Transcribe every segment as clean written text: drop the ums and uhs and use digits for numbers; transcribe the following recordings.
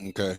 Okay.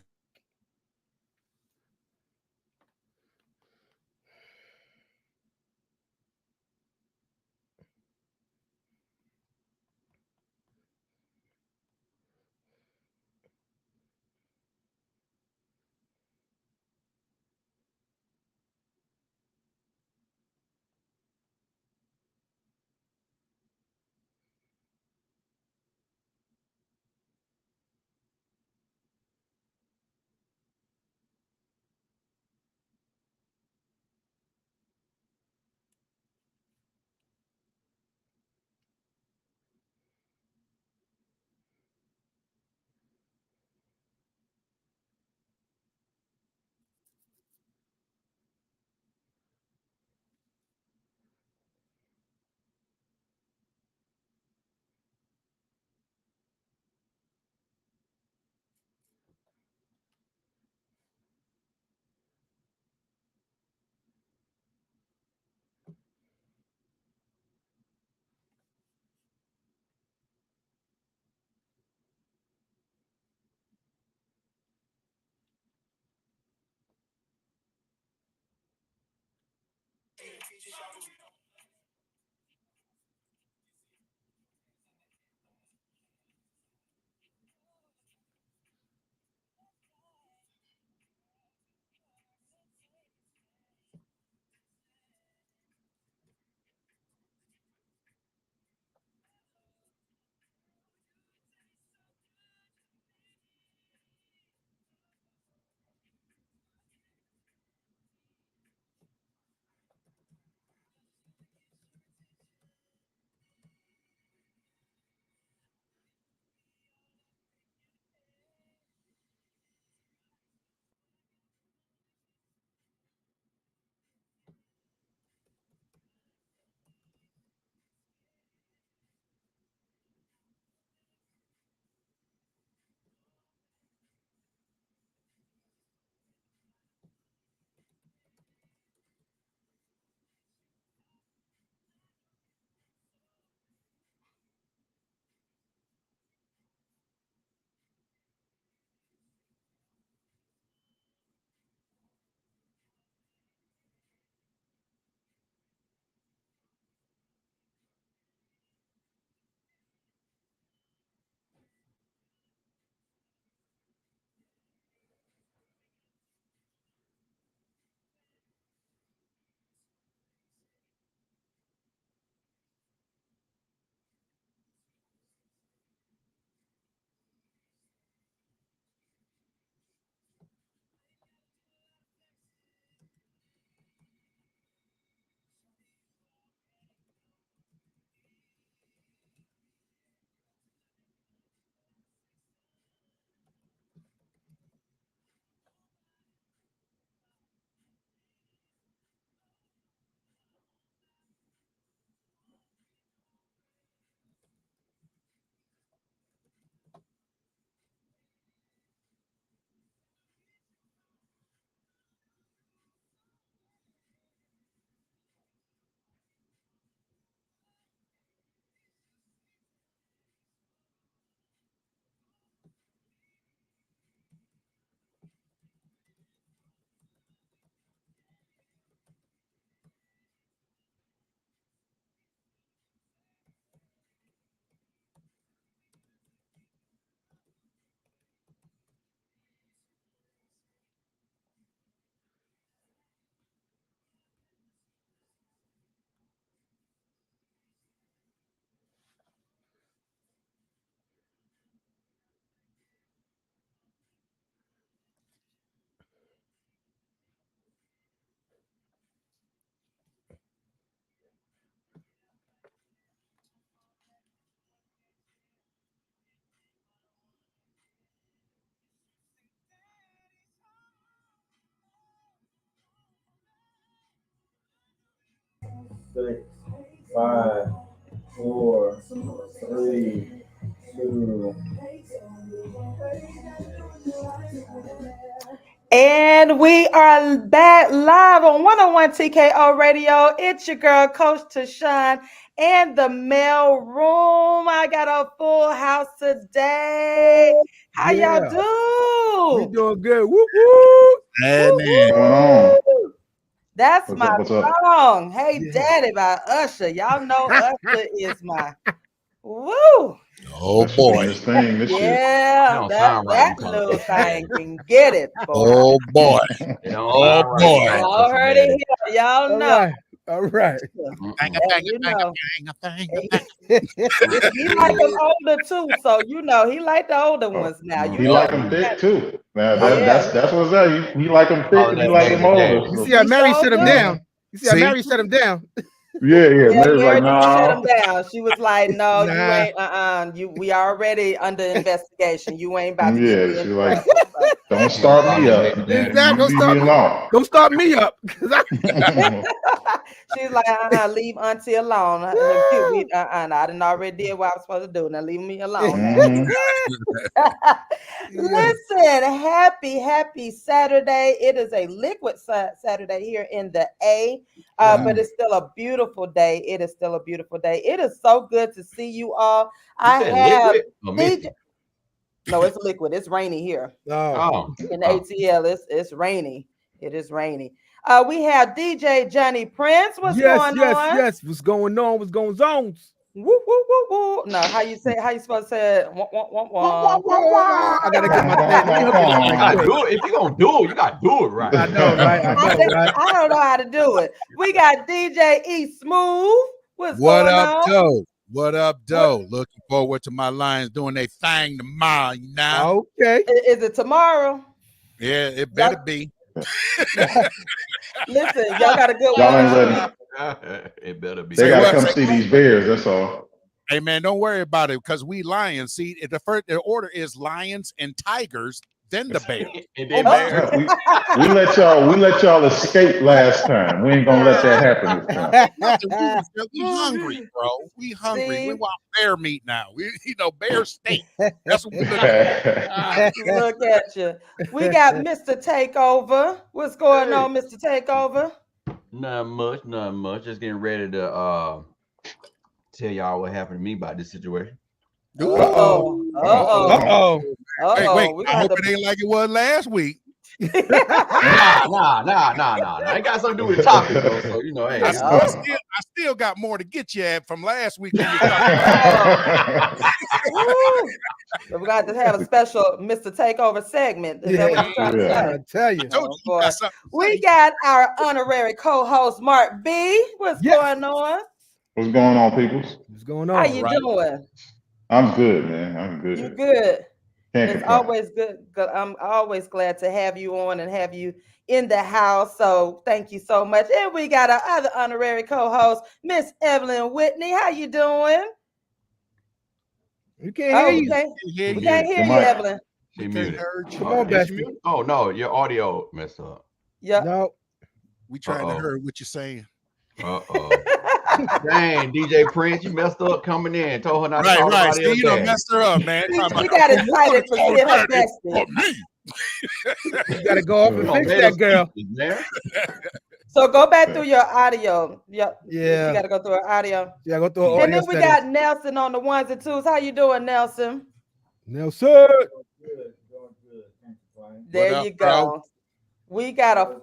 Six, five, four, three, two. And we are back live on 101 TKO Radio. It's your girl, Coach TaShon, and the mail room. I got a full house today. How y'all We doing good. Woo woo. That's What's my up? What's up? song. Hey, Yeah. Daddy by Usher. Y'all know Usher is my woo. Oh That should be boy. his thing this year. Yeah, don't that sound right. little thing can get it, boy. Oh boy. It don't Oh sound right. boy. Y'all heard it here. Y'all All know. right. All right. Bang, That, bang, you bang, know. bang, He, bang. he like them older too, so you know he like the older ones now. You He know like him thick too. Now Yeah. that's what's up. He like him thick Oh, and he that's like him baby daddy. older. You So- see how Mary sure shut him do. down. You see how See? Mary shut him down. Yeah. Yeah, Mary's Mary like, didn't shut him no. down. She was like, "No, you Nah. ain't. We already under investigation. You ain't about to get Yeah, me in she's like, trouble." So, don't start me up. Exactly. You leave me alone. Don't start me up. 'Cause she's like, "Leave Auntie alone." No, I didn't already did what I was supposed to do. Now leave me alone. Mhm. Listen, happy Saturday. It is a liquid Saturday here in the A, but it's still a beautiful day. It is still a beautiful day. It is so good to see you all. I have DJ. No, it's liquid. It's rainy here in ATL. It's rainy. It is rainy. We have DJ JohnnyPrince. What's going on? Yes. What's going on? What's going on? Woo, woo, woo, woo. No, how you supposed to say it? Wah, wah, wah, wah. I gotta get my You gotta do it. If you're gonna do it, you gotta do it right. I know, right? I don't know how to do it. We got DJ E Smooth. What's What going up, on? Doe? What up, Doe? Looking forward to my Lions doing their thing tomorrow. You know? Okay. Is it tomorrow? Yeah, it better be. Listen, y'all got a good Y'all one. ain't ready. It better be. They gotta come see these Bears. That's all. Hey man, don't worry about it because we Lions. See, the order is Lions and Tigers, then the Bears. And then Bears. We let y'all escape last time. We ain't gonna let that happen this time. We hungry, bro. We hungry. See? We want bear meat now. Bear steak. That's what we look at. Look at you. We got Mr. Takeover. What's going on, Mr. Takeover? Not much. Just getting ready to tell y'all what happened to me about this situation. Hey, wait. I hope it ain't like it was last week. Nah. I ain't got something to do with the topic though. So hey. I still got more to get you at from last week. So we got to have a special Mr. Takeover segment. Is that what you're trying to say? I tell you. We got our honorary co-host Mark B. What's going on? What's going on, peoples? What's going on? How you doing? I'm good, man. I'm good. You good? Can't It's complain. always good. I'm always glad to have you on and have you in the house. So thank you so much. And we got our other honorary co-host, Miss Evelyn Whitney. How you doing? We can't hear you. We can't hear you, Evelyn. She muted. Come on, Bessie. Oh no, your audio messed up. Yep. No. We trying to hear what you're saying. Dang, DJ Prince, you messed up coming in. Told her not to talk Right. about See, you done messed her up, man. She got excited for seeing her bestie. You gotta go off and fix that girl. So go back through your audio. Yep. Yeah. You gotta go through her audio. Yeah, go through her And audio then we settings. got Nelson on the ones and twos. How you doing, Nelson? Nelson. There you go. We got a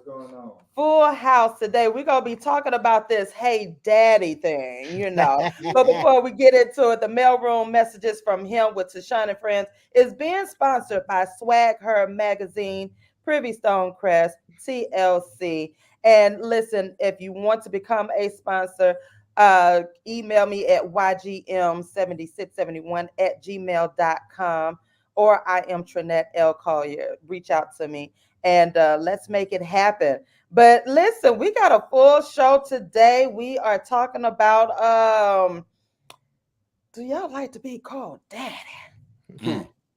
full house today. We're going to be talking about this Hey Daddy thing, But before we get into it, the mailroom messages from him with TaShon Friends is being sponsored by Swag Her Magazine, Privy Stonecrest, TLC. And listen, if you want to become a sponsor, email me at ygm7671@gmail.com, or I am Trinette L. Collier. Reach out to me. And let's make it happen. But listen, we got a full show today. We are talking about do y'all like to be called daddy?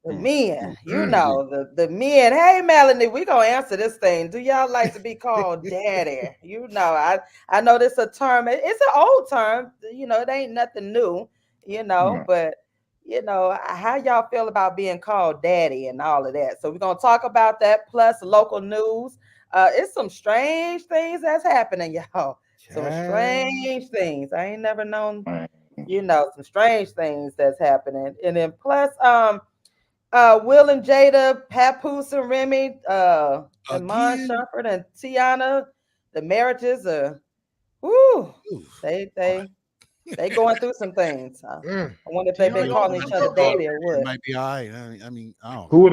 The men, the men. Hey, Melanie, we gonna answer this thing. Do y'all like to be called daddy? I know this is a term. It's an old term. It ain't nothing new. But how y'all feel about being called daddy and all of that. So we're going to talk about that, plus local news. It's some strange things that's happening, y'all. Some strange things. I ain't never known, some strange things that's happening. And then plus, Will and Jada, Papoose and Remy, Iman Shumpert and Tiana. The marriages are, they going through some things. I wonder if they've been calling each other baby or what. Might be I mean, Who would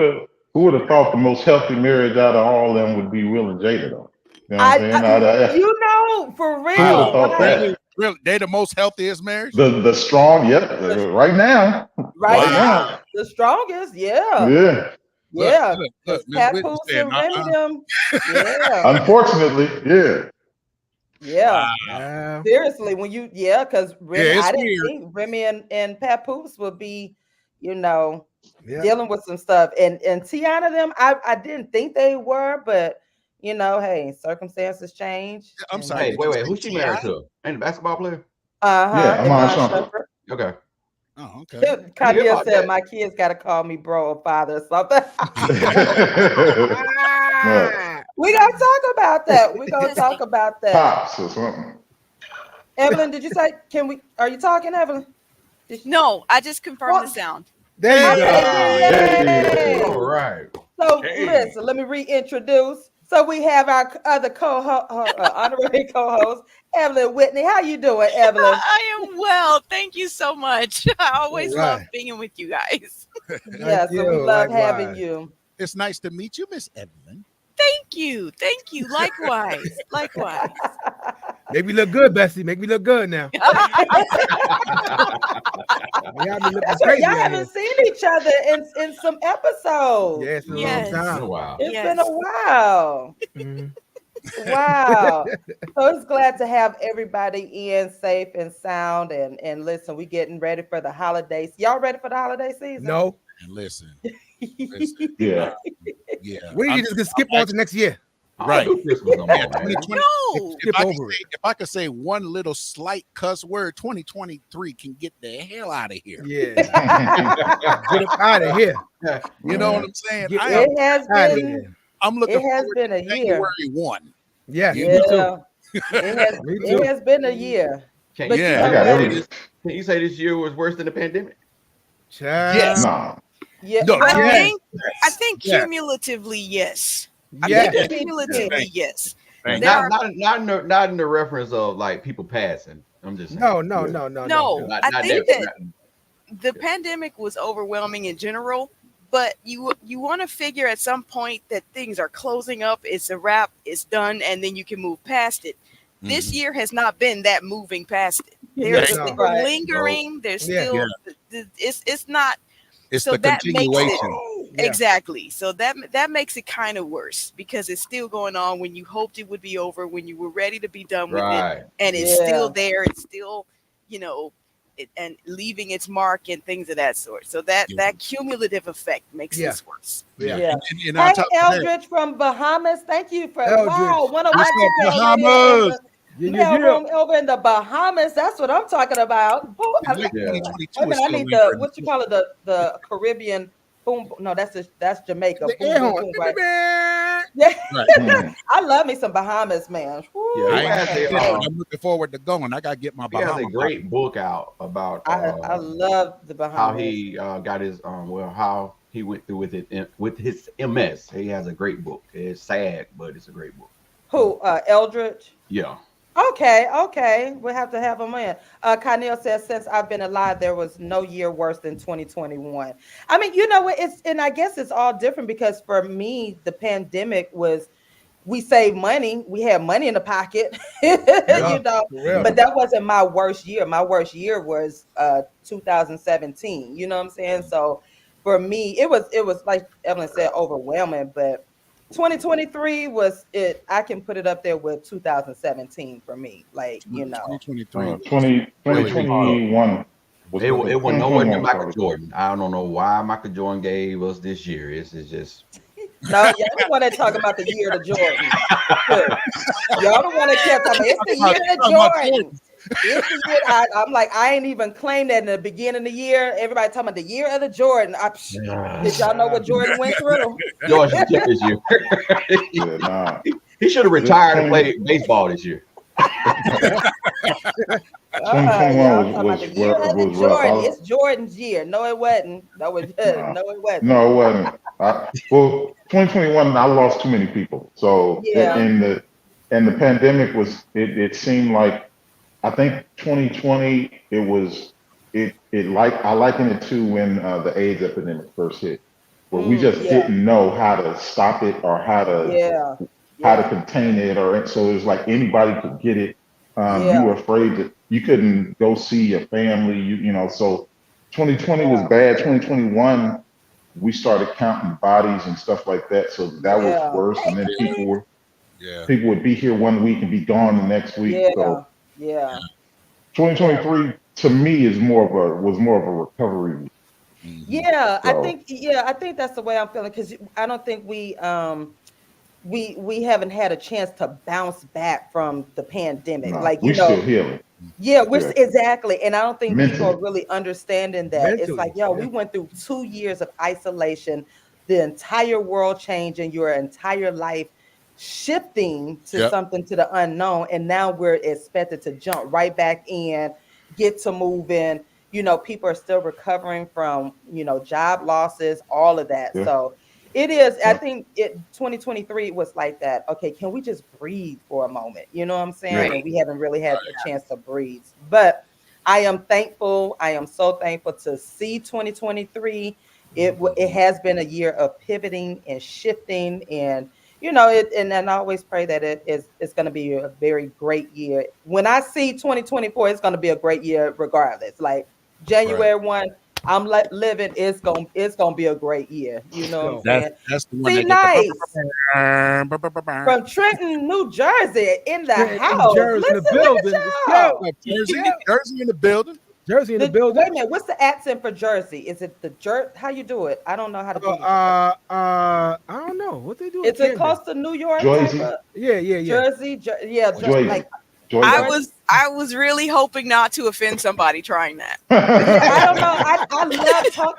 have thought the most healthy marriage out of all of them would be Will and Jada though? You know what I'm saying? You know, for Who would have thought real. that? Really, they the most healthiest marriage. The strong, right now. Right now, the strongest, yeah. Look, Papoose and Remy them. Yeah. Unfortunately, Yeah. Wow. Seriously, when you because I didn't weird. think Remy and Papoose would be, Yeah. dealing with some stuff. And Tiana them, I didn't think they were, but hey, circumstances change. I'm sorry. Hey, wait, who's she married to? Ain't a basketball player? Yeah, Iman Shumpert. Okay. Oh, okay. Kanye said my kids gotta call me bro or father or something. We gonna talk about that. Pops or something. Evelyn, did you say are you talking, Evelyn? No, I just confirmed the sound. There you go. Yay. All right. So listen, let me reintroduce. So we have our other honorary co-host, Evelyn Whitney. How you doing, Evelyn? I am well. Thank you so much. I always love being with you guys. Yeah, so we love having you. It's nice to meet you, Miss Evelyn. Thank you. Likewise. Make me look good, Bessie. Make me look good now. That's right. Y'all haven't seen each other in some episodes. Yeah, it's been a long time. Wow. It's been a while. Wow. So it's glad to have everybody in safe and sound. And listen, we getting ready for the holidays. Y'all ready for the holiday season? No. And listen. Yeah. We need to just skip on to next year. Right. No. If I could say one little slight cuss word, 2023 can get the hell out of here. Yeah. Get up out of here. You know what I'm saying? It I'm looking has forward been to a year. January 1. Yeah. It has been a year. Can you say this year was worse than the pandemic? Yes. No. Yeah. No, I think cumulatively, yes. Yeah. Cumulatively, yes. Not in the reference of like people passing. I'm just saying. No. I think that the pandemic was overwhelming in general, but you want to figure at some point that things are closing up, it's a wrap, it's done, and then you can move past it. This year has not been that moving past it. There's still lingering. There's still it's not. It's so the that continuation. Exactly. So that makes it kind of worse because it's still going on when you hoped it would be over, when you were ready to be done with it, and it's still there. It's still, and leaving its mark and things of that sort. So that cumulative effect makes this worse. Yeah. And hey, Eldridge from Bahamas. Thank you for one of my Bahamas. We have room over in the Bahamas. That's what I'm talking about. I need the what you call it, the Caribbean boom. No, that's Jamaica. Boom, boom, right. I love me some Bahamas, man. I'm looking forward to going. I gotta get my Bahamas. He has a great book out about. I love the Bahamas. How he got his how he went through with it with his MS. He has a great book. It's sad, but it's a great book. Who? Eldridge? Yeah. Okay. We'll have to have him in. Kyle says, since I've been alive, there was no year worse than 2021. I mean, and I guess it's all different because for me, the pandemic was, we saved money. We had money in the pocket, but that wasn't my worst year. My worst year was 2017. You know what I'm saying? So for me, it was like Evelyn said, overwhelming, but 2023 was it. I can put it up there with 2017 for me. 2021. It was nowhere near Michael Jordan. I don't know why Michael Jordan gave us this year. It's just. No, y'all don't want to talk about the year of Jordan. Y'all don't want to keep talking. It's the year of Jordan. It's the year. I'm like, I ain't even claimed that in the beginning of the year. Everybody talking about the year of the Jordan. Did y'all know what Jordan went through? Jordan took this year. He should have retired and played baseball this year. was rough. It's Jordan's year. No, it wasn't. No, it wasn't. No, it wasn't. Well, 2021, I lost too many people. So and the pandemic was. It seemed like, I think 2020. I liken it to when the AIDS epidemic first hit, where we just didn't know how to stop it or how to contain it, or so it was like anybody could get it. You were afraid that you couldn't go see your family. You know, so 2020 was bad. 2021, we started counting bodies and stuff like that, so that was worse. And then people would be here one week and be gone the next week. So 2023 to me was more of a recovery. I think that's the way I'm feeling, because I don't think we haven't had a chance to bounce back from the pandemic. We're still healing. Yeah, exactly. And I don't think people are really understanding that. It's like, we went through 2 years of isolation, the entire world changing, your entire life shifting to something, to the unknown. And now we're expected to jump right back in, get to moving. You know, people are still recovering from, job losses, all of that. Yeah. So it is, I think 2023 was like that. Okay, can we just breathe for a moment? You know what I'm saying? Right. And we haven't really had the chance to breathe. But I am thankful. I am so thankful to see 2023. It has been a year of pivoting and shifting, and and I always pray that it's going to be a very great year. When I see 2024, it's going to be a great year regardless. Like January 1. I'm living. It's gonna be a great year. You know what I'm saying? That's the one. See, nice from Trenton, New Jersey, in the house. Jersey in the building. Jersey in the building. Jersey in the building. Wait a minute. What's the accent for Jersey? Is it the jerk? How you do it? I don't know how to do it. I don't know what they do. Is it close to New York? Jersey. Yeah. Jersey. Jersey. I was really hoping not to offend somebody trying that. I don't know.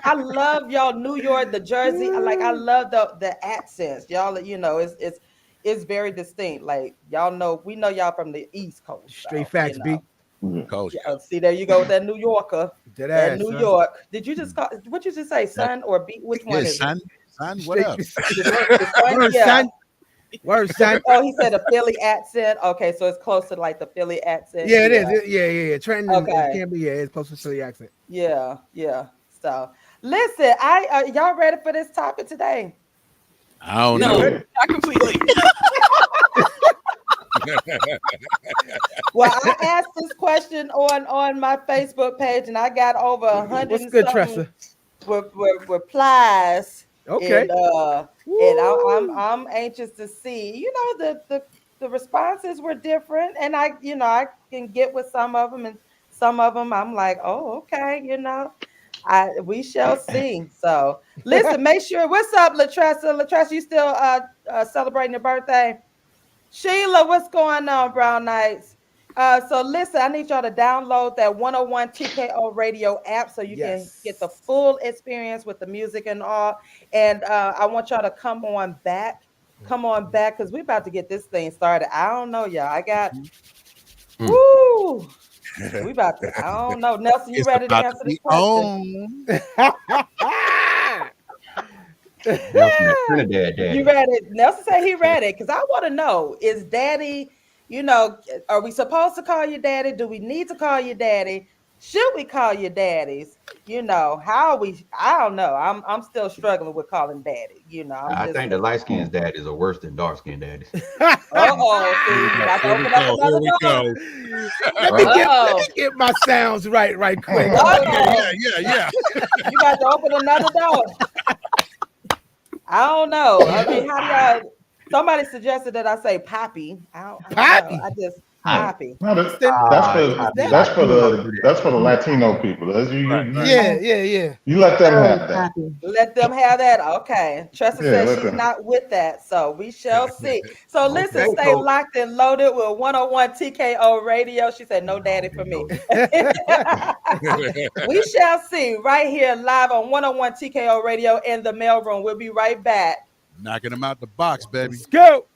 I love y'all New York, the Jersey. I love the accents. Y'all, it's very distinct. Like we know y'all from the East Coast. Straight facts, B. Coast. See, there you go with that New Yorker. That New York. Did you just what you just say, son or B? Which one is son? Son, what up? Son. Word, son. Oh, he said a Philly accent. Okay, so it's close to like the Philly accent. Yeah, it is. Yeah. Trenton can be. It's close to Philly accent. Yeah. So, listen, y'all ready for this topic today? I don't know. Not completely. Well, I asked this question on my Facebook page, and I got over 100. What's good, Tressa? Replies. Okay. And I'm anxious to see. The responses were different, and I can get with some of them, and some of them I'm like, oh, okay, we shall see. So listen, make sure. What's up, Latressa? Latressa, you still celebrating your birthday? Sheila, what's going on, Brown Knights? So listen, I need y'all to download that 101 TKO Radio app so you can get the full experience with the music and all. And I want y'all to come on back because we're about to get this thing started. I don't know, y'all. I got woo. We about to. I don't know, Nelson. You ready to answer this question? Nelson, Trinidad Daddy. You ready? Nelson said he ready because I want to know: is Daddy? Are we supposed to call you daddy? Do we need to call you daddy? Should we call you daddies? How are we? I don't know. I'm still struggling with calling daddy. I think the light skinned daddies are worse than dark skinned daddies. Let me get my sounds right quick. Yeah. You got to open another door. I don't know. I mean, how do y'all? Somebody suggested that I say Poppy. Poppy. I just Poppy. No, that's for the Latino people. Yeah. You let them have that. Let them have that. Okay. Tressa says she's not with that, so we shall see. So listen, stay locked and loaded with 101 TKO Radio. She said no daddy for me. We shall see right here live on 101 TKO Radio in the mailroom. We'll be right back. Knocking them out the box, baby. Let's go.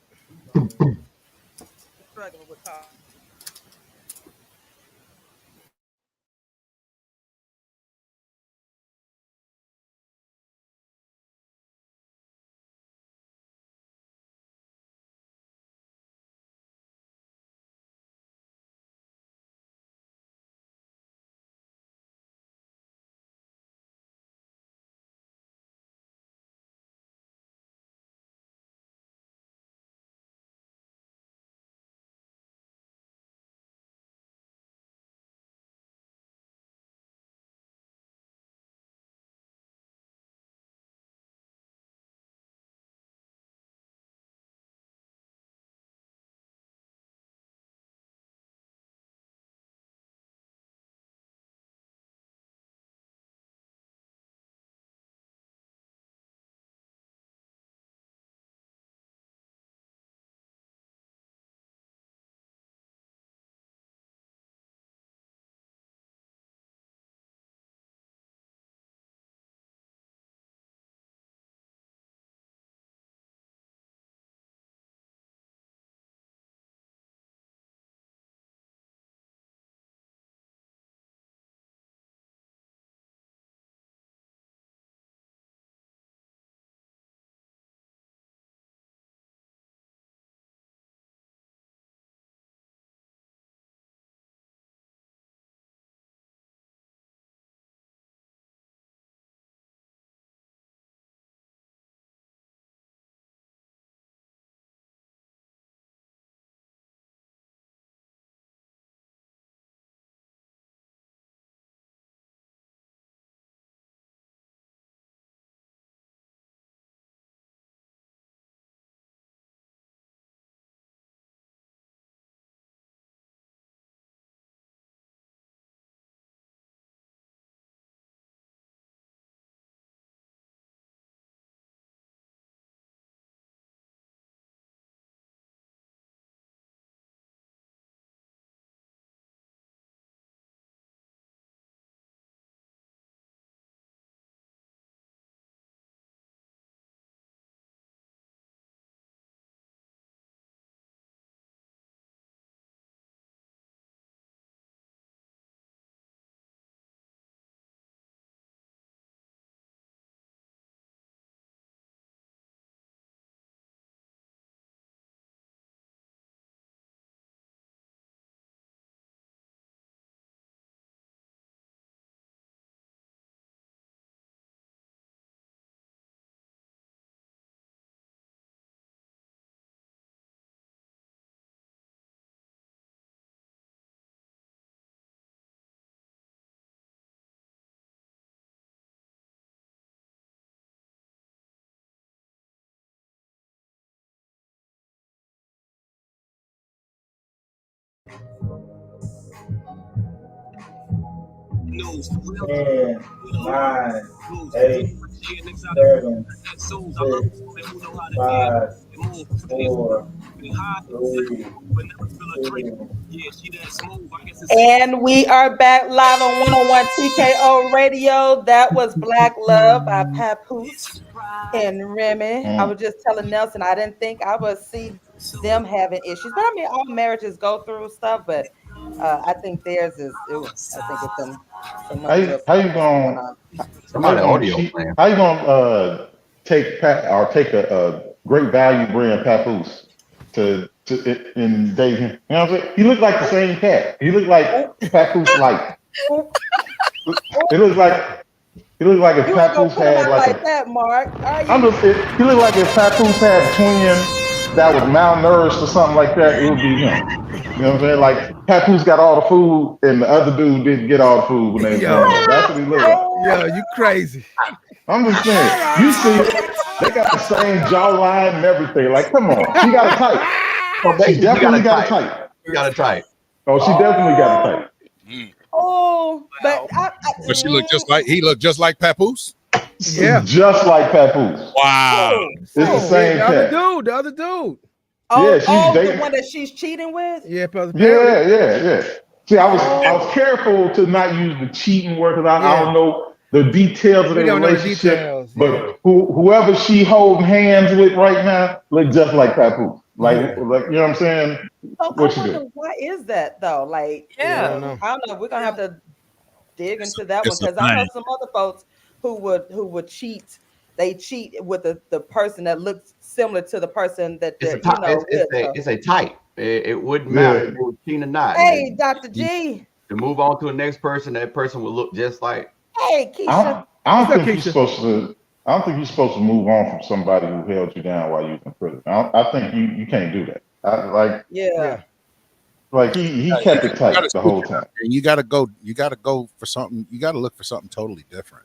10, 9, 8, 7, 6, 5, 4, 3, 2. And we are back live on 101 TKO Radio. That was Black Love by Papoose and Remy. I was just telling Nelson, I didn't think I would see them having issues, but I mean, all marriages go through stuff, but I think theirs is, I think it's some how you gonna take a great value brand Papoose to in dating him? You know what I'm saying? He looked like the same cat. He looked like Papoose light. It looks like if Papoose had like that, Mark. He looked like if Papoose had a twin that was malnourished or something like that, it would be him. You know what I'm saying? Like Papoose got all the food and the other dude didn't get all the food when they was growing up. That's what he looked like. Yo, you crazy. I'm just saying, you see, they got the same jawline and everything. Like, come on, she got a type. She definitely got a type. You got a type. Oh, she definitely got a type. Oh, but But he looked just like Papoose. Yeah, just like Papoose. Wow, it's the same cat. The other dude. Oh, yeah, she's the one that she's cheating with. Yeah. See, I was careful to not use the cheating word because I don't know the details of their relationship. But whoever she holding hands with right now look just like Papoose. Like you know what I'm saying? So what I you wonder do? why is that though? Like, Yeah, I don't know. We're gonna have to dig into that one because I know some other folks who would cheat. They cheat with the person that looks similar to the person that it's a type. It wouldn't matter if it was cheating or not. Hey, Dr. G. To move on to the next person, that person will look just like. Hey, Keisha. I don't think you're supposed to move on from somebody who held you down while you was in prison. I think you can't do that. Like he kept it tight the whole time. You gotta go for something. You gotta look for something totally different.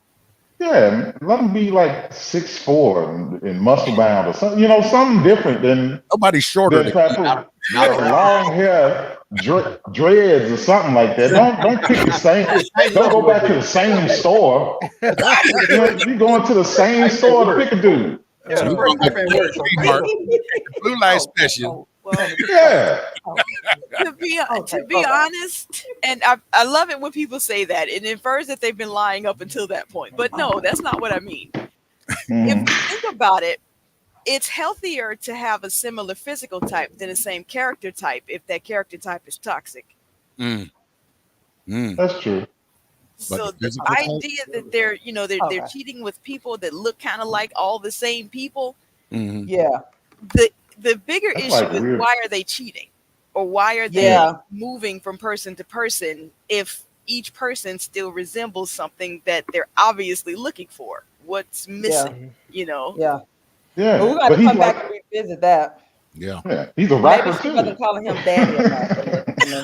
Yeah, let him be like 6'4" and muscle bound or something. You know, something different than nobody's shorter than not long hair, dreads or something like that. Don't pick the same. Don't go back to the same store. You going to the same store to pick a dude. Blue light special. To be honest, and I love it when people say that. It infers that they've been lying up until that point. But no, that's not what I mean. If you think about it, it's healthier to have a similar physical type than the same character type if that character type is toxic. That's true. So the idea that they're cheating with people that look kind of like all the same people. The bigger issue is why are they cheating, or why are they moving from person to person if each person still resembles something that they're obviously looking for? What's missing? Well, we got to come back and revisit that. Yeah. He's a rapper maybe she too. wasn't calling him daddy enough in the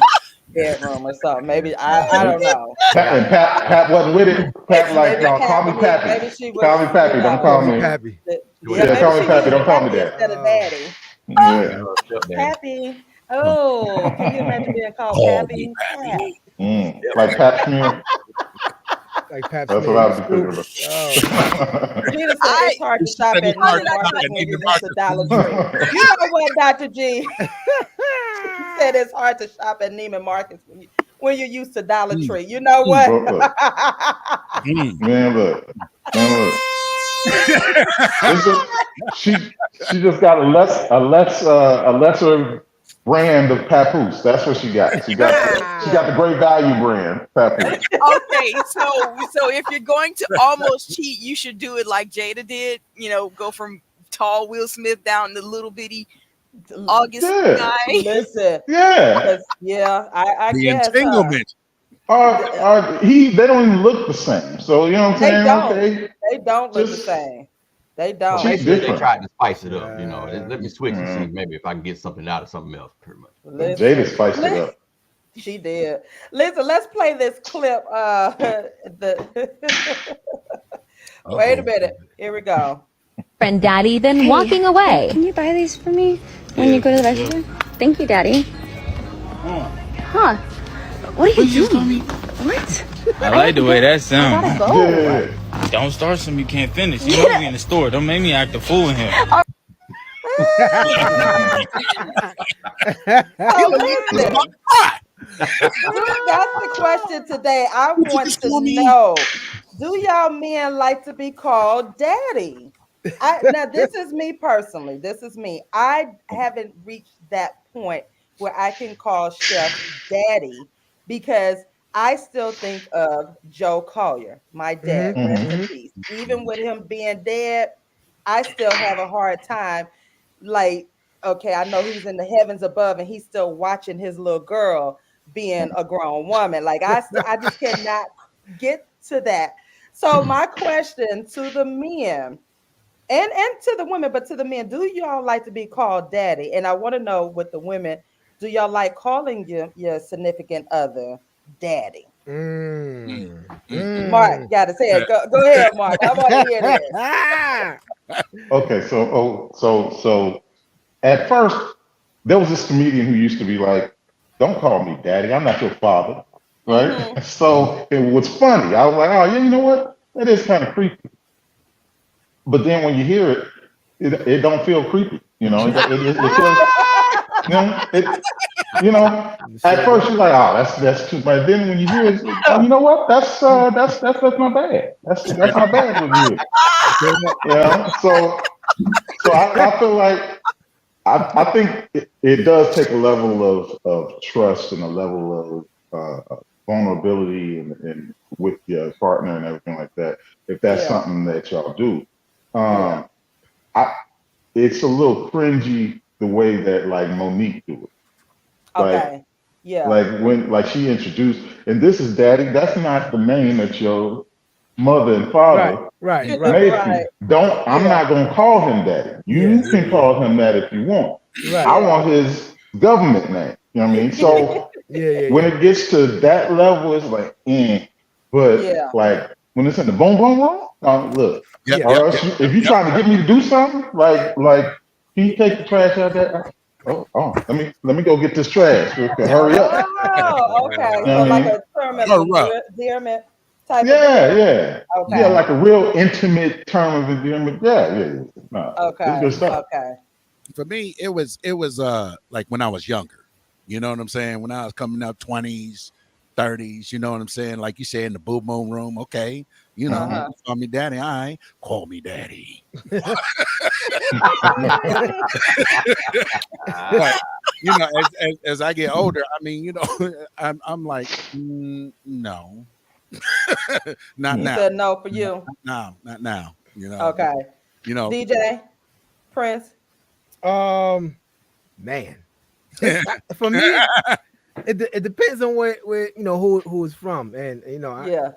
bedroom or something. Maybe I don't know. And Pat wasn't with it. Pat like, call me Pappy. Call me Pappy. Don't call me Pappy. Call me Pappy. Don't call me that. Instead of daddy. Pappy. Oh, can you imagine being called Pappy? Like Pat Smith. Like that's what I was thinking about. It's hard to shop at Neiman Marcus when you use the Dollar Tree. You know what, Dr. G? He said it's hard to shop at Neiman Marcus when you're used to Dollar Tree. You know what? Man, look. She just got a lesser brand of Papoose. That's what she got. She got the great value brand Papoose. Okay, so if you're going to almost cheat, you should do it like Jada did. You know, go from tall Will Smith down to little bitty August guy. Listen, I the guess entanglement. They don't even look the same. So you know what I'm saying? They don't look the same. They don't. Basically, they tried to spice it up. You know, let me switch and see maybe if I can get something out of something else. Pretty much. Jada spiced it up. She did. Listen, let's play this clip. Wait a minute. Here we go. Friend Daddy, then walking away. Can you buy these for me when you go to the restroom? Thank you, Daddy. Huh. What are you doing? What? I like the way that sounds. Yeah. Don't start something you can't finish. You know we in the store. Don't make me act a fool in here. That's the question today. I want to know, do y'all men like to be called daddy? Now, this is me personally. This is me. I haven't reached that point where I can call Chef daddy because I still think of Joe Collier, my dad, rest in peace. Even with him being dead, I still have a hard time. Like, okay, I know he's in the heavens above and he's still watching his little girl being a grown woman. Like, I just cannot get to that. So my question to the men and to the women, but to the men, do y'all like to be called daddy? And I want to know with the women, do y'all like calling your significant other daddy? Mark, gotta say it. Go ahead, Mark. I want to hear this. Okay, so at first there was this comedian who used to be like, "Don't call me daddy. I'm not your father." Right? So it was funny. I was like, "Oh yeah, you know what? That is kind of creepy." But then when you hear it don't feel creepy. You know, it feels, you know, at first you're like, "Oh, that's too much." Then when you hear it, oh, you know what? That's not bad. That's not bad with you. Yeah. So I feel like I think it does take a level of trust and a level of vulnerability and with your partner and everything like that. If that's something that y'all do, it's a little cringy the way that like Monique do it. Okay. Like when she introduced, and this is daddy. That's not the name that your mother and father Right. I'm not gonna call him daddy. You can call him that if you want. I want his government name. You know what I mean? So when it gets to that level, it's like, but like when it's in the boom boom room, look. If you're trying to get me to do something, like can you take the trash out there? Oh, let me go get this trash. Hurry up. Oh, okay. So like a term of endearment type of thing? Yeah. Okay. Yeah, like a real intimate term of endearment. Yeah. No, okay. Good stuff. Okay. For me, it was like when I was younger. You know what I'm saying? When I was coming up 20s, 30s, you know what I'm saying? Like you say in the boom boom room, okay. You know, call me daddy. All right, call me daddy. But, you know, as I get older, I mean, you know, I'm like, no, not now. You said no for you. No, not now. You know. Okay. You know, DJ Prince. Man, for me, it depends on where you know who it's from, and you know,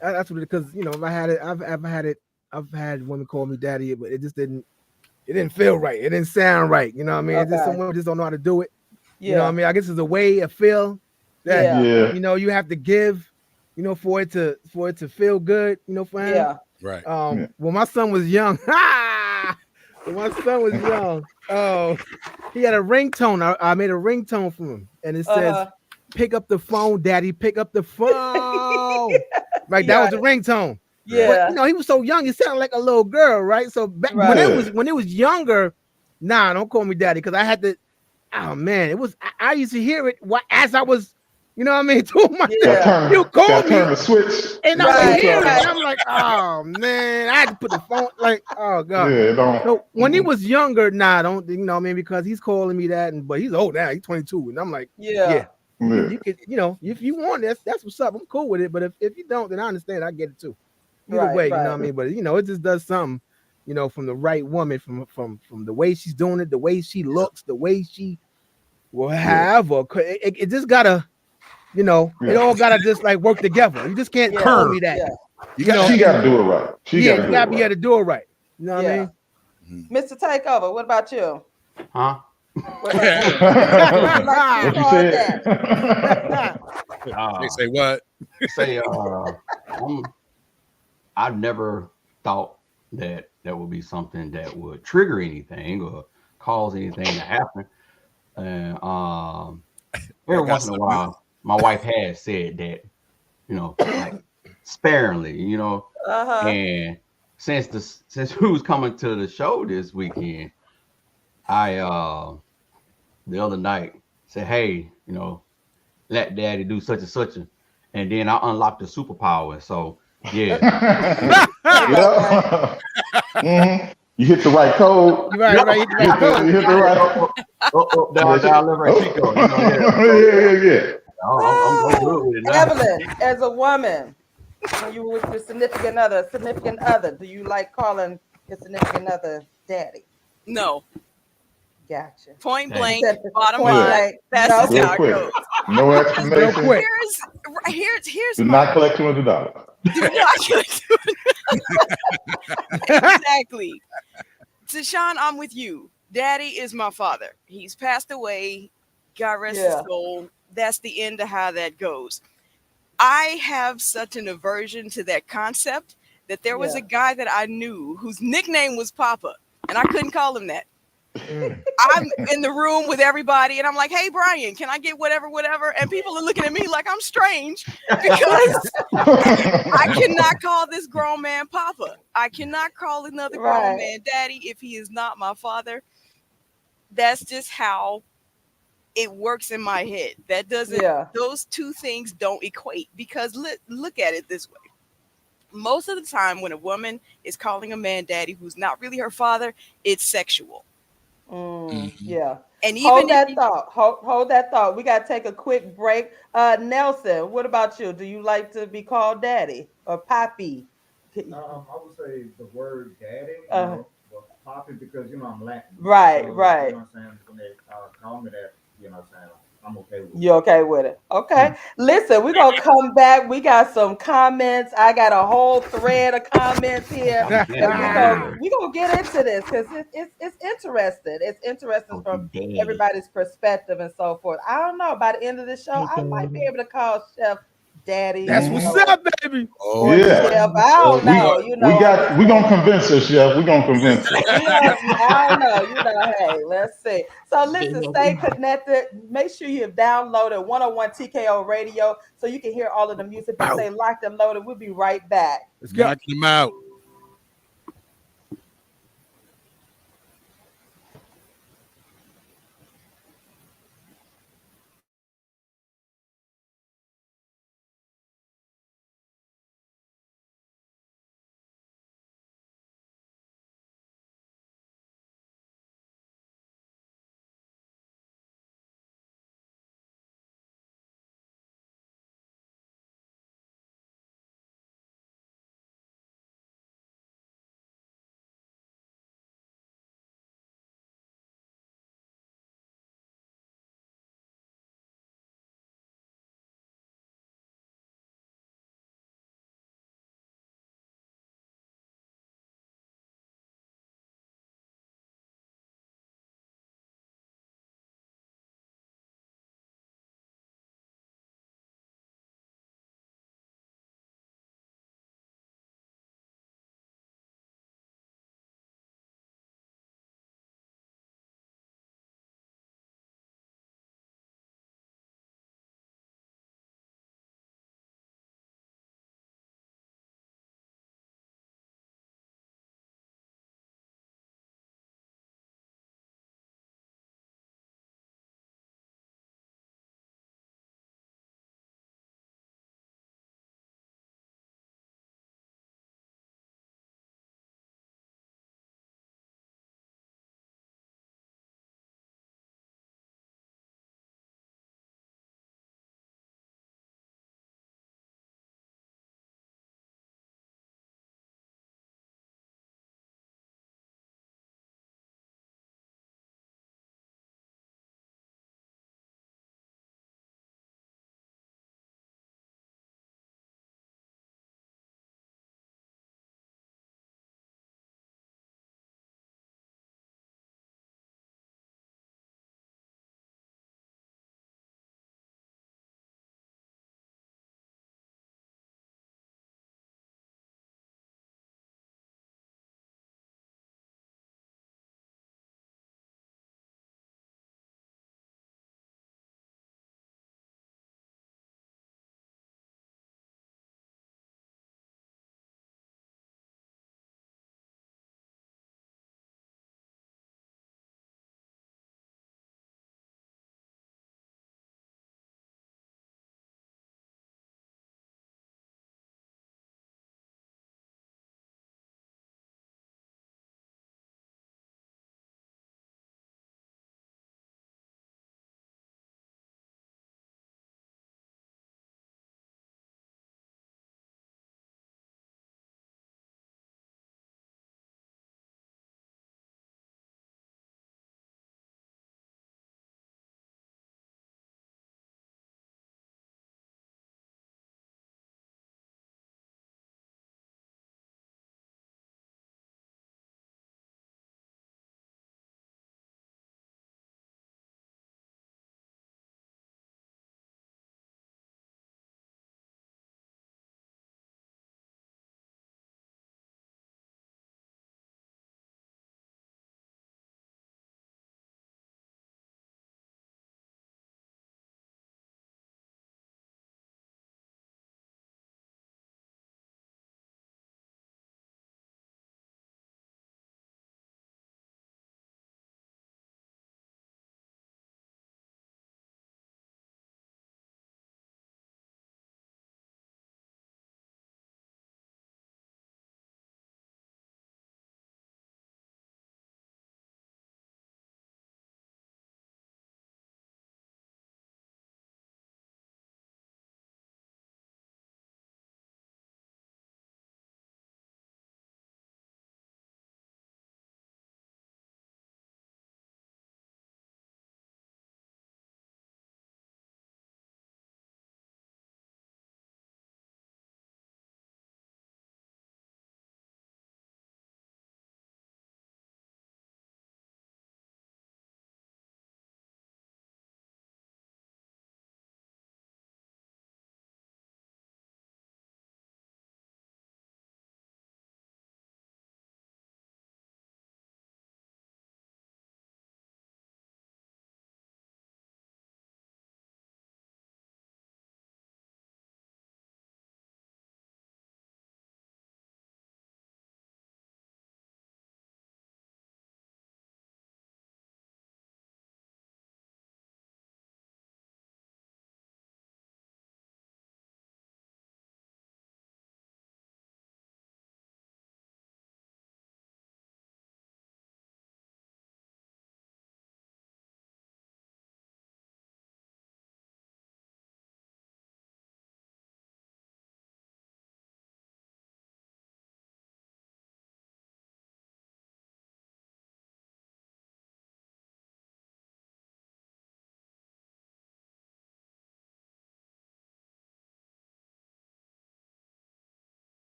that's what because you know I've had women call me daddy, but it didn't feel right. It didn't sound right. You know what I mean? It's just some women just don't know how to do it. You know what I mean? I guess it's a way of feel that you know you have to give, you know, for it to feel good. You know, for him. Yeah. Right. When my son was young, he had a ringtone. I made a ringtone for him, and it says, "Pick up the phone, daddy. Pick up the phone." Right, that was the ringtone. Yeah, but, you know, he was so young, he sounded like a little girl, right? So back when it was younger, nah, don't call me daddy, because I had to. Oh man, it was. I used to hear it as I was. You know what I mean? You called me, turn the switch, and I was hearing it. I'm like, oh man, I had to put the phone like, oh god. Yeah, so when he was younger, don't you know what I mean? Because he's calling me that, but he's old now. He's 22, and I'm like, yeah. You could, you know, if you want that's what's up. I'm cool with it. But if you don't, then I understand. I get it too. Either way, you know what I mean. But you know, it just does something, you know, from the right woman, from the way she's doing it, the way she looks, the way she will have, or it just gotta. You know, it all gotta just like work together. You just can't call me that. She gotta do it right. She gotta be able to do it right. You know what I mean? Mr. Takeover, what about you? Huh? What you said? They say what? Say I never thought that would be something that would trigger anything or cause anything to happen. every once in a while, my wife has said that, you know, like sparingly, you know. And since we was coming to the show this weekend, I the other night said, hey, you know, let daddy do such and such, and then I unlocked the superpower. So yeah. Mm-hmm. You hit the right code. Right. You hit the right code. You hit the right. Yeah. I'm good with it now. Evelyn, as a woman, when you with your significant other, do you like calling your significant other daddy? No. Gotcha. Point blank, bottom line. That's just how it goes. No explanation. Here's Do not collect $200. Do not collect Exactly. TaShon, I'm with you. Daddy is my father. He's passed away. God rest his soul. That's the end of how that goes. I have such an aversion to that concept that there was a guy that I knew whose nickname was Papa, and I couldn't call him that. I'm in the room with everybody, and I'm like, "Hey, Brian, can I get whatever?" And people are looking at me like I'm strange because I cannot call this grown man Papa. I cannot call another grown man Daddy if he is not my father. That's just how it works in my head. That doesn't. Those two things don't equate because look at it this way. Most of the time, when a woman is calling a man daddy who's not really her father, it's sexual. Yeah. And hold even that thought. Hold that thought. We got to take a quick break. Nelson, what about you? Do you like to be called daddy or papi? I would say the word daddy, but papi because I'm Latin. Right. You know what I'm saying? When they call me that, you know what I'm saying? I'm okay with it. You okay with it? Okay. Listen, we're gonna come back. We got some comments. I got a whole thread of comments here. And we're gonna get into this because it's interesting. It's interesting from everybody's perspective and so forth. I don't know. By the end of the show, I might be able to call Chef Daddy. That's what's up, baby. Oh yeah. Chef, I don't know. We're gonna convince her, Chef. We're gonna convince her. I don't know. Hey, let's see. So listen, stay connected. Make sure you have downloaded 101 TKO Radio so you can hear all of the music. But stay locked and loaded. We'll be right back. Let's go. Knock them out.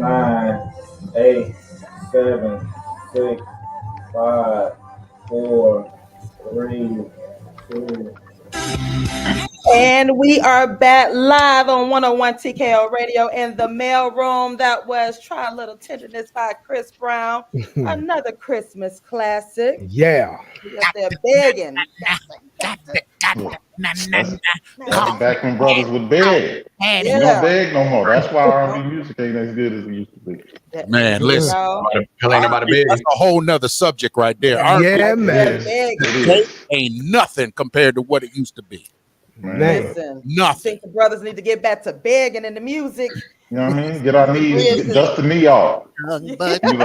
9, 8, 7, 6, 5, 4, 3, 2. And we are back live on 101 TKO Radio in the mail room. That was Try a Little Tenderness by Chris Brown. Another Christmas classic. Yeah. They're begging. Back when brothers would beg. We don't beg no more. That's why R&B music ain't as good as it used to be. Man, listen. That's a whole nother subject right there. Yeah, man. Ain't nothing compared to what it used to be. Listen, nothing. I think the brothers need to get back to begging in the music. You know what I mean? Get our knees, dust the knee off. Right. Get back to the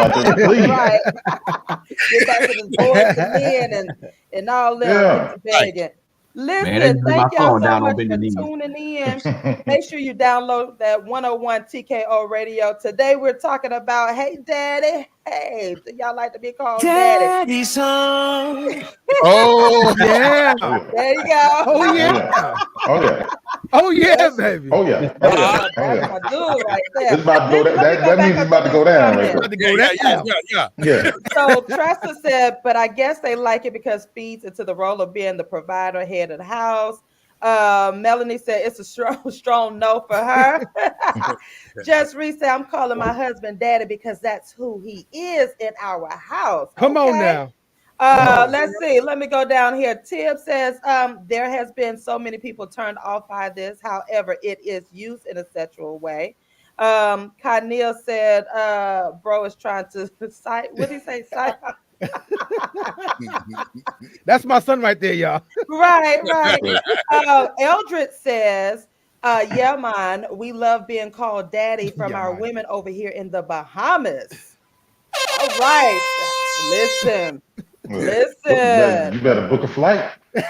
boys and men and all that begging. Listen, thank y'all so much for tuning in. Make sure you download that 101 TKO Radio. Today we're talking about, hey, Daddy. Hey, do y'all like to be called Daddy? Song. Oh, yeah. There you go. Oh, yeah. Oh, yeah. Oh, yeah, baby. Oh, yeah. Oh, yeah. That's my dude right there. It's about to go down. That means it's about to go down. Right? About to go down. Yeah. So Tressa said, but I guess they like it because feeds into the role of being the provider, head of the house. Melanie said it's a strong no for her. Just Reese said, I'm calling my husband Daddy because that's who he is in our house. Come on now. Let's see. Let me go down here. Tib says there has been so many people turned off by this. However, it is used in a sexual way. Kyle said, bro is trying to cite. What did he say? Cite? That's my son right there, y'all. Right. Eldred says, yeah, man, we love being called daddy from our women over here in the Bahamas. All right. Listen. You better book a flight. You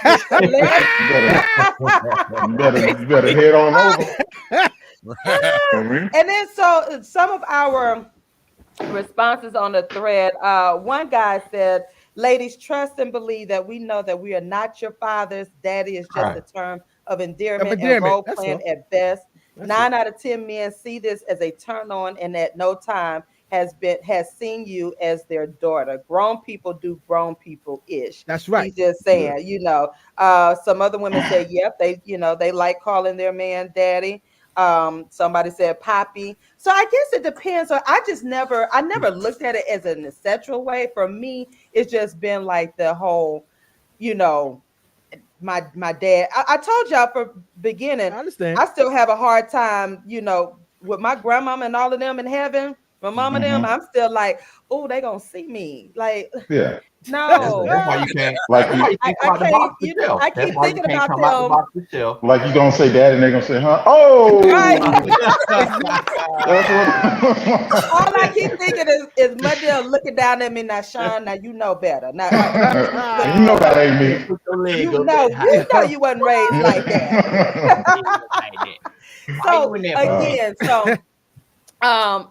better head on over. And then so some of our responses on the thread. One guy said, ladies, trust and believe that we know that we are not your fathers. Daddy is just a term of endearment and role playing at best. 9 out of 10 men see this as a turn on and at no time has seen you as their daughter. Grown people do grown people ish. That's right. He's just saying, some other women say, yep, they like calling their man daddy. Somebody said Poppy. So I guess it depends. So I never looked at it as in a sexual way. For me, it's just been like the whole, my dad. I told y'all from beginning, I understand. I still have a hard time, with my grandmama and all of them in heaven. My mama them, I'm still like, oh, they gonna see me. Like, yeah. No. That's why you can't. I keep thinking about them. Like you gonna say that, and they're gonna say, "Huh? Oh." Right. All I keep thinking is my dear looking down at me now, Sean. Now you know better. Now you know that ain't me. You know you wasn't raised like that. So again,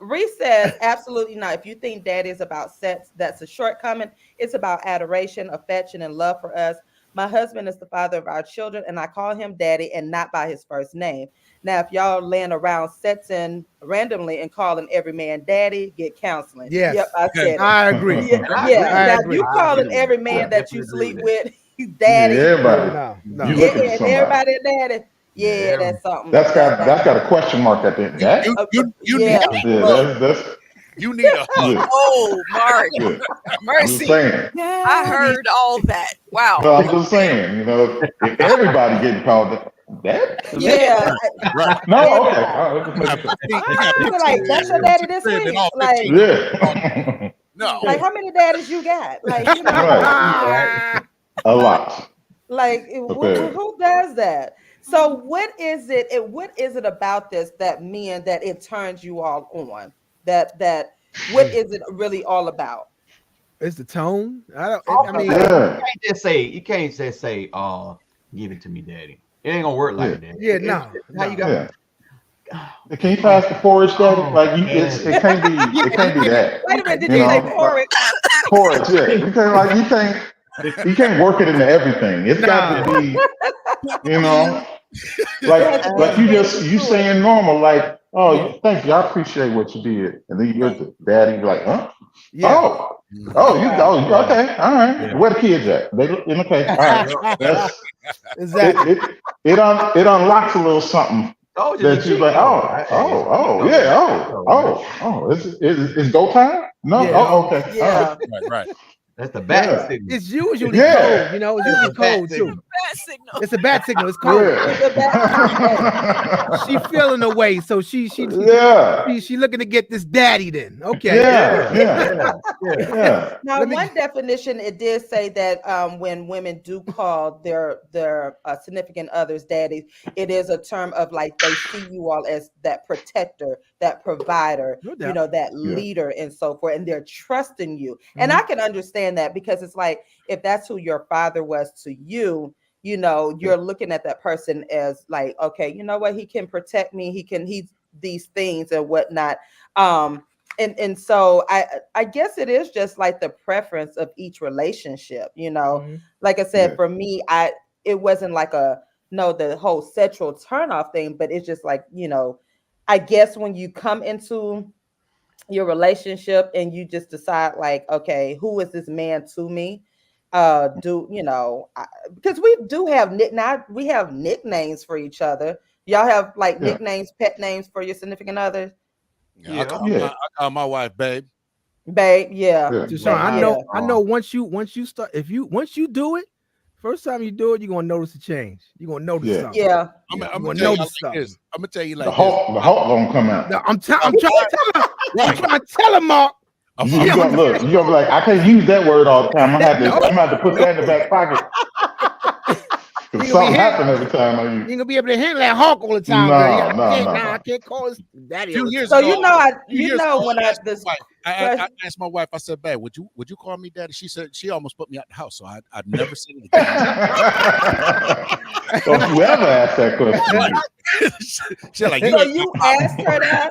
Reese says, absolutely not. If you think daddy is about sex, that's a shortcoming. It's about adoration, affection, and love for us. My husband is the father of our children, and I call him daddy and not by his first name. Now, if y'all laying around sexting randomly and calling every man daddy, get counseling. Yes. Yep, I said it. I agree. Now, you calling every man that you sleep with daddy. Yeah, everybody. No. Everybody daddy. Yeah, that's something. That's got a question mark at the end. You need a hug. Oh, Mark. Mercy. I heard all that. Wow. No, I'm just saying, if everybody getting called that. Yeah. Right. No, okay. Like, that's your daddy this week? Like, yeah. No. Like, how many daddies you got? Like, Right. A lot. Like, who does that? So what is it about this that it turns you all on? That what is it really all about? It's the tone. You can't just say, give it to me, daddy. It ain't gonna work like that. Yeah, no. How you got? Can you pass the porridge, daddy? It can't be that. Wait a minute, did you say porridge? Porridge, yeah. You can't work it into everything. It's got to be, like you saying normal, like Oh, thank you. I appreciate what you did. And then you're the daddy, you're like, huh? Yeah. Okay, all right. Yeah. Where the kids at? They okay, all right. That's Exactly. it unlocks a little something that you're like, it's go time? No, okay. Yeah. Right. That's the bat signal. It's usually cold, you know. It's usually cold too. Bat signal. It's a bat signal. It's cold. She feeling away, so she looking to get this daddy. Then okay. Yeah. Now, one definition, it did say that when women do call their significant others daddies, it is a term of like they see you all as that protector, that provider, you know, that leader, and so forth, and they're trusting you. And I can understand that, because it's like, if that's who your father was to you, you know, you're looking at that person as like, okay, you know what, he can protect me, he's these things and whatnot. And so I guess it is just like the preference of each relationship, you know. Like I said, for me, it wasn't like the whole sexual turnoff thing, but it's just like, you know, I guess when you come into your relationship and you just decide like, okay, who is this man to me? Do you know, because we do have we have nicknames for each other. Y'all have like nicknames, pet names for your significant others? Yeah. I call my wife babe. Babe, yeah. TaShon, I know once you start, once you do it, first time you do it, you're gonna notice a change. You're gonna notice something. Yeah. I'm gonna notice something. I'm gonna tell you like the Hulk gonna come out. No, I'm trying to tell her. I'm trying to tell her, Mark. You're gonna be like, I can't use that word all the time. I'm gonna have to put that in the back pocket. Something happen every time I use. You ain't gonna be able to handle that Hulk all the time. No. I can't call his daddy. Few years So ago, when I asked my wife, I said, babe, would you call me daddy? She said she almost put me out the house, so I'd never said it again. Don't you ever ask that question? She's like, so you asked her that?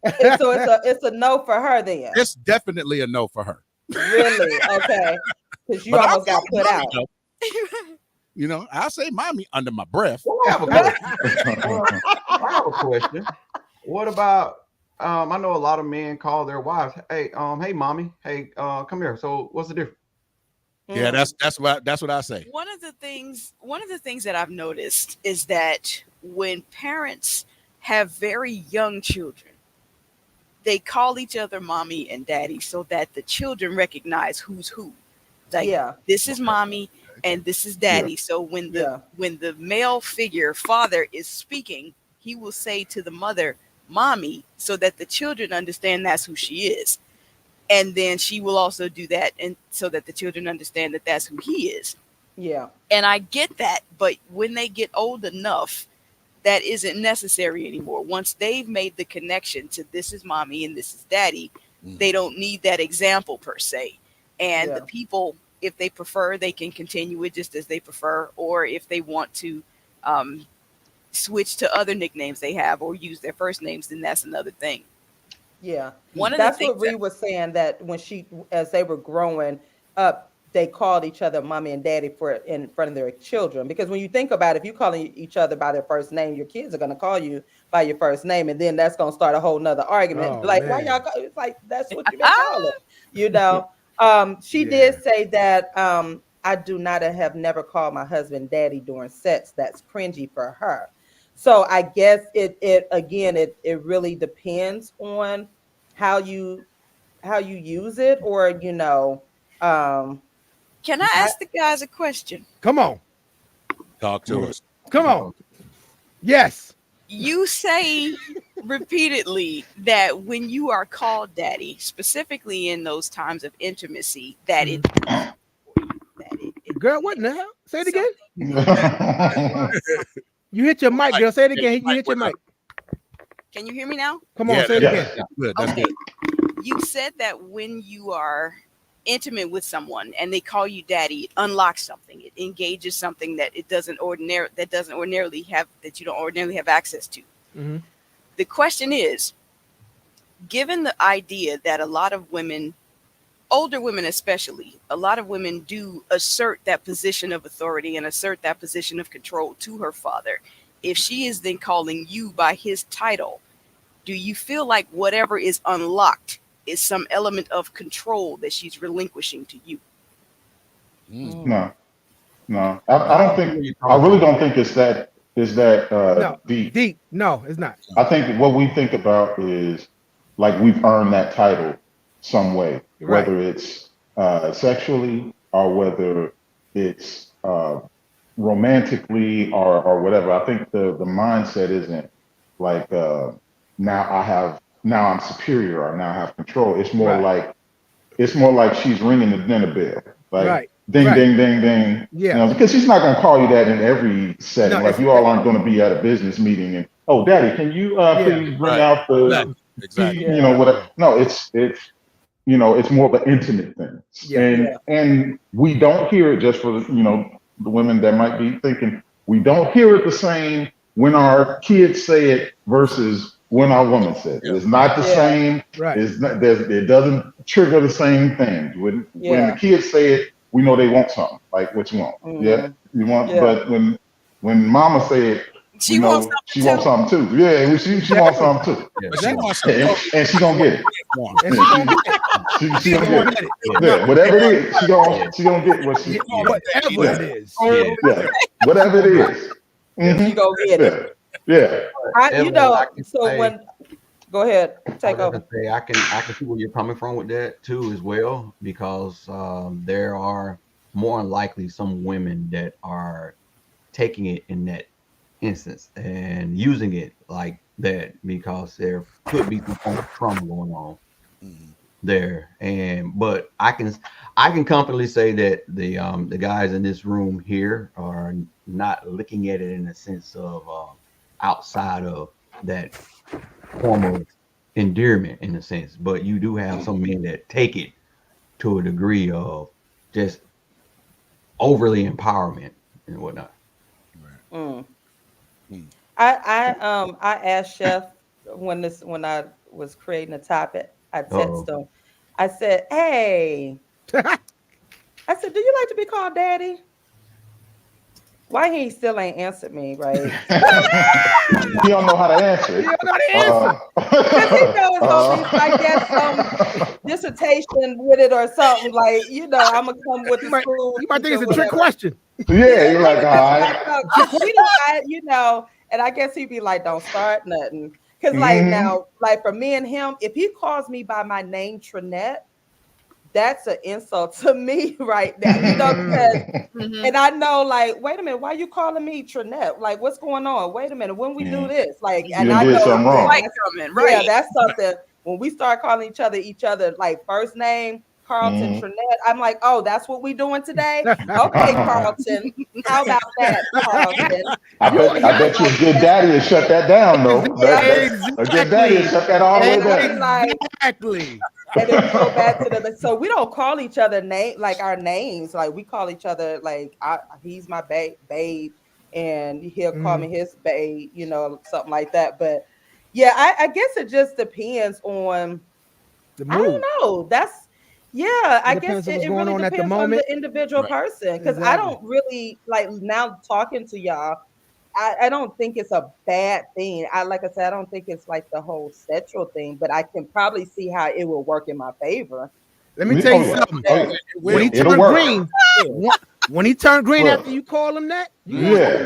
And so it's a no for her then. It's definitely a no for her. Really? Okay. Because you almost got put out. You know, I say mommy under my breath. Well, I have a question. What about I know a lot of men call their wives, hey mommy, hey, come here. So what's the difference? Yeah, that's what I say. One of the things that I've noticed is that when parents have very young children, they call each other mommy and daddy so that the children recognize who's who. Like, this is mommy and this is daddy. So when the male figure, father, is speaking, he will say to the mother, mommy, so that the children understand that's who she is. And then she will also do that, and so that the children understand that that's who he is. Yeah. And I get that, but when they get old enough, that isn't necessary anymore. Once they've made the connection to this is mommy and this is daddy, they don't need that example per se. And the people, if they prefer, they can continue it just as they prefer, or if they want to switch to other nicknames they have or use their first names, then that's another thing. Yeah, That's what Ree was saying, that when as they were growing up, they called each other mommy and daddy in front of their children. Because when you think about it, if you calling each other by their first name, your kids are going to call you by your first name, and then that's going to start a whole nother argument. Why y'all call? It's like, that's what you been calling, you know. She did say that I have never called my husband daddy during sex. That's cringy for her. So I guess it really depends on how you use it, or you know. Can I ask the guys a question? Come on. Talk to us. Come on. Yes. You say repeatedly that when you are called daddy, specifically in those times of intimacy, that it. Girl, what in the hell? Say it again. You hit your mic, girl. Say it again. You hit your mic. Can you hear me now? Come on, say it again. That's good. You said that when you are intimate with someone and they call you daddy, it unlocks something. It engages something that you don't ordinarily have access to. Mm-hmm. The question is, given the idea that a lot of women, older women especially, a lot of women do assert that position of authority and assert that position of control to her father. If she is then calling you by his title, do you feel like whatever is unlocked is some element of control that she's relinquishing to you? No. I really don't think it's that deep. Deep. No, it's not. I think what we think about is like we've earned that title some way, Right. whether it's sexually or whether it's romantically or whatever. I think the mindset isn't like now I'm superior or now I have control. It's more like she's ringing the dinner bell. Like ding, ding, ding, ding. Yeah. You know, because she's not gonna call you that in every setting. No, like you all aren't gonna be at a business meeting and daddy, can you please bring out the exactly. you know, whatever. No, it's you know, it's more of an intimate thing. And we don't hear it, just for the women that might be thinking, we don't hear it the same when our kids say it versus when our woman says it. It's not the same. Right. It doesn't trigger the same things. When the kids say it, we know they want something. Like, what you want? Yeah, you want. But when mama say it, she wants something too. Yeah, she wants something too. Yeah. And she gonna get it. She gonna get it. Yeah, whatever it is, she gonna get what she. Whatever it is. Yeah, whatever it is. She gonna get it. Yeah. Go ahead, take over. I can see where you're coming from with that too, as well, because there are more than likely some women that are taking it in that instance and using it like that because there could be some form of trauma going on there. But I can confidently say that the guys in this room here are not looking at it in the sense of outside of that form of endearment in a sense, but you do have some men that take it to a degree of just overly empowerment and whatnot. I asked Chef when I was creating a topic, I texted him. I said, hey, I said, do you like to be called daddy? Why he still ain't answered me, right? You don't know how to answer. You don't know how to answer. Because he knows always like get some dissertation with it or something. Like, I'm going to come with the school. You might think it's a trick question. Yeah, you're like, all right. And I guess he'd be like, don't start nothing. Because now, like for me and him, if he calls me by my name, Trinette, that's an insult to me right now, because, and I know, like, wait a minute, why are you calling me Trinette? Like, what's going on? Wait a minute, when we do this, like, and I know something wrong. Yeah, that's something. When we start calling each other like first name, Carlton, Trinette, I'm like, oh, that's what we doing today? Okay, Carlton, how about that, Carlton? I bet you a good daddy will shut that down, though. A good daddy will shut that all the way down. Exactly. And then we go back to so we don't call each other our names. Like we call each other like he's my babe, and he'll call me his babe, something like that. But yeah, I guess it just depends on the mood. I don't know. I guess it really depends on the individual person. Because I don't really like now talking to y'all. I don't think it's a bad thing. Like I said, I don't think it's like the whole sexual thing, but I can probably see how it will work in my favor. Let me tell you something. When he turned green after you call him that, you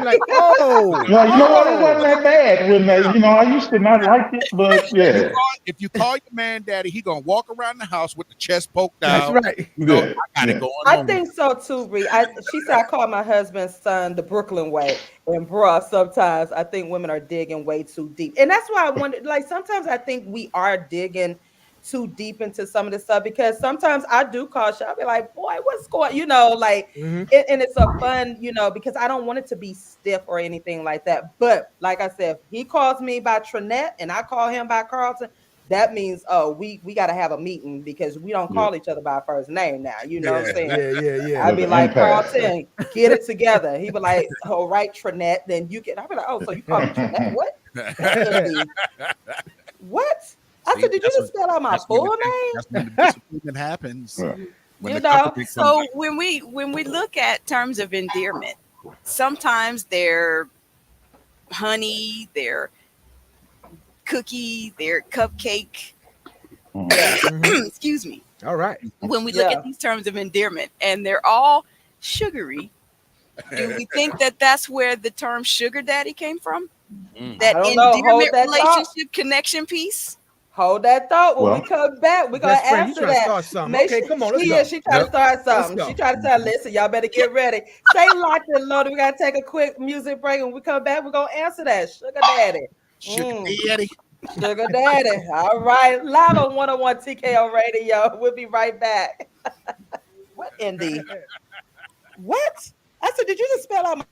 like, oh, you know what? It wasn't that bad when I used to not like it, but yeah. If you call your man daddy, he gonna walk around the house with the chest poked out. That's right. I got it going on. I think so too, Bree. She said I call my husband's son the Brooklyn way, and sometimes I think women are digging way too deep, and that's why I wonder. Like sometimes I think we are digging too deep into some of this stuff, because sometimes I do call shit. I'll be like, boy, what's going, and it's a fun, because I don't want it to be stiff or anything like that. But like I said, if he calls me by Trinette and I call him by Carlton, that means, we got to have a meeting, because we don't call each other by our first name now. You know what I'm saying? Yeah. I'd be like, Carlton, get it together. He'd be like, all right, Trinette. Then you get, I'd be like, oh, so you call me Trinette? What? What? I said, did you just spell out my full name? That's when the disagreement happens. So when we look at terms of endearment, sometimes they're honey, they're cookie, their cupcake. Mm-hmm. Excuse me. All right. When we look at these terms of endearment, and they're all sugary, do we think that that's where the term sugar daddy came from? That endearment relationship connection piece? Hold that thought. When we come back, we're gonna friend, answer you trying to that. start something. Okay, come on, let's go. She trying to start something. She trying to tell, listen, y'all better get ready. Stay locked and loaded. We gotta take a quick music break. And when we come back, we're gonna answer that. Sugar daddy. Sugar daddy. Sugar daddy. All right. Live on 101 TKO Radio. We'll be right back. What, Indy? What? I said, did you just spell out my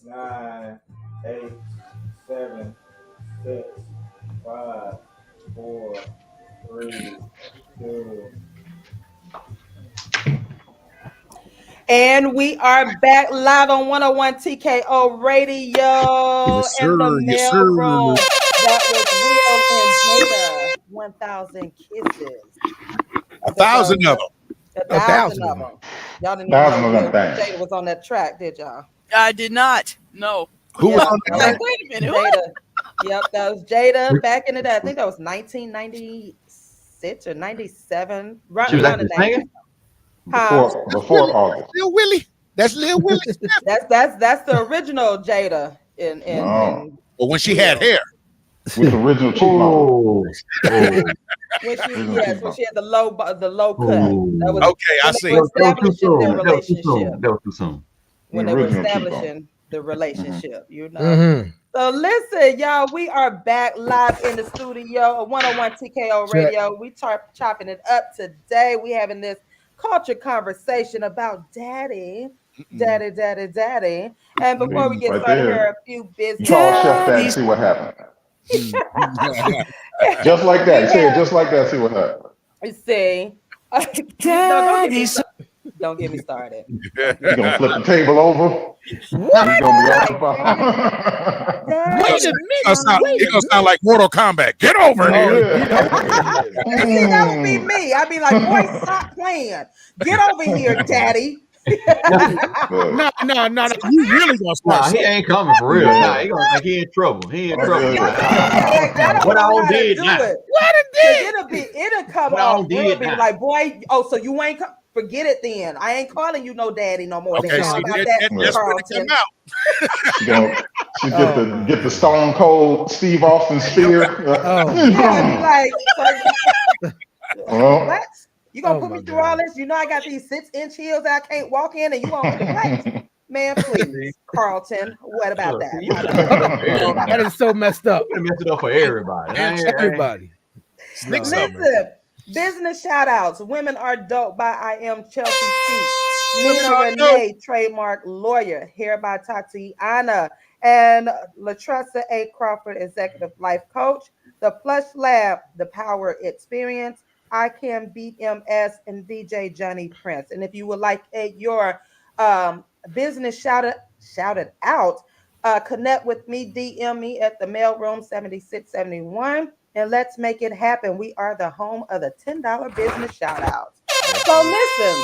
9, 8, 7, 6, 5, 4, 3, 2. And we are back live on 101 TKO Radio in the mail room. That was Will and Jada. 1,000 kisses. 1,000 of them. 1,000 of them. Y'all didn't even know Will Jada was on that track, did y'all? I did not. No. Who was on that track? Wait a minute. Jada. Yep, that was Jada back in the day. I think that was 1996 or 97. Right around the day. Before August. Lil Willie. That's Lil Willie. That's the original Jada But when she had hair. With the original cheekbones. When she had the low cut. That was okay, I see. That was too soon. When they were establishing the relationship, you know. So listen, y'all, we are back live in the studio, 101 TKO Radio. We chopping it up today. We having this culture conversation about daddy. And before we get started, here are a few business. Call Chef that and see what happened. Just like that. Say it just like that. See what happened. You see, don't get me started. You're gonna flip the table over. You're gonna be Wait a minute. It's gonna sound like Mortal Kombat. Get over here. See, that would be me. I'd be like, boy, stop playing. Get over here, daddy. No. You really gonna start? He ain't coming for real. He gonna think he in trouble. He in trouble. What I did. It'll come off. It'll be like, boy, so you ain't forget it then. I ain't calling you no daddy no more. Okay, so that's Carlton. Get the Stone Cold Steve Austin spear. What? You gonna put me through all this? You know I got these 6-inch heels that I can't walk in, and you want me to play? Man, please, Carlton. What about that? That is so messed up. You messed it up for everybody. Everybody. Listen, business shout outs. Women Are Dope by I Am Chelsea C. Nina Renee, trademark lawyer. Hair by Tatiana. And Latressa A. Crawford, executive life coach. The Plush Lab, the Power Experience. I Can Beat MS and DJ JohnnyPrince. And if you would like your business shouted out, connect with me, DM me at the mailroom 7671, and let's make it happen. We are the home of the $10 business shout outs. So listen.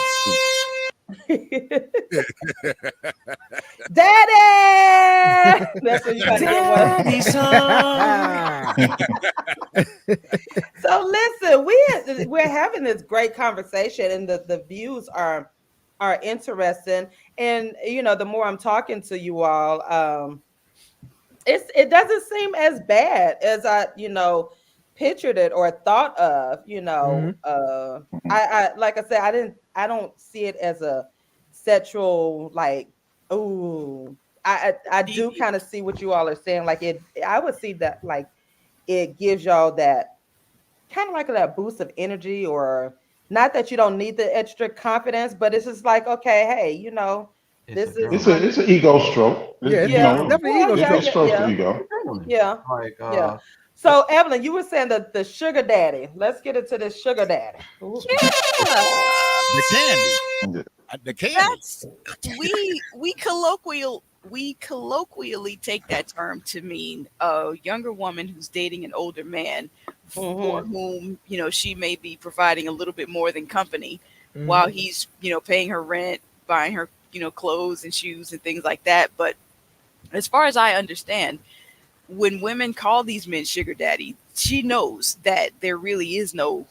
Daddy! That's what you got to get. So listen, we're having this great conversation, and the views are interesting. And you know, the more I'm talking to you all, it doesn't seem as bad as I pictured it or thought of. I like I said, I don't see it as a sexual, like, ooh. I do kind of see what you all are saying. Like I would see that like it gives y'all that kind of like that boost of energy, or not that you don't need the extra confidence, but it's just like, okay, hey, it's an ego stroke. Definitely ego stroke. Ego. Yeah. Yeah. So Evelyn, you were saying that the sugar daddy. Let's get into this sugar daddy. Ooh. Yeah. The candy. That's we colloquially take that term to mean a younger woman who's dating an older man for whom she may be providing a little bit more than company while he's paying her rent, buying her clothes and shoes and things like that. But as far as I understand, when women call these men sugar daddy, she knows that there really is no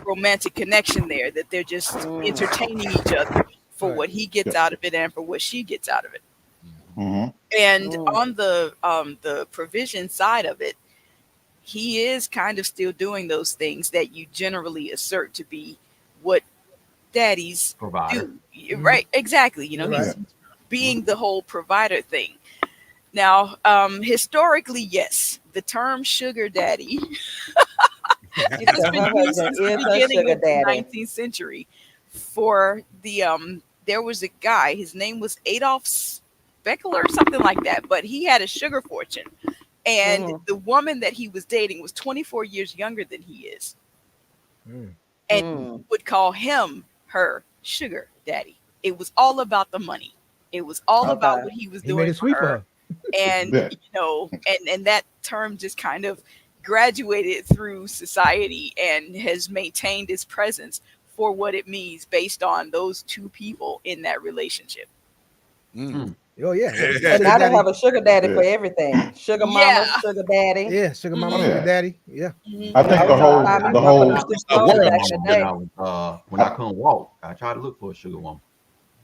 romantic connection there, that they're just entertaining each other for what he gets out of it and for what she gets out of it. And on the provision side of it, he is kind of still doing those things that you generally assert to be what daddies do. Right, exactly. He's being the whole provider thing. Now, historically, yes, the term sugar daddy has been used since the beginning of the 19th century. For the there was a guy, his name was Adolf Beckler or something like that, but he had a sugar fortune. And the woman that he was dating was 24 years younger than he is. And would call him her sugar daddy. It was all about the money. It was all about what he was doing for her. And you know, and that term just kind of graduated through society and has maintained its presence for what it means based on those two people in that relationship. Oh yeah. And now they have a sugar daddy for everything. Sugar mama, sugar daddy. Yeah, sugar mama, sugar daddy. Yeah. I think the whole when I couldn't walk, I tried to look for a sugar woman.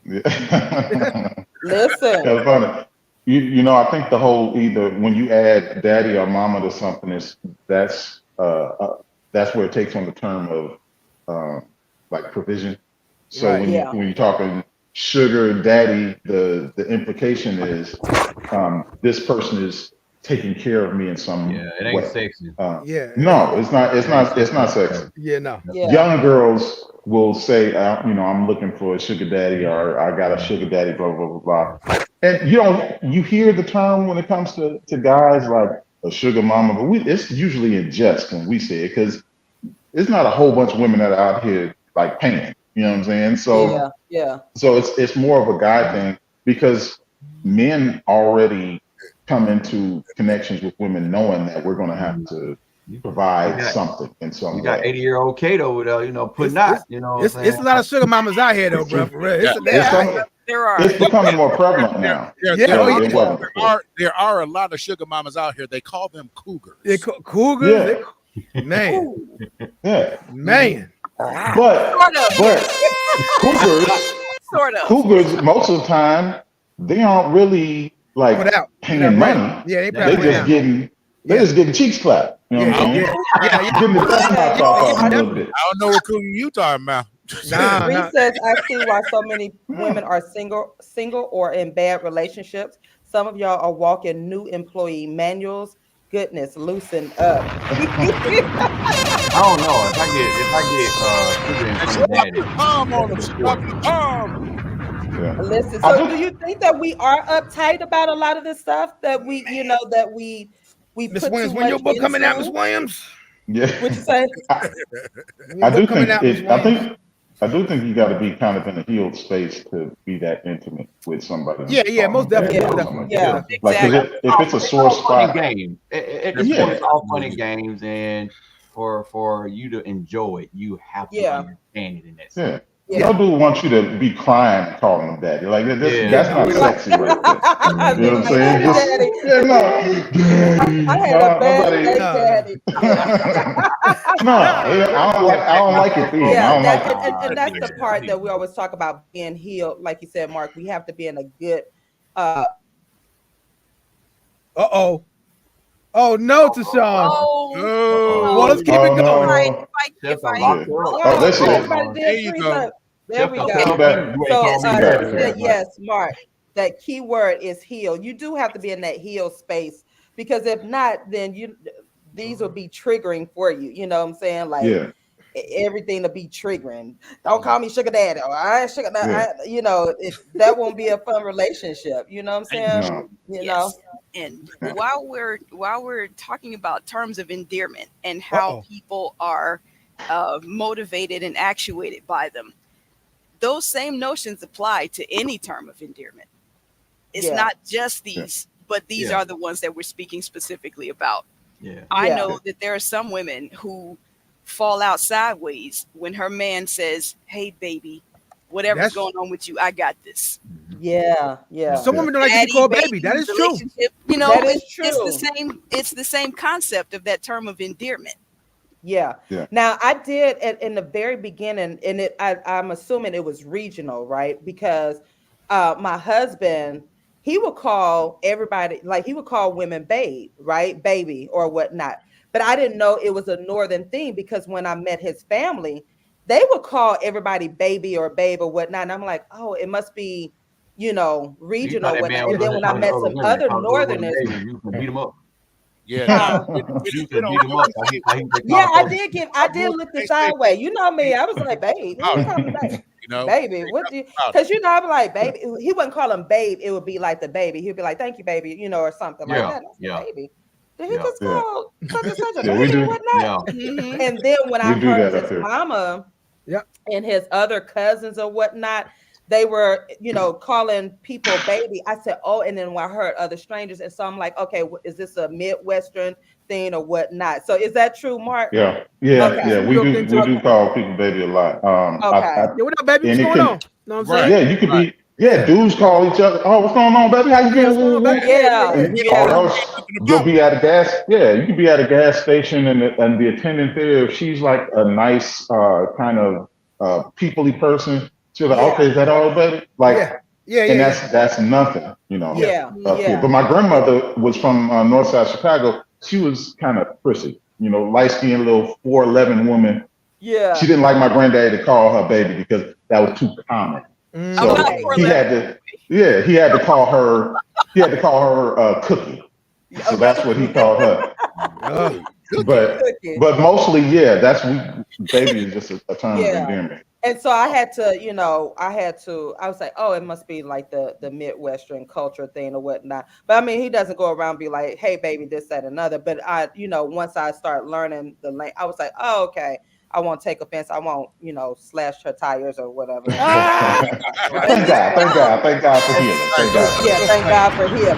Listen. That's funny. You know, I think the whole either when you add daddy or mama to something that's where it takes on the term of like provision. So when you're talking sugar daddy, the implication is this person is taking care of me in some way. It ain't sexy. No, it's not sexy. Yeah, no. Young girls will say, you know, I'm looking for a sugar daddy, or I got a sugar daddy, blah blah blah blah. And you hear the term when it comes to guys like a sugar mama, but it's usually in jest when we say it, because it's not a whole bunch of women that are out here like paying. You know what I'm saying? So so it's more of a guy thing, because men already come into connections with women knowing that we're going to have to provide something in some way. You got 80-year-old Kato with you know, putting out, you know. It's a lot of sugar mamas out here though, bro. For real. It's becoming more prevalent now. There are a lot of sugar mamas out here. They call them cougars. Cougars? Yeah. Man. Yeah. Man. But cougars most of the time, they aren't really like paying money. Yeah, they're just getting cheeks clapped. You know what I'm saying? Getting the dust off a little bit. I don't know what cougar you talking about. Research, I see why so many women are single or in bad relationships. Some of y'all are walking new employee manuals. Goodness, loosen up. I don't know if I get palm on them. Listen, so do you think that we are uptight about a lot of this stuff that we, you know, that we Miss put Williams, too when your much book coming out, into? Miss Williams? Yeah. What you say? I do think you got to be kind of in a healed space to be that intimate with somebody. Yeah, most definitely. Like, if it's a sore spot, game, it's all fun and games, and for you to enjoy it, you have to understand it in that sense. No dude wants you to be crying calling him daddy. Like that's not sexy right there. You know what I'm saying? Daddy. I had a bad daddy. I don't like it. And that's the part that we always talk about being healed. Like you said, Mark, we have to be in a good. Oh no, TaShon. Well, let's keep it going. There you go. There we go. So yes, Mark, that key word is heal. You do have to be in that heal space, because if not, then these will be triggering for you. You know what I'm saying? Like everything will be triggering. Don't call me sugar daddy, or I ain't sugar daddy. You know, that won't be a fun relationship. You know what I'm saying? You know. And while we're talking about terms of endearment and how people are motivated and actuated by them, those same notions apply to any term of endearment. It's not just these, but these are the ones that we're speaking specifically about. I know that there are some women who fall out sideways when her man says, "Hey, baby, whatever's going on with you, I got this." Yeah. Some women don't like to be called baby. That is true. You know, that is true. It's the same concept of that term of endearment. Yeah. Now I did in the very beginning, and I'm assuming it was regional, right? Because my husband, he would call everybody, like he would call women babe, right? Baby or whatnot. But I didn't know it was a northern thing, because when I met his family, they would call everybody baby or babe or whatnot. And I'm like, oh, it must be, you know, regional. And then when I met some other northerners, you can beat them up. Yeah, I did look the sideways. You know me. I was like, babe, what you call me babe? You know, baby, what do you? Because you know, I'm like, baby. He wouldn't call him babe. It would be like the baby. He'd be like, thank you, baby, you know, or something like that. Baby. Did he just call such and such a baby and whatnot? And then when I heard his mama and his other cousins or whatnot, they were, you know, calling people baby. I said, oh, and then when I heard other strangers, and so I'm like, okay, is this a Midwestern thing or whatnot? So is that true, Mark? Yeah. We do call people baby a lot. What up, baby? What's going on? Know what I'm saying? Yeah, you could be. Yeah, dudes call each other. Oh, what's going on, baby? How you doing? Or else you'll be at a gas. Yeah, you could be at a gas station, and the attendant there, if she's like a nice kind of people-y person, she'll like, okay, is that all, baby? Like, and that's nothing, you know. But my grandmother was from North Side Chicago. She was kind of prissy, you know, light-skinned little 4'11" woman. Yeah. She didn't like my granddaddy to call her baby because that was too common. So he had to call her Cookie. So that's what he called her. But mostly, baby is just a term of endearment. And so I had to, you know, I was like, oh, it must be like the Midwestern culture thing or whatnot. But I mean, he doesn't go around and be like, hey, baby, this, that, another. But I, you know, once I start learning the language, I was like, oh, okay. I won't take offense. I won't, you know, slash her tires or whatever. Thank God for healing. Thank God. Yeah, thank God for healing.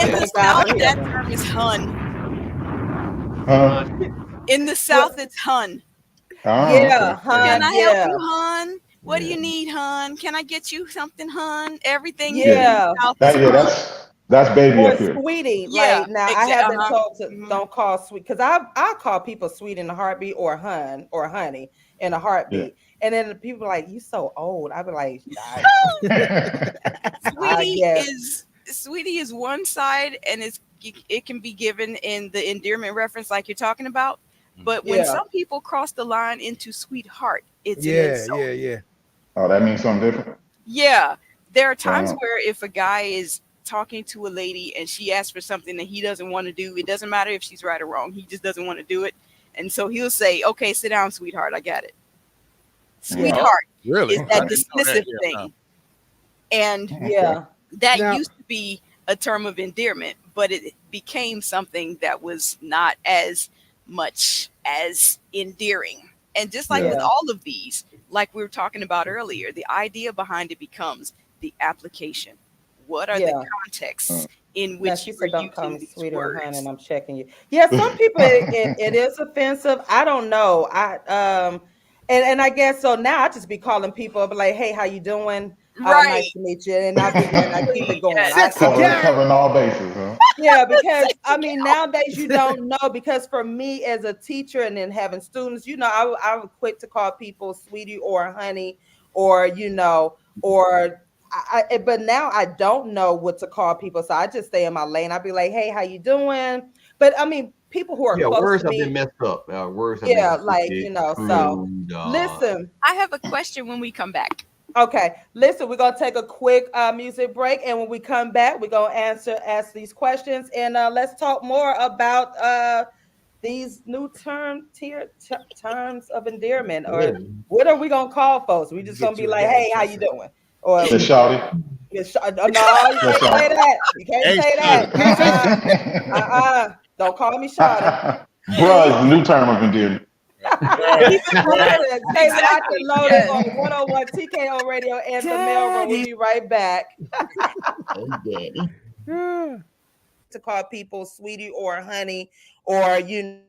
In the South, that term is hun. In the South, it's hun. Yeah, hun. Can I help you, hun? What do you need, hun? Can I get you something, hun? Everything. That's baby up here. Sweetie. Like now, I have been told to don't call sweet because I call people sweet in a heartbeat or hun or honey in a heartbeat, and then the people are like, you so old. I be like, sweetie is one side, and it can be given in the endearment reference like you're talking about. But when some people cross the line into sweetheart, it's an insult. Oh, that means something different. Yeah, there are times where if a guy is talking to a lady and she asks for something that he doesn't want to do, it doesn't matter if she's right or wrong. He just doesn't want to do it, and so he'll say, "Okay, sit down, sweetheart. I got it." Sweetheart is that dismissive thing, and that used to be a term of endearment, but it became something that was not as much as endearing. And just like with all of these, like we were talking about earlier, the idea behind it becomes the application. What are the contexts in which you are using these sweeter words? and I'm checking you. Yeah, some people it is offensive. I don't know. And I guess so now I just be calling people, be like, hey, how you doing? Nice to meet you. And I keep it going. Covering all bases, huh? Yeah, because I mean nowadays you don't know, because for me as a teacher and then having students, you know, I would quick to call people sweetie or honey, or you know, or but now I don't know what to call people, so I just stay in my lane. I'd be like, hey, how you doing? But I mean, people who are close words to have me, been messed up. Words have been messed you know. So listen, I have a question when we come back. Okay, listen, we're gonna take a quick music break, and when we come back, we're gonna ask these questions, and let's talk more about these new terms of endearment, or what are we gonna call folks? We just gonna be like, hey, how you doing? Or shawty. No, you can't say that. You can't say that. Don't call me shawty. Bruh, new term of endearment. Stay locked and loaded on 101 TKO Radio and the mailroom. We'll be right back. To call people sweetie or honey, or you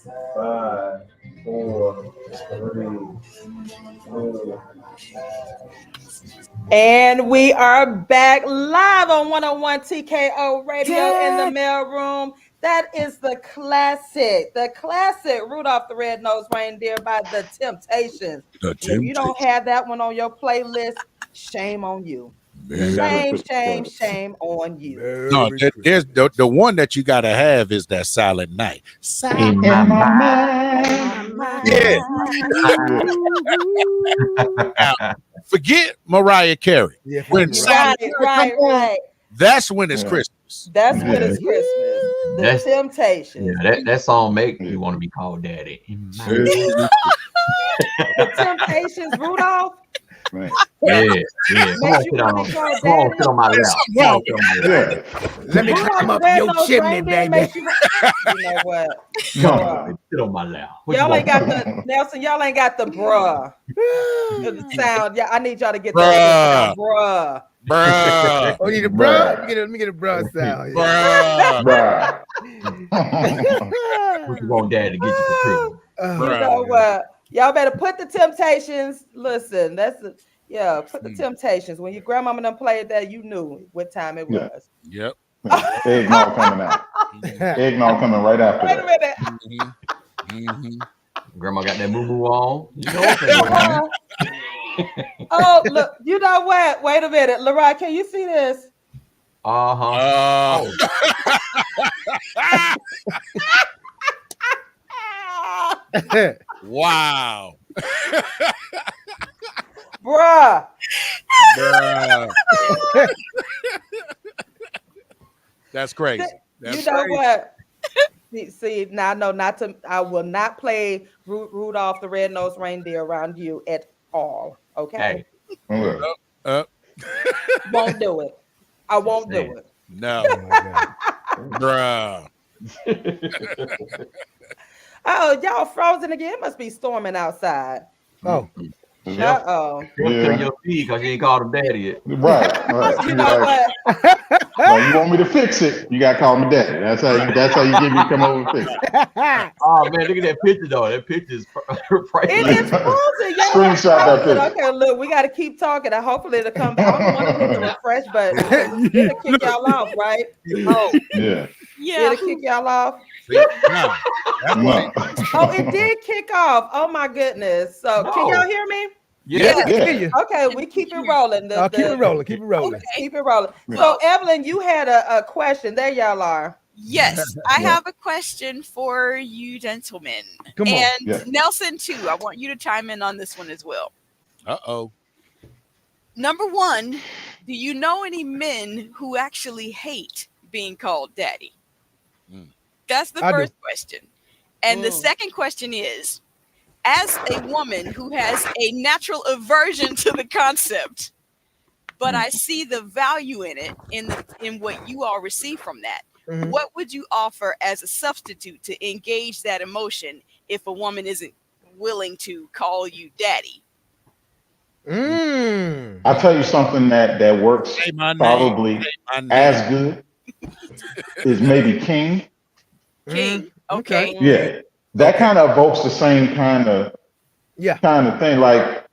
5, 4, 3, 2. And we are back live on 101 TKO Radio in the mailroom. That is the classic Rudolph the Red-Nosed Reindeer by The Temptations. If you don't have that one on your playlist, shame on you. Shame on you. No, there's the one that you gotta have is that Silent Night. In my mind. Yeah. Now, forget Mariah Carey. Yeah, when right. That's when it's Christmas. That's when it's Christmas. The Temptations. Yeah, that song make me want to be called daddy. The Temptations, Rudolph. Right. Yeah. Sit on my lap. Let me climb up your chimney, baby. You know what? Come on, sit on my lap. Y'all ain't got the Nelson. Y'all ain't got the bruh. The sound. Yeah, I need y'all to get Bruh. that bruh. Bruh. Oh, you need a bruh? Let me get a bruh sound. Bruh. What you want dad to get you for Christmas? You know what? Y'all better put the Temptations. Listen, put the Temptations. When your grandmama done played that, you knew what time it was. Yep. Eggnog coming out. Eggnog coming right after Wait a that. minute. Mm-hmm. Grandma got that moo-moo on. You know Oh, look, you know what? Wait a minute. Leroy, can you see this? Uh-huh. Wow. Bruh. That's crazy. You know what? See, now no, I will not play Rudolph the Red-Nosed Reindeer around you at all. Okay. Hey. Won't do it. I won't do it. No. Bruh. Oh, y'all frozen again. It must be storming outside. Oh. Uh-oh. Yeah. Your feet because you ain't called him daddy yet. Right. You know what? You want me to fix it? You gotta call me daddy. That's how you get me to come over and fix it. Oh man, look at that picture though. That picture is priceless. It is frozen. Screenshot that picture. Okay, look, we got to keep talking. And hopefully it'll come back. I don't want to hit the refresh button. It'll kick y'all off, right? Oh, yeah. It'll kick y'all off. No. Oh, it did kick off. Oh my goodness. So can y'all hear me? Yeah. Yeah. Okay, we keep it rolling. Keep it rolling. Keep it rolling. Okay. Keep it rolling. So Evelyn, you had a question. There y'all are. Yes, I have a question for you gentlemen. Come on. And Nelson too. I want you to chime in on this one as well. Uh-oh. Number one, do you know any men who actually hate being called daddy? That's the first question. And the second question is, as a woman who has a natural aversion to the concept, but I see the value in it, in what you all receive from that, what would you offer as a substitute to engage that emotion if a woman isn't willing to call you daddy? I'll tell you something that works probably as good is maybe king. King. Okay. Yeah. That kind of evokes the same kind of thing. Like,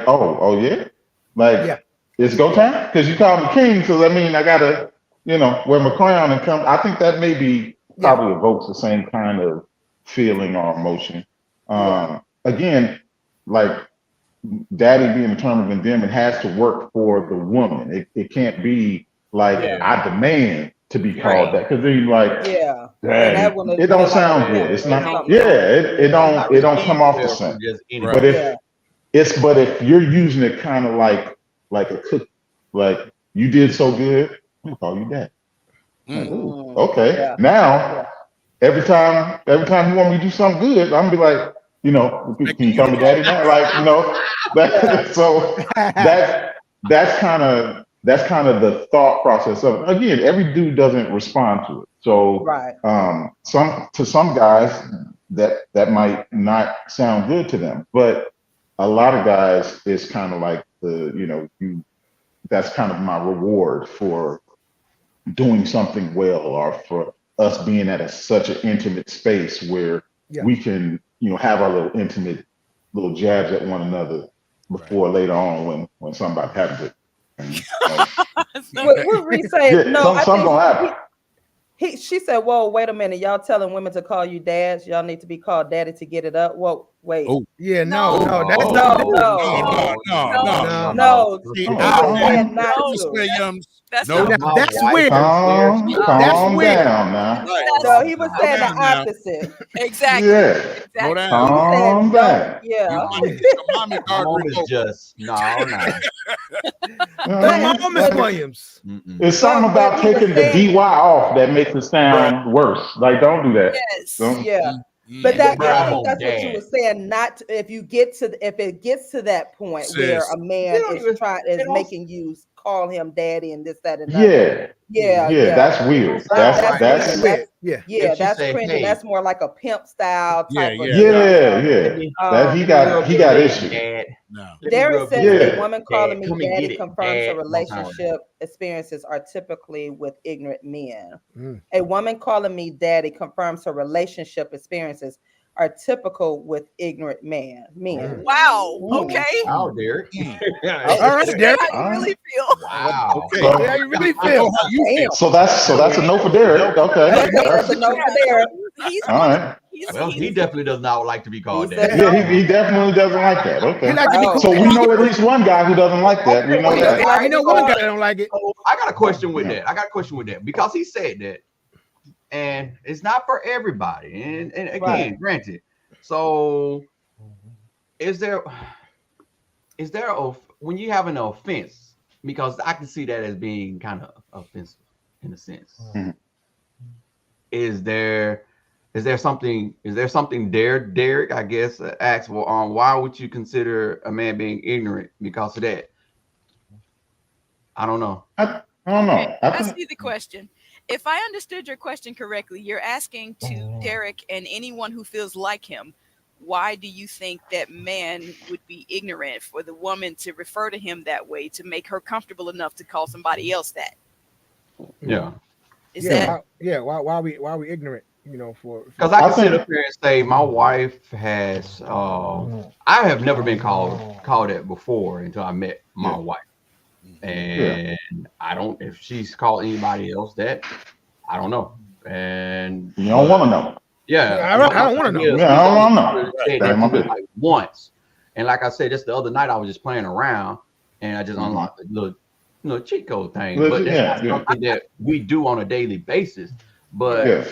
oh yeah. Like it's go time? Because you call me king, so that means I gotta, wear my crown and come. I think that maybe probably evokes the same kind of feeling or emotion. Again, like daddy being a term of endearment has to work for the woman. It can't be like I demand to be called that, because then you're like, daddy. It don't sound good. It's not. It don't come off the same. But if you're using it kind of like a cook, like you did so good, I'm gonna call you daddy. Okay. Now every time you want me to do something good, I'm gonna be like, can you call me daddy now? Like, so that's kind of the thought process of it. Again, every dude doesn't respond to it. So some guys that might not sound good to them, but a lot of guys it's kind of like that's kind of my reward for doing something well, or for us being at such an intimate space where we can, have our little intimate little jabs at one another before later on when somebody happens it. What Reese said, no, I something gonna happen. She said, "Whoa, wait a minute! Y'all telling women to call you dads? Y'all need to be called daddy to get it up." Whoa, wait. No. That's no. That's weird. Calm down now. No, he was saying the opposite. Exactly. Yeah. Calm down. Yeah. Mom is just no. Come on, Miss Williams. It's something about taking the DY off that makes it sound worse. Like, don't do that. Yes. Yeah. But I think that's what you were saying. Not if it gets to that point where a man is making you call him daddy and this, that, and that. Yeah. That's weird. That's weird. That's cringy. Hey. That's more like a pimp style type of that he got issues. Derek says a woman calling me daddy confirms her relationship experiences are typically with ignorant men. A woman calling me daddy confirms her relationship experiences are typical with ignorant men. Wow. Okay. Wow, Derek. All right, Derek. How you really feel? Wow. Okay. How you really feel? So that's a no for Derek. Okay. That's a no for Derek. All right. Well, he definitely does not like to be called that. Yeah, he definitely doesn't like that. Okay. So we know at least one guy who doesn't like that. We know that. I know one guy that don't like it. I got a question with that. Because he said that. And it's not for everybody. And again, granted. So is there when you have an offense, because I can see that as being kind of offensive in a sense. Is there something there, Derek, I guess, asks, well, why would you consider a man being ignorant because of that? I don't know. I don't know. Okay, I see the question. If I understood your question correctly, you're asking to Derek and anyone who feels like him, why do you think that man would be ignorant for the woman to refer to him that way to make her comfortable enough to call somebody else that? Yeah. Why are we ignorant? Because I can sit up here and say my wife has I have never been called that before until I met my wife. And I don't, if she's called anybody else that, I don't know. And you don't want to know. Yeah, I don't want to know. Yeah, I don't want to know. Like once, and like I said, just the other night I was just playing around, and I just unlocked the little cheat code thing. But that's not something that we do on a daily basis. But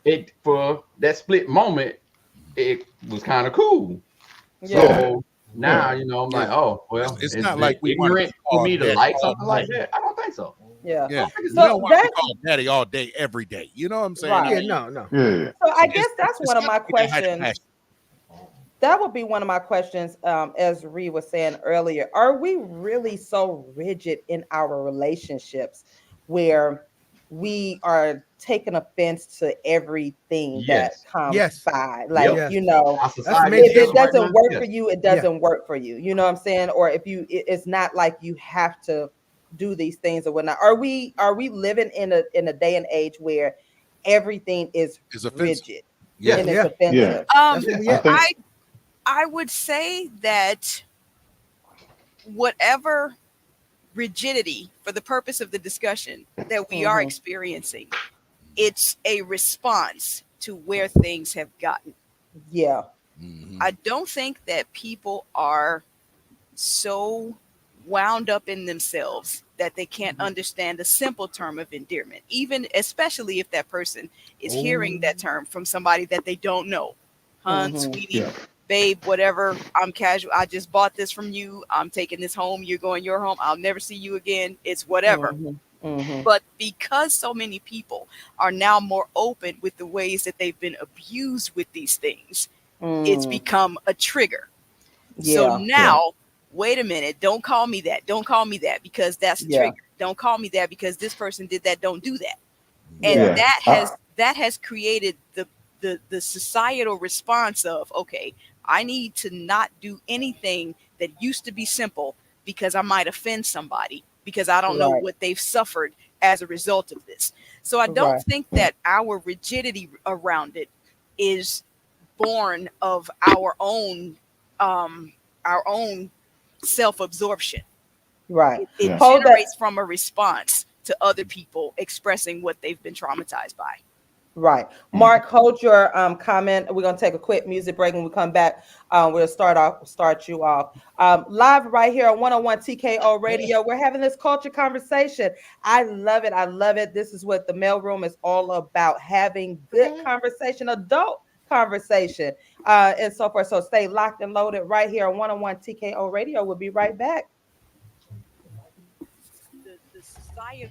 it for that split moment, it was kind of cool. So now I'm like, oh well, it's not like we ignorant for me to like something like that. I don't think so. Yeah. You don't want to call daddy all day, every day. You know what I'm saying? Right. No. Yeah. So I guess that's one of my questions. That would be one of my questions, as Ree was saying earlier. Are we really so rigid in our relationships where we are taking offense to everything that comes by? Like, if it doesn't work for you, it doesn't work for you. You know what I'm saying? Or if it's not like you have to do these things or whatnot. Are we living in a day and age where everything is rigid? And it's offensive. I would say that whatever rigidity, for the purpose of the discussion, that we are experiencing, it's a response to where things have gotten. Yeah. I don't think that people are so wound up in themselves that they can't understand the simple term of endearment, especially if that person is hearing that term from somebody that they don't know. Sweetie, babe, whatever, I'm casual. I just bought this from you. I'm taking this home. You're going your home. I'll never see you again. It's whatever. But because so many people are now more open with the ways that they've been abused with these things, it's become a trigger. So now, wait a minute, don't call me that. Don't call me that because that's a trigger. Don't call me that because this person did that. Don't do that. And that has created the societal response of, okay, I need to not do anything that used to be simple because I might offend somebody because I don't know what they've suffered as a result of this. So I don't think that our rigidity around it is born of our own self-absorption. Right. It generates from a response to other people expressing what they've been traumatized by. Right. Mark, hold your comment. We're going to take a quick music break. When we come back, we'll start you off. Live right here on 101 TKO Radio. We're having this culture conversation. I love it. I love it. This is what the mailroom is all about, having good conversation, adult conversation, and so forth. So stay locked and loaded right here on 101 TKO Radio. We'll be right back. The society.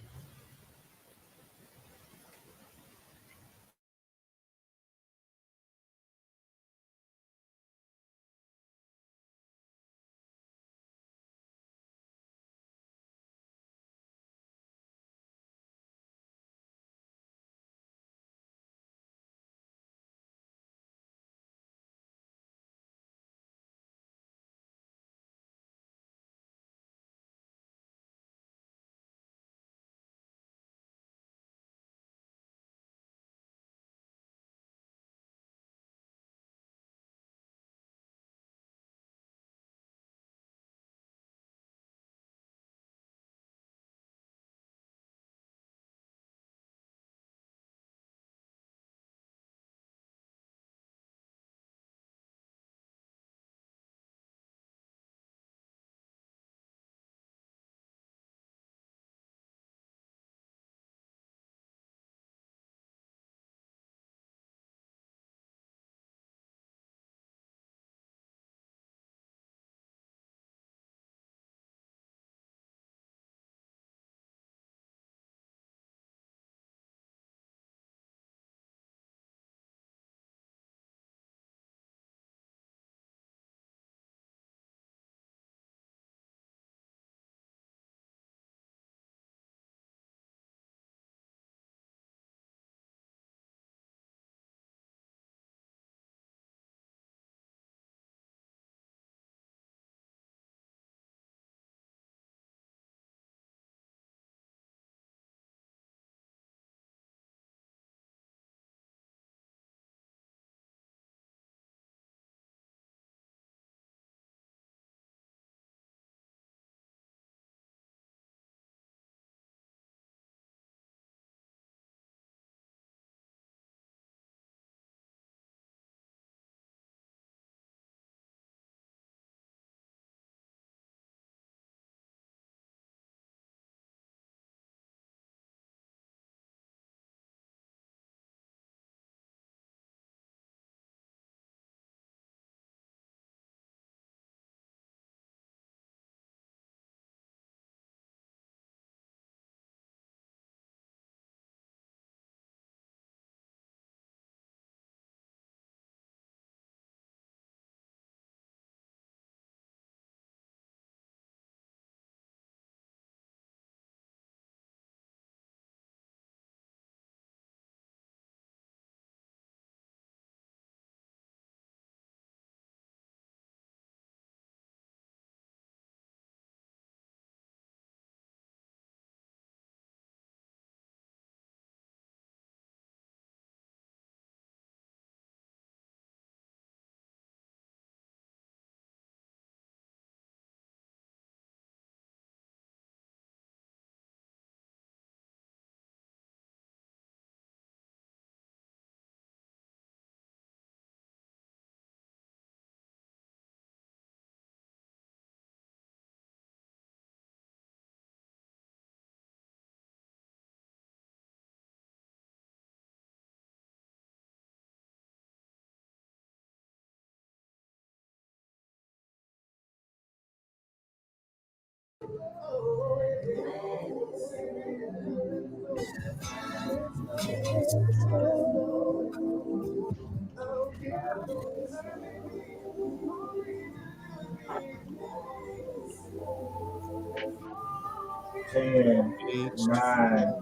Ten, 9,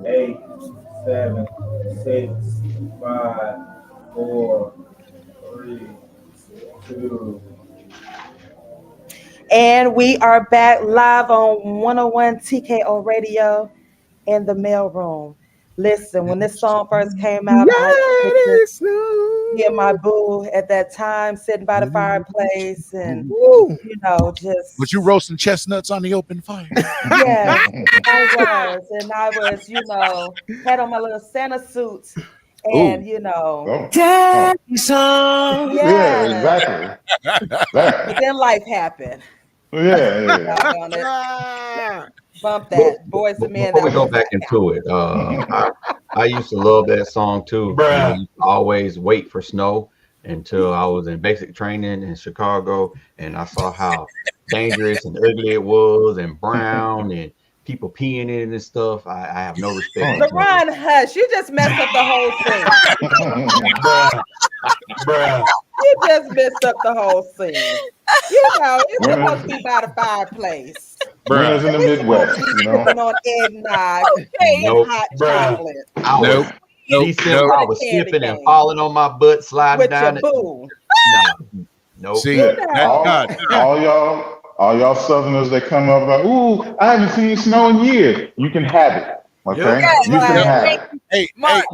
8, 7, 6, 5, 4, 3, 2. And we are back live on 101 TKO Radio in the mailroom. Listen, when this song first came out, me and my boo at that time sitting by the fireplace and you know, just was you roasting chestnuts on the open fire? yes, I was, you know, had on my little Santa suit and you know TaShon. Yeah, exactly. But then life happened. Bump that. Boys and Men. Before we go back into it, I used to love that song too. I used to always wait for snow until I was in basic training in Chicago, and I saw how dangerous and ugly it was, and brown, and people peeing in it and stuff. I have no respect. LeBron, hush! You just messed up the whole scene. Bruh. You just messed up the whole scene. You know, it's supposed to be by the fireplace. Winters in the Midwest, you know. Sipping on eggnog and hot chocolate. December, I was skipping and falling on my butt, sliding with down your boo. No. See, all y'all Southerners that come up like, ooh, I haven't seen snow in years. You can have it. Okay, you can have it. Hey, Mark,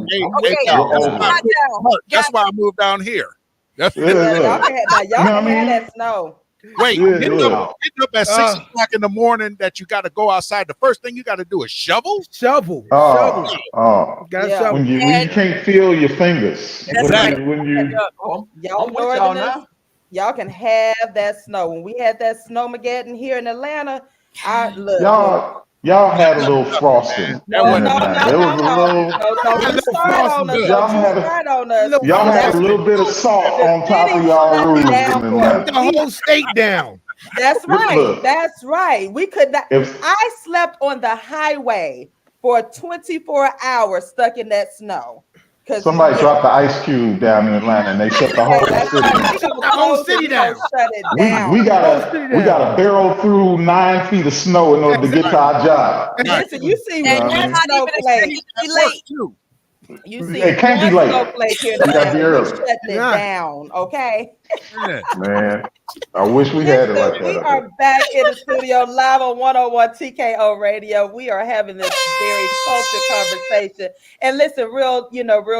that's why I moved down here. That's y'all can have that snow. Wait, getting up at 6 o'clock in the morning that you got to go outside. The first thing you got to do is shovel. Shovel. When you can't feel your fingers. Y'all can have that snow. When we had that snowmageddon here in Atlanta, y'all had a little frosting. Y'all had a little bit of salt on top of y'all roofs. The whole state down. That's right. That's right. We could not. I slept on the highway for 24 hours stuck in that snow. Somebody dropped the ice cube down in Atlanta and they shut the whole city down. We gotta barrel through 9 feet of snow in order to get to our job. Listen, you see one snowflake. You see it can't be late. Snowflake here in Atlanta. Shut it down, okay? Man, I wish we had it like that. We are back in the studio live on 101 TKO Radio. We are having this very culture conversation. And listen, real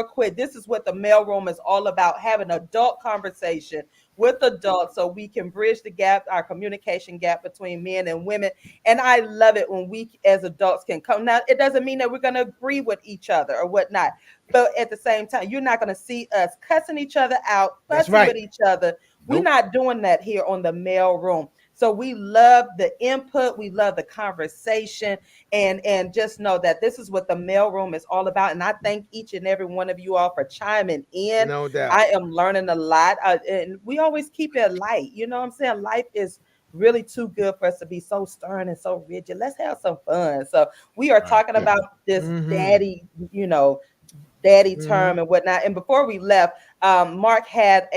quick, this is what the mailroom is all about, having adult conversation with adults so we can bridge the gap, our communication gap between men and women. And I love it when we as adults can come. Now, it doesn't mean that we're going to agree with each other or whatnot, but at the same time, you're not going to see us cussing each other out, fussing with each other. We're not doing that here on the mail room. So we love the input. We love the conversation, and just know that this is what the mail room is all about. And I thank each and every one of you all for chiming in. No doubt. I am learning a lot, and we always keep it light. You know what I'm saying? Life is really too good for us to be so stern and so rigid. Let's have some fun. So we are talking about this daddy term and whatnot. And before we left, Mark had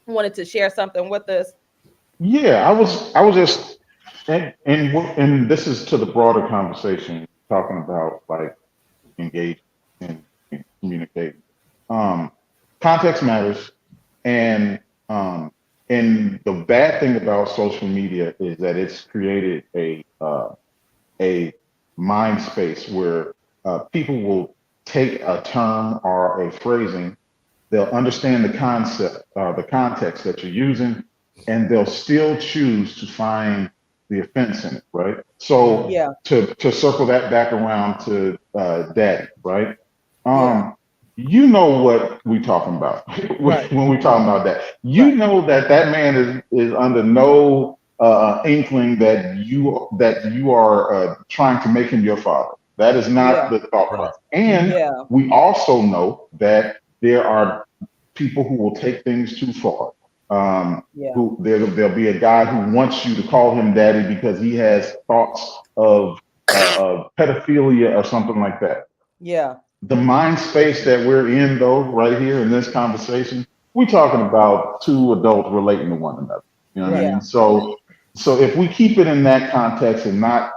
wanted to share something with us. Yeah, I was just, and this is to the broader conversation, talking about like engagement and communicating. Context matters, and the bad thing about social media is that it's created a mind space where people will take a term or a phrasing, they'll understand the concept, the context that you're using, and they'll still choose to find the offense in it, right? So to circle that back around to daddy, right? You know what we talking about when we talking about that. You know that man is under no inkling that you are trying to make him your father. That is not the thought process. And we also know that there are people who will take things too far. Who there'll be a guy who wants you to call him daddy because he has thoughts of pedophilia or something like that. Yeah. The mind space that we're in, though, right here in this conversation, we're talking about two adults relating to one another. You know what I mean? So if we keep it in that context and not,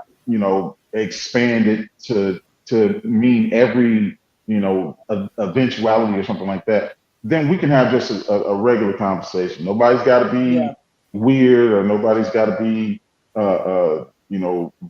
expand it to mean every, eventuality or something like that, then we can have just a regular conversation. Nobody's got to be weird, or nobody's got to be,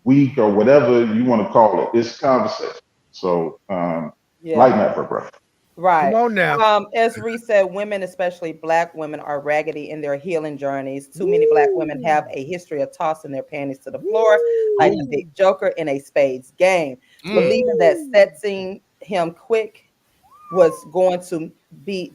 weak, or whatever you want to call it. It's conversation. So lighten up, bro. Right. Come on now. As Reese said, women, especially Black women, are raggedy in their healing journeys. Too many Black women have a history of tossing their panties to the floor like the big joker in a spades game, believing that setting him quick was going to be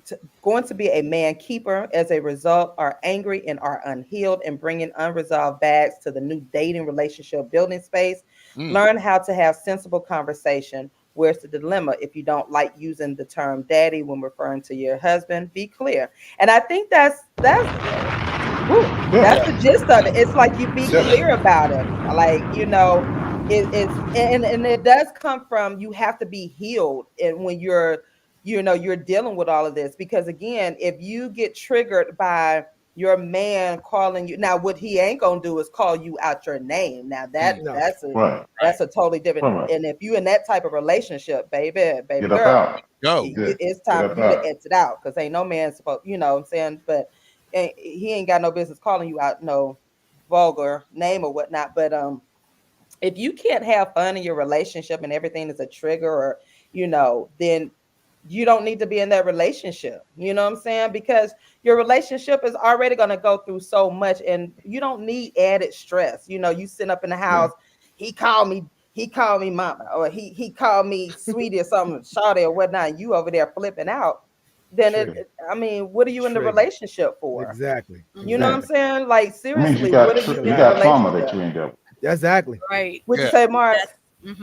a man keeper. As a result, are angry and are unhealed and bringing unresolved bags to the new dating relationship building space. Learn how to have sensible conversation. Where's the dilemma? If you don't like using the term daddy when referring to your husband, be clear. And I think that's the gist of it. It's like you be clear about it. Like, it's and it does come from, you have to be healed. And when you're dealing with all of this, because again, if you get triggered by your man calling you, now what he ain't gonna do is call you out your name. Now that's a totally different. And if you in that type of relationship, baby Get girl, up go. It's time for you to exit out, because ain't no man supposed, you know what I'm saying? But he ain't got no business calling you out no vulgar name or whatnot. But if you can't have fun in your relationship and everything is a trigger, or then you don't need to be in that relationship. You know what I'm saying? Because your relationship is already going to go through so much, and you don't need added stress. You sit up in the house, he called me mama, or he called me sweetie or something, shawty or whatnot, and you over there flipping out. Then what are you in the relationship for? Exactly. You know what I'm saying? Like, seriously, what are you in got trauma that you ain't dealt with. Exactly. Right. What you say, Mark?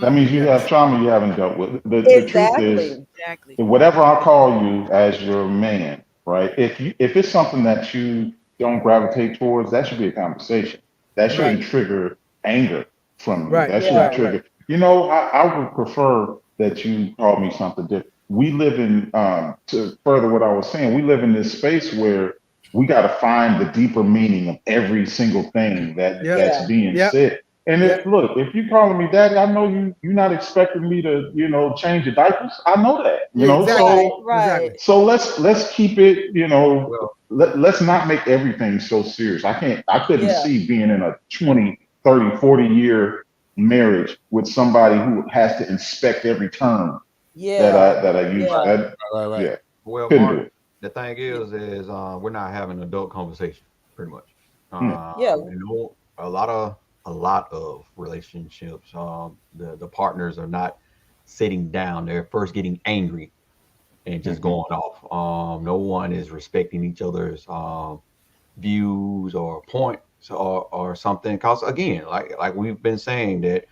That means you have trauma you haven't dealt with. The truth is, whatever I call you as your man, right? If it's something that you don't gravitate towards, that should be a conversation. That shouldn't trigger anger from you. That shouldn't trigger. I would prefer that you call me something different. We live in, to further what I was saying, we live in this space where we got to find the deeper meaning of every single thing that's being said. And look, if you calling me daddy, I know you're not expecting me to, change your diapers. I know that, So let's keep it, let's not make everything so serious. I couldn't see being in a 20, 30, 40 year marriage with somebody who has to inspect every term that I use. Right. Well, Mark, the thing is we're not having an adult conversation, pretty much. A lot of relationships, the partners are not sitting down. They're first getting angry and just going off. No one is respecting each other's views or points or something. Because again, like we've been saying, that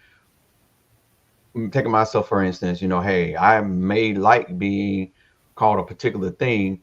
taking myself for instance, hey, I may like being called a particular thing,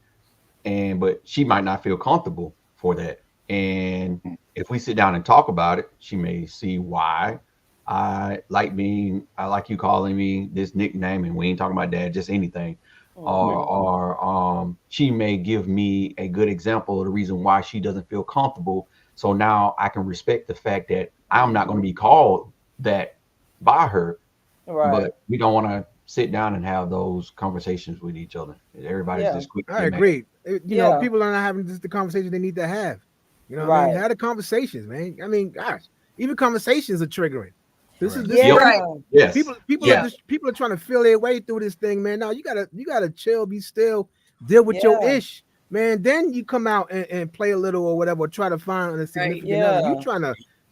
but she might not feel comfortable for that. And if we sit down and talk about it, she may see why I like you calling me this nickname, and we ain't talking about that, just anything. Or she may give me a good example of the reason why she doesn't feel comfortable. So now I can respect the fact that I'm not going to be called that by her. Right. But we don't want to sit down and have those conversations with each other. Everybody's just quick. I agree. People are not having just the conversation they need to have. What I mean? Have the conversations, man. I mean, gosh, even conversations are triggering. This is people are trying to feel their way through this thing, man. Now you gotta chill, be still, deal with your ish, man. Then you come out and play a little or whatever, or try to find a significant other.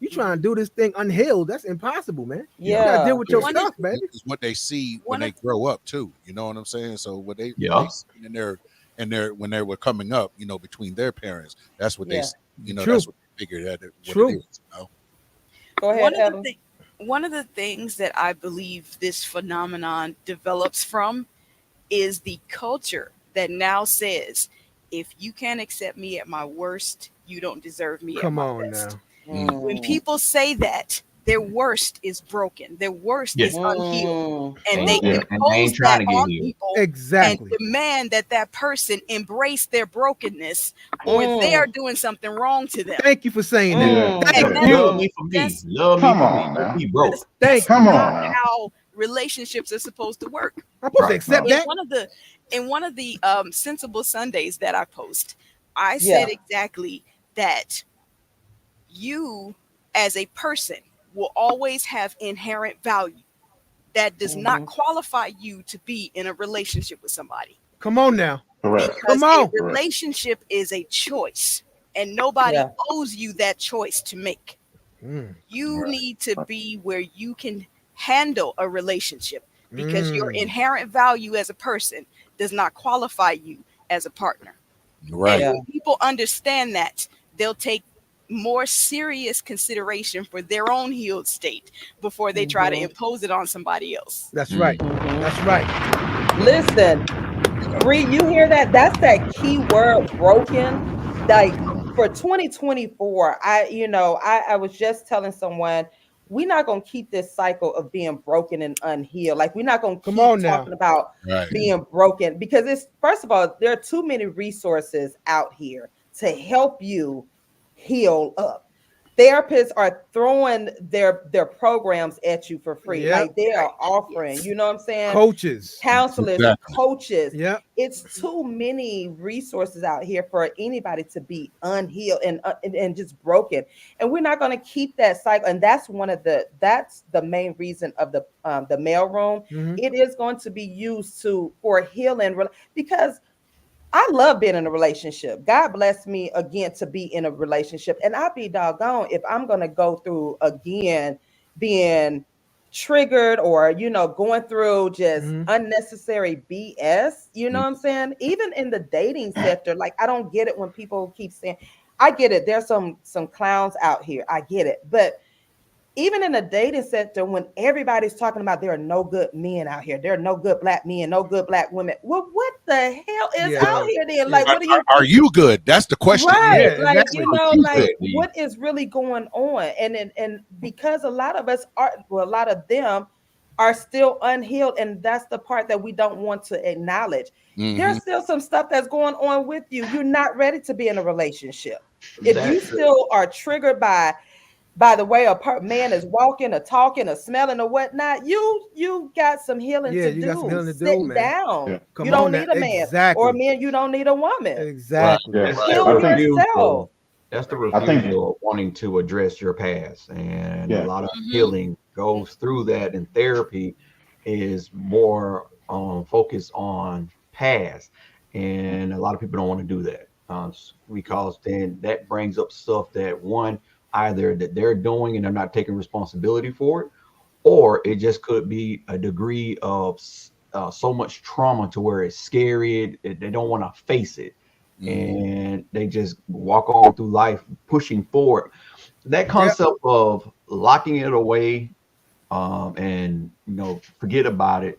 You trying to do this thing unhealed. That's impossible, man. You gotta deal with your stuff, baby. It's what they see when they grow up too. You know what I'm saying? So what they see in their when they were coming up, between their parents, that's what they see. That's what they figured out. True. It is, Go ahead, one of the things that I believe this phenomenon develops from is the culture that now says, if you can't accept me at my worst, you don't deserve me at my best. When people say that, their worst is broken, their worst is unhealed, and they impose that on people and demand that person embrace their brokenness, or they are doing something wrong to them. Thank you for saying that. Thank you. Love me for me. Love me for me. Be broke. That's not how relationships are supposed to work. I'm supposed to accept that. In one of the Sensible Sundays that I post, I said exactly that. You as a person will always have inherent value that does not qualify you to be in a relationship with somebody. Come on now. Correct. Because Come on. a relationship is a choice, and nobody owes you that choice to make. You need to be where you can handle a relationship, because your inherent value as a person does not qualify you as a partner. Right. And when people understand that, they'll take more serious consideration for their own healed state before they try to impose it on somebody else. That's right. That's right. Listen, Bree, you hear that? That's that key word, broken. Like for 2024, I was just telling someone, we're not going to keep this cycle of being broken and unhealed. Like, we're not going to keep talking about being broken, because it's, first of all, there are too many resources out here to help you heal up. Therapists are throwing their programs at you for free. Like, they are offering, you know what I'm saying? Coaches, counselors, coaches. Yeah. It's too many resources out here for anybody to be unhealed and just broken. And we're not going to keep that cycle. And that's that's the main reason of the mail room. It is going to be used for healing, because I love being in a relationship. God bless me again to be in a relationship. And I'd be doggone if I'm going to go through again being triggered or, going through just unnecessary BS. You know what I'm saying? Even in the dating sector, like, I don't get it when people keep saying, I get it. There's some clowns out here. I get it. But even in the dating sector, when everybody's talking about there are no good men out here, there are no good black men, no good black women. Well, what the hell is out here then? Like, what are you good? That's the question. Right. Like, Exactly. what is really going on? And because a lot of us are, well, a lot of them are still unhealed. And that's the part that we don't want to acknowledge. There's still some stuff that's going on with you. You're not ready to be in a relationship. If you still are triggered by the way a man is walking or talking or smelling or whatnot, you got some healing to do. Got some healing to Sit do, man. down. Yeah. You don't need a man, or a man, you don't need a woman. Exactly. Heal yourself. That's the refusal of wanting to address your past, and a lot of healing goes through that. And therapy is more focused on past, and a lot of people don't want to do that because then that brings up stuff that either that they're doing and they're not taking responsibility for it, or it just could be a degree of so much trauma to where it's scary. They don't want to face it, and they just walk on through life pushing forward. That concept of locking it away and forget about it.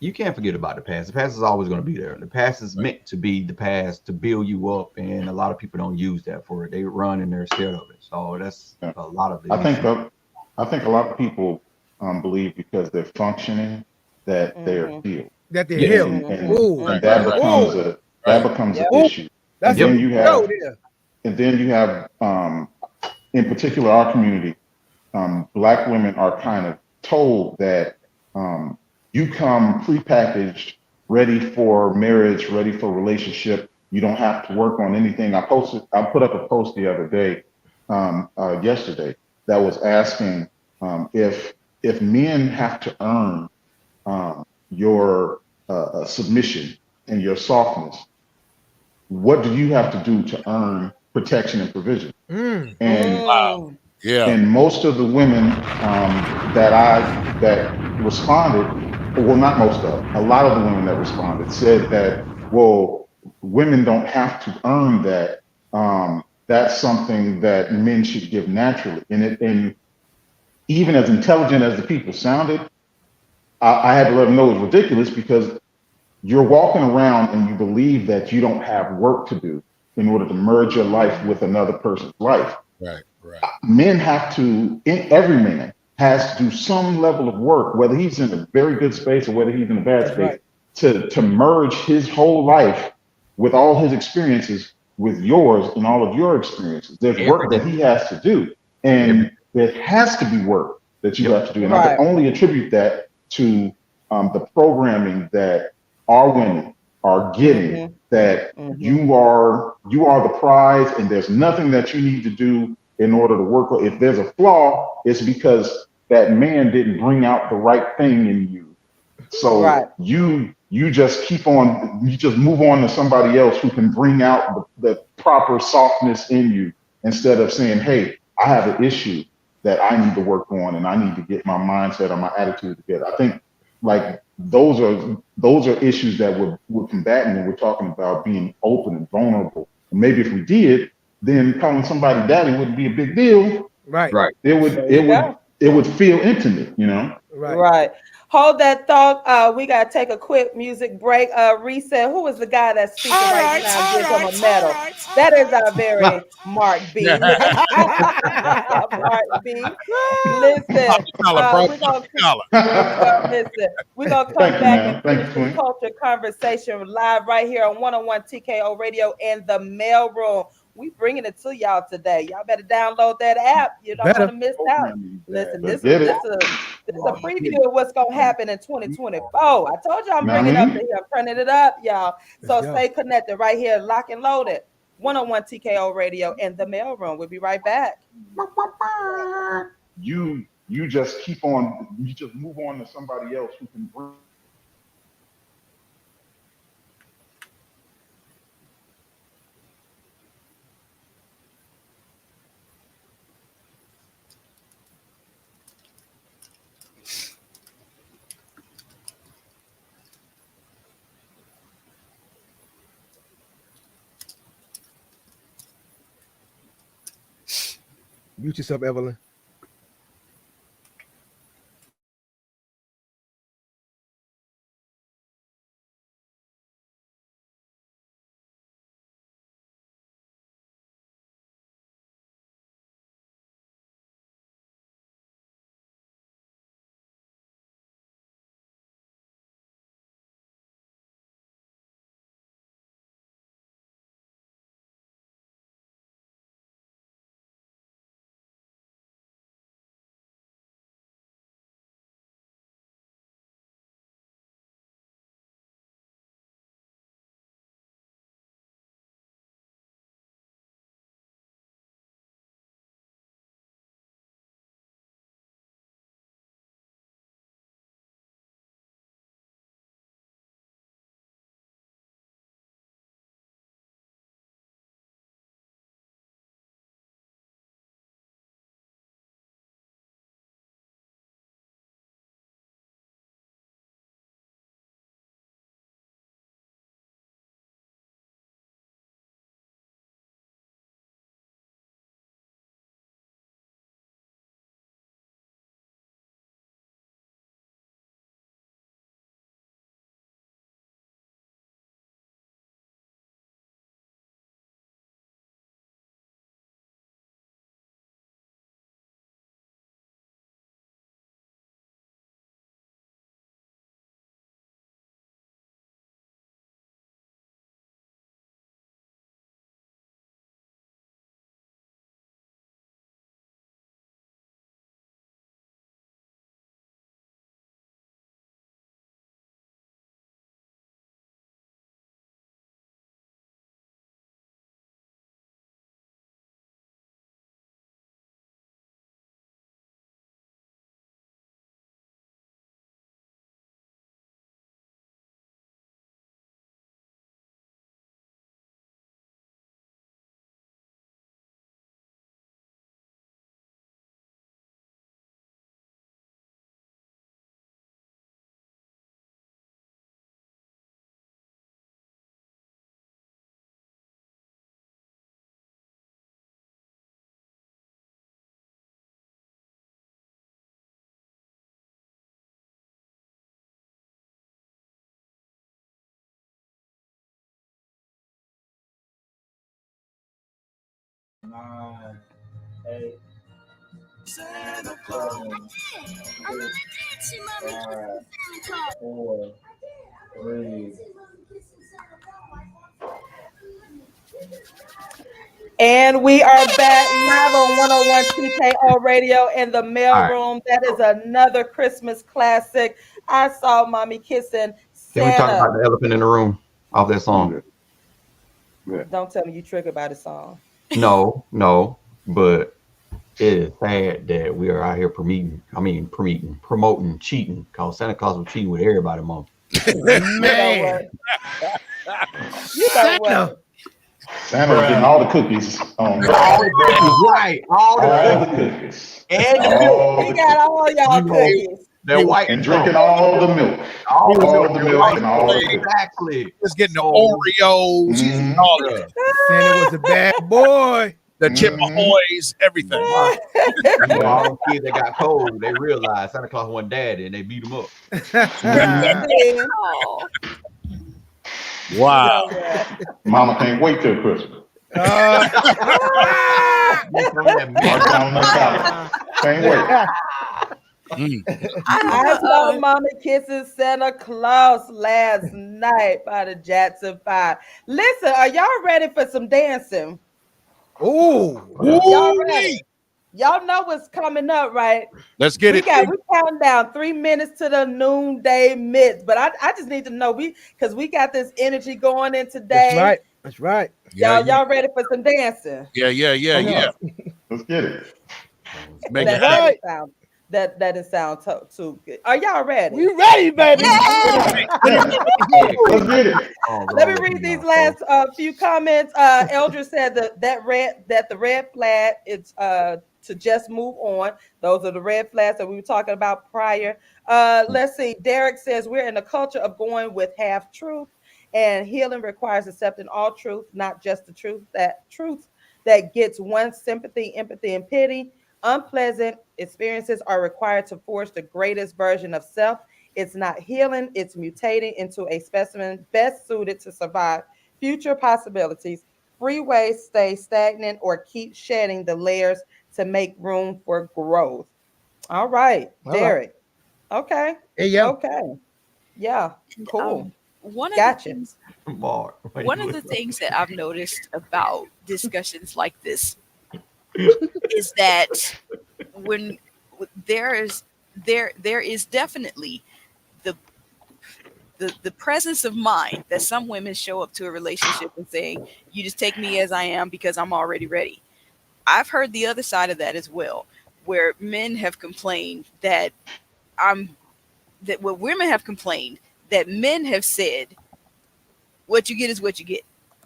You can't forget about the past. The past is always going to be there. The past is meant to be the past to build you up, and a lot of people don't use that for it. They run and they're scared of it. So that's a lot of it. I think a lot of people believe because they're functioning that they're healed. That they're healed. And that becomes an issue. That's and then you have in particular our community, Black women are kind of told that you come prepackaged, ready for marriage, ready for relationship. You don't have to work on anything. I put up a post the other day, yesterday, that was asking if men have to earn your submission and your softness, what do you have to do to earn protection and provision? And most of the women that responded, well, not most of, a lot of the women that responded said that, well, women don't have to earn that. That's something that men should give naturally. And even as intelligent as the people sounded, I had to let them know it was ridiculous, because you're walking around and you believe that you don't have work to do in order to merge your life with another person's life. Right. Men have to, every man has to do some level of work, whether he's in a very good space or whether he's in a bad space, to merge his whole life with all his experiences with yours and all of your experiences. There's work that he has to do, and there has to be work that you have to do. And I can only attribute that to the programming that our women are getting, that you are the prize, and there's nothing that you need to do in order to work. If there's a flaw, it's because that man didn't bring out the right thing in you. So you you just move on to somebody else who can bring out the proper softness in you, instead of saying, hey, I have an issue that I need to work on and I need to get my mindset or my attitude together. I think like those are issues that we're combating when we're talking about being open and vulnerable. And maybe if we did, then calling somebody daddy wouldn't be a big deal. Right. It would feel intimate, you know? Right. Hold that thought. We gotta take a quick music break. Reset. Who is the guy that's speaking right now? Gives him a medal. That is our very Mark B. Mark B. Listen, we're gonna come back and finish this culture conversation live right here on 101 TKO Radio in the mailroom. We bringing it to y'all today. Y'all better download that app. You don't want to miss out. Listen, this is a preview of what's gonna happen in 2024. I told you I'm bringing it up to here. I'm printing it up, y'all. So stay connected right here, lock and loaded. 101 TKO Radio in the mailroom. We'll be right back. You just move on to somebody else who can bring. Mute yourself, Evelyn. Nine, 8, 7, 6, 5, 4, 3. And we are back live on 101 TKO Radio in the mailroom. That is another Christmas classic. I saw Mommy kissing Santa. Can we talk about the elephant in the room off that song? Don't tell me you triggered by the song. No, but it is sad that we are out here promoting cheating, because Santa Claus was cheating with everybody, Mom. Man. You know what? Santa's getting all the cookies. All the cookies, right? All the cookies. And the milk. He got all y'all cookies. They're white and drinking all the milk. All the milk and all the cookies. Exactly. Just getting the Oreos and all that. Santa was a bad boy. The Chip Ahoys, everything. All the kids that got cold, they realized Santa Claus wasn't daddy and they beat him up. Wow. Mama can't wait till Christmas. Can't wait. I saw Mama kissing Santa Claus last night by the Jackson 5. Listen, are y'all ready for some dancing? Ooh. Y'all ready? Y'all know what's coming up, right? Let's get it. We're counting down 3 minutes to the noonday midst. But I just need to know because we got this energy going in today. That's right. Y'all ready for some dancing? Yeah. Let's get it. Make it right. That doesn't sound too good. Are y'all ready? We ready, baby. Let's get it. Let me read these last few comments. Eldridge said that the red flag is to just move on. Those are the red flags that we were talking about prior. Let's see. Derek says we're in a culture of going with half truth, and healing requires accepting all truth, not just the truth that gets one sympathy, empathy, and pity. Unpleasant experiences are required to forge the greatest version of self. It's not healing, it's mutating into a specimen best suited to survive future possibilities. Free ways stay stagnant or keep shedding the layers to make room for growth. All right, Derek. Okay. Okay. Yeah. Cool. One of the things that I've noticed about discussions like this is that when there is definitely the presence of mind that some women show up to a relationship and saying, you just take me as I am because I'm already ready. I've heard the other side of that as well, where men have complained that women have complained that men have said, what you get is what you get.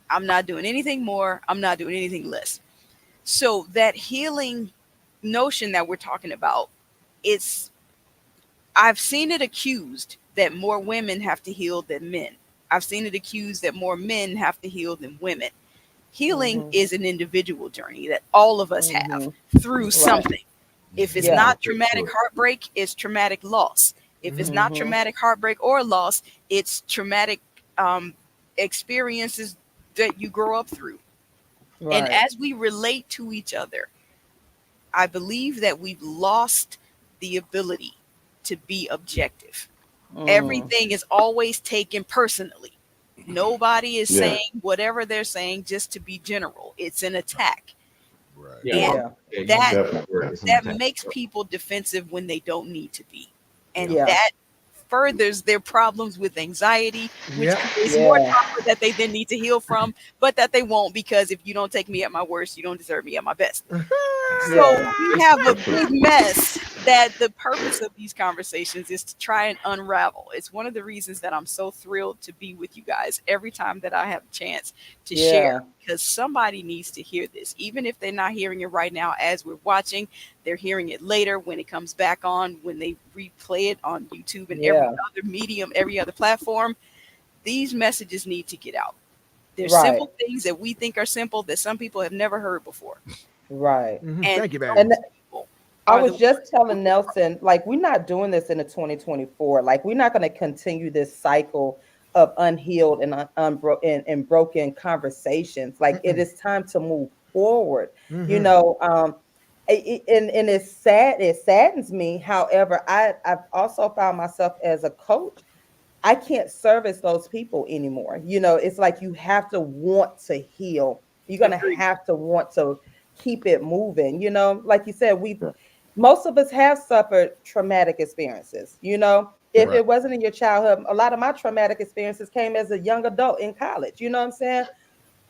I'm not doing anything more. I'm not doing anything less. So that healing notion that we're talking about, I've seen it accused that more women have to heal than men. I've seen it accused that more men have to heal than women. Healing is an individual journey that all of us have through something. If it's not traumatic heartbreak, it's traumatic loss. If it's not traumatic heartbreak or loss, it's traumatic experiences that you grow up through. Right. And as we relate to each other, I believe that we've lost the ability to be objective. Everything is always taken personally. Nobody is saying whatever they're saying just to be general. It's an attack. Right. And that makes people defensive when they don't need to be. And that furthers their problems with anxiety, which is more trauma that they then need to heal from, but that they won't, because if you don't take me at my worst, you don't deserve me at my best. So we have a big mess that the purpose of these conversations is to try and unravel. It's one of the reasons that I'm so thrilled to be with you guys every time that I have a chance to share, because somebody needs to hear this. Even if they're not hearing it right now as we're watching, they're hearing it later when it comes back on, when they replay it on YouTube and every other medium, every other platform. These messages need to get out. There's simple things that we think are simple that some people have never heard before. Right. And thank you, baby. And I was just telling Nelson, like, we're not doing this in the 2024. Like, we're not going to continue this cycle of unhealed and broken conversations. Like, it is time to move forward. You know, and it's sad. It saddens me. However, I've also found myself as a coach, I can't service those people anymore. You know, it's like you have to want to heal. You're going to have to want to keep it moving. You know, like you said, most of us have suffered traumatic experiences. You know, if it wasn't in your childhood, a lot of my traumatic experiences came as a young adult in college. You know what I'm saying?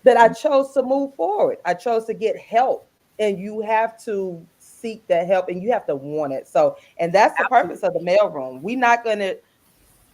That I chose to move forward. I chose to get help, and you have to seek that help, and you have to want it. So, and that's the purpose of the mailroom. We're not going to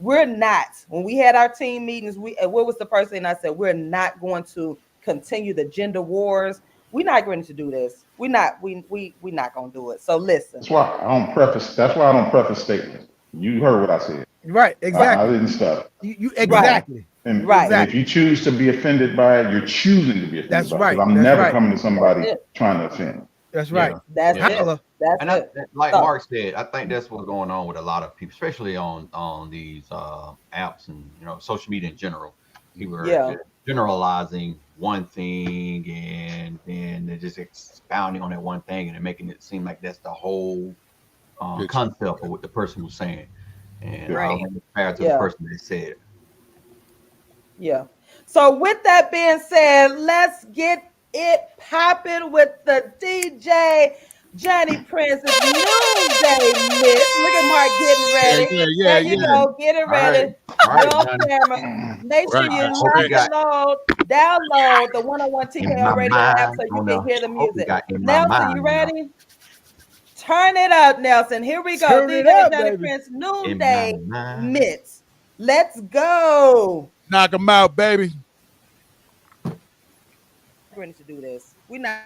we're not. When we had our team meetings, what was the first thing I said? We're not going to continue the gender wars. We're not going to do this. We're not gonna do it. So listen. That's why I don't preface statements. You heard what I said. Right, exactly. I didn't stop. You exactly. And, right. And if you choose to be offended by it, you're choosing to be offended That's by right. it. I'm never coming to somebody trying to offend. That's right. That's it. That's and it. Like Mark said, I think that's what's going on with a lot of people, especially on these apps and social media in general. People are generalizing one thing and then they're just expounding on that one thing and they're making it seem like that's the whole concept of what the person was saying. And I don't think it's fair to the person that said it. Yeah. So with that being said, let's get it popping with the DJ JohnnyPrince's Noonday Mix. Look at Mark getting ready. There you go, getting ready. You're on camera. Make sure you download the 101 TKO Radio app so you can hear the music. Nelson, you ready? Turn it up, Nelson. Here we go. DJ JohnnyPrince Noonday Mix. Let's go. Knock them out, baby. We're going to do this. We're not.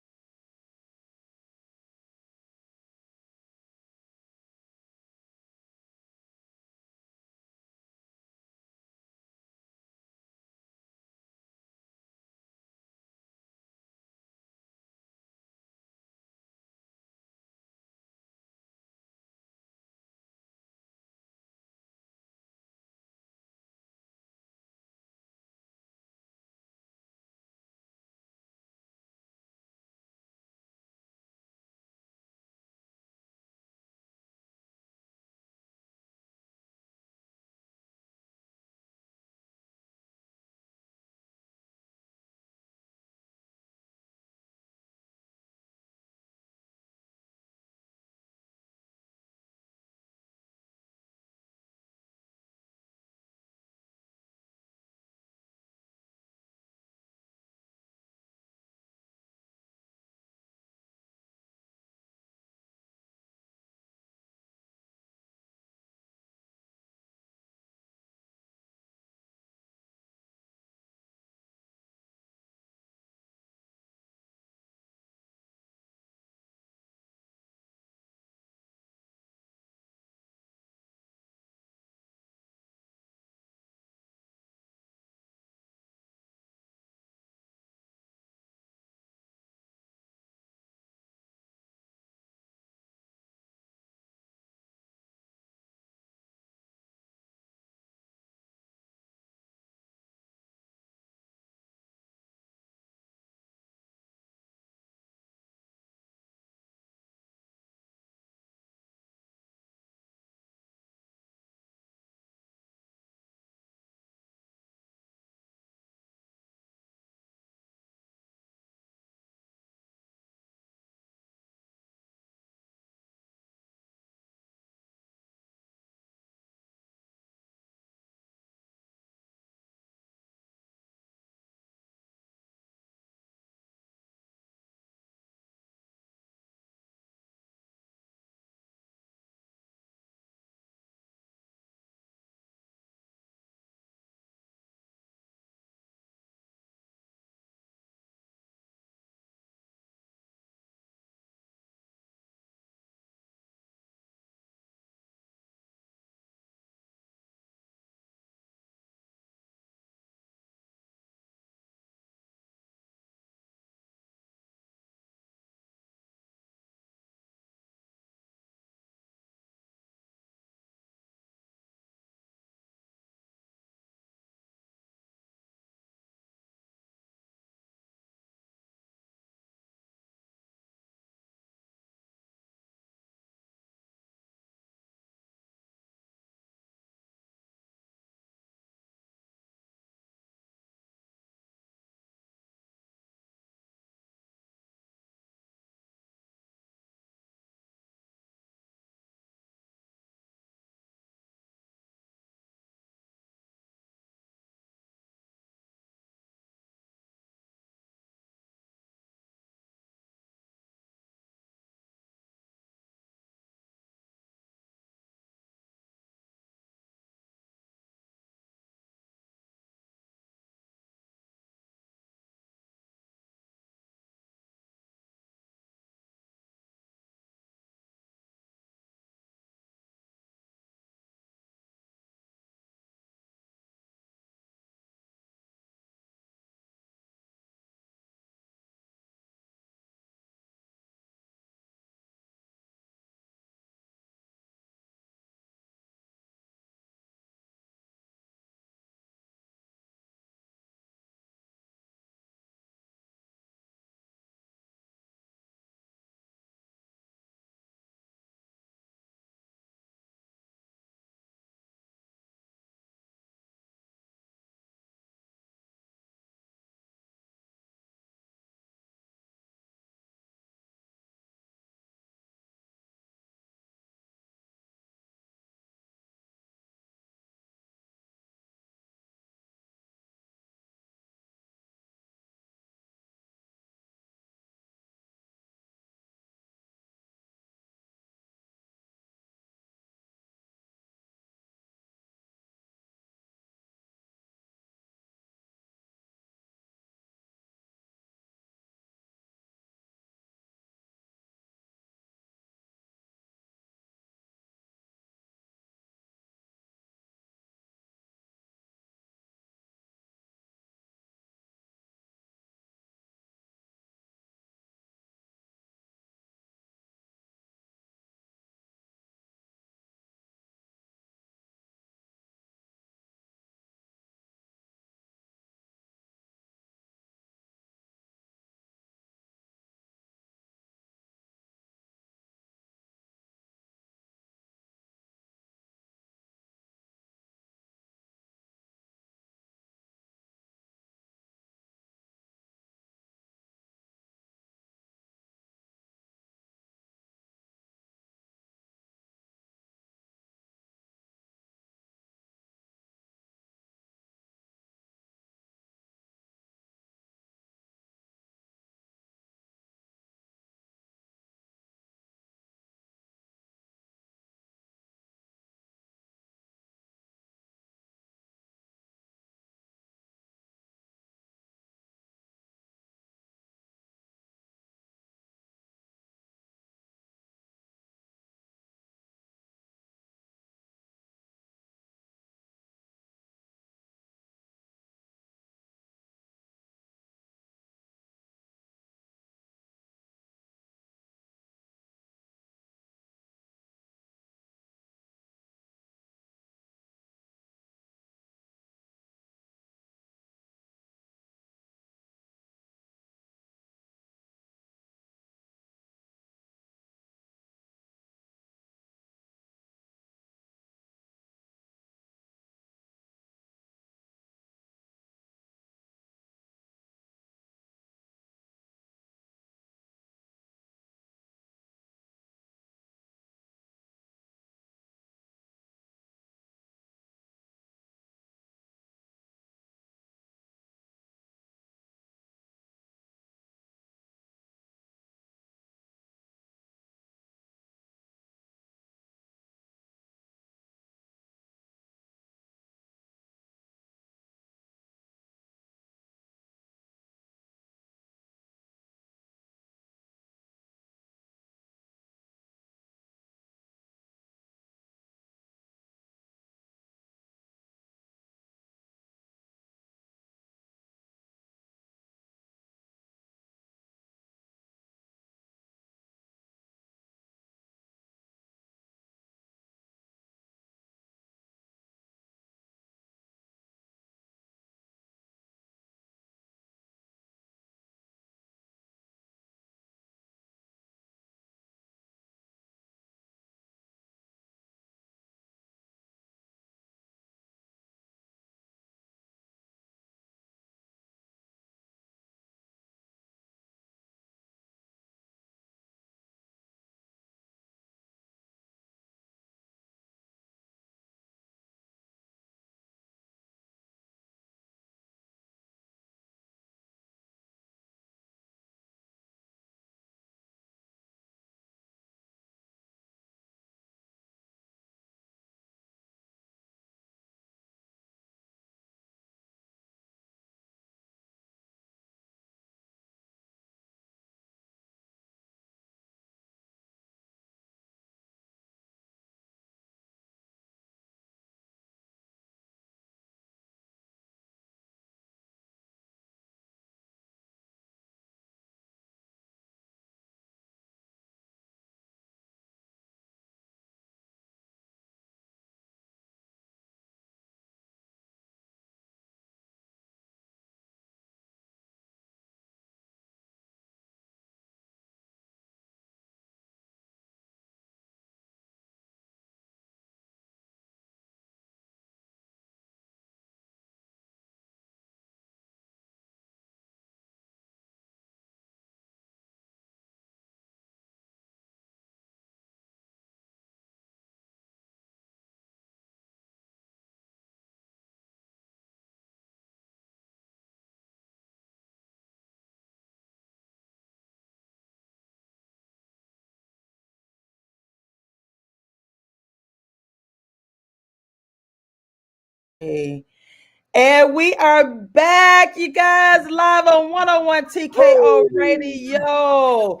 And we are back, you guys, live on 101 TKO Radio.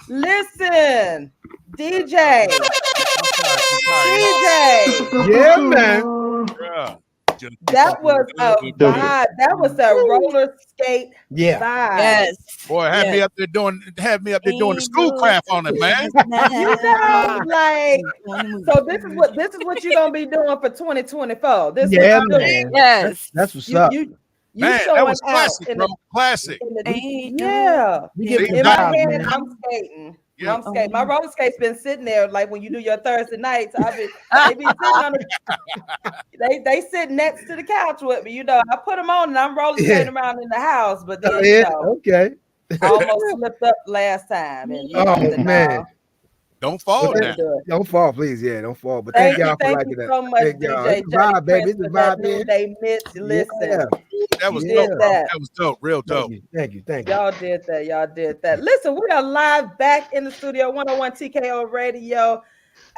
Listen, DJ. Yeah, man. That was a vibe. That was a roller skate vibe. Yes. Boy, have me up there doing the schoolcraft on it, man. You know, like, so this is what you're gonna be doing for 2024. This yeah, what man. Yes. That's what's up. You Man, that was classic, bro. Classic. Yeah. In my head, I'm skating. Yeah. I'm skating. My roller skate's been sitting there like when you do your Thursday nights. They be sitting on they sit next to the couch with me. You know, I put them on and I'm roller skating around in the house, but then you know, okay. I almost slipped up last time. And man. Don't fall now. Don't fall, please. Yeah, don't fall. But thank y'all for you so much, DJ vibe, baby. It's a vibe, man. They missed. Listen. Yeah. That was dope. That was dope. Real dope. Thank you. Y'all did that. Listen, we are live back in the studio, 101 TKO Radio.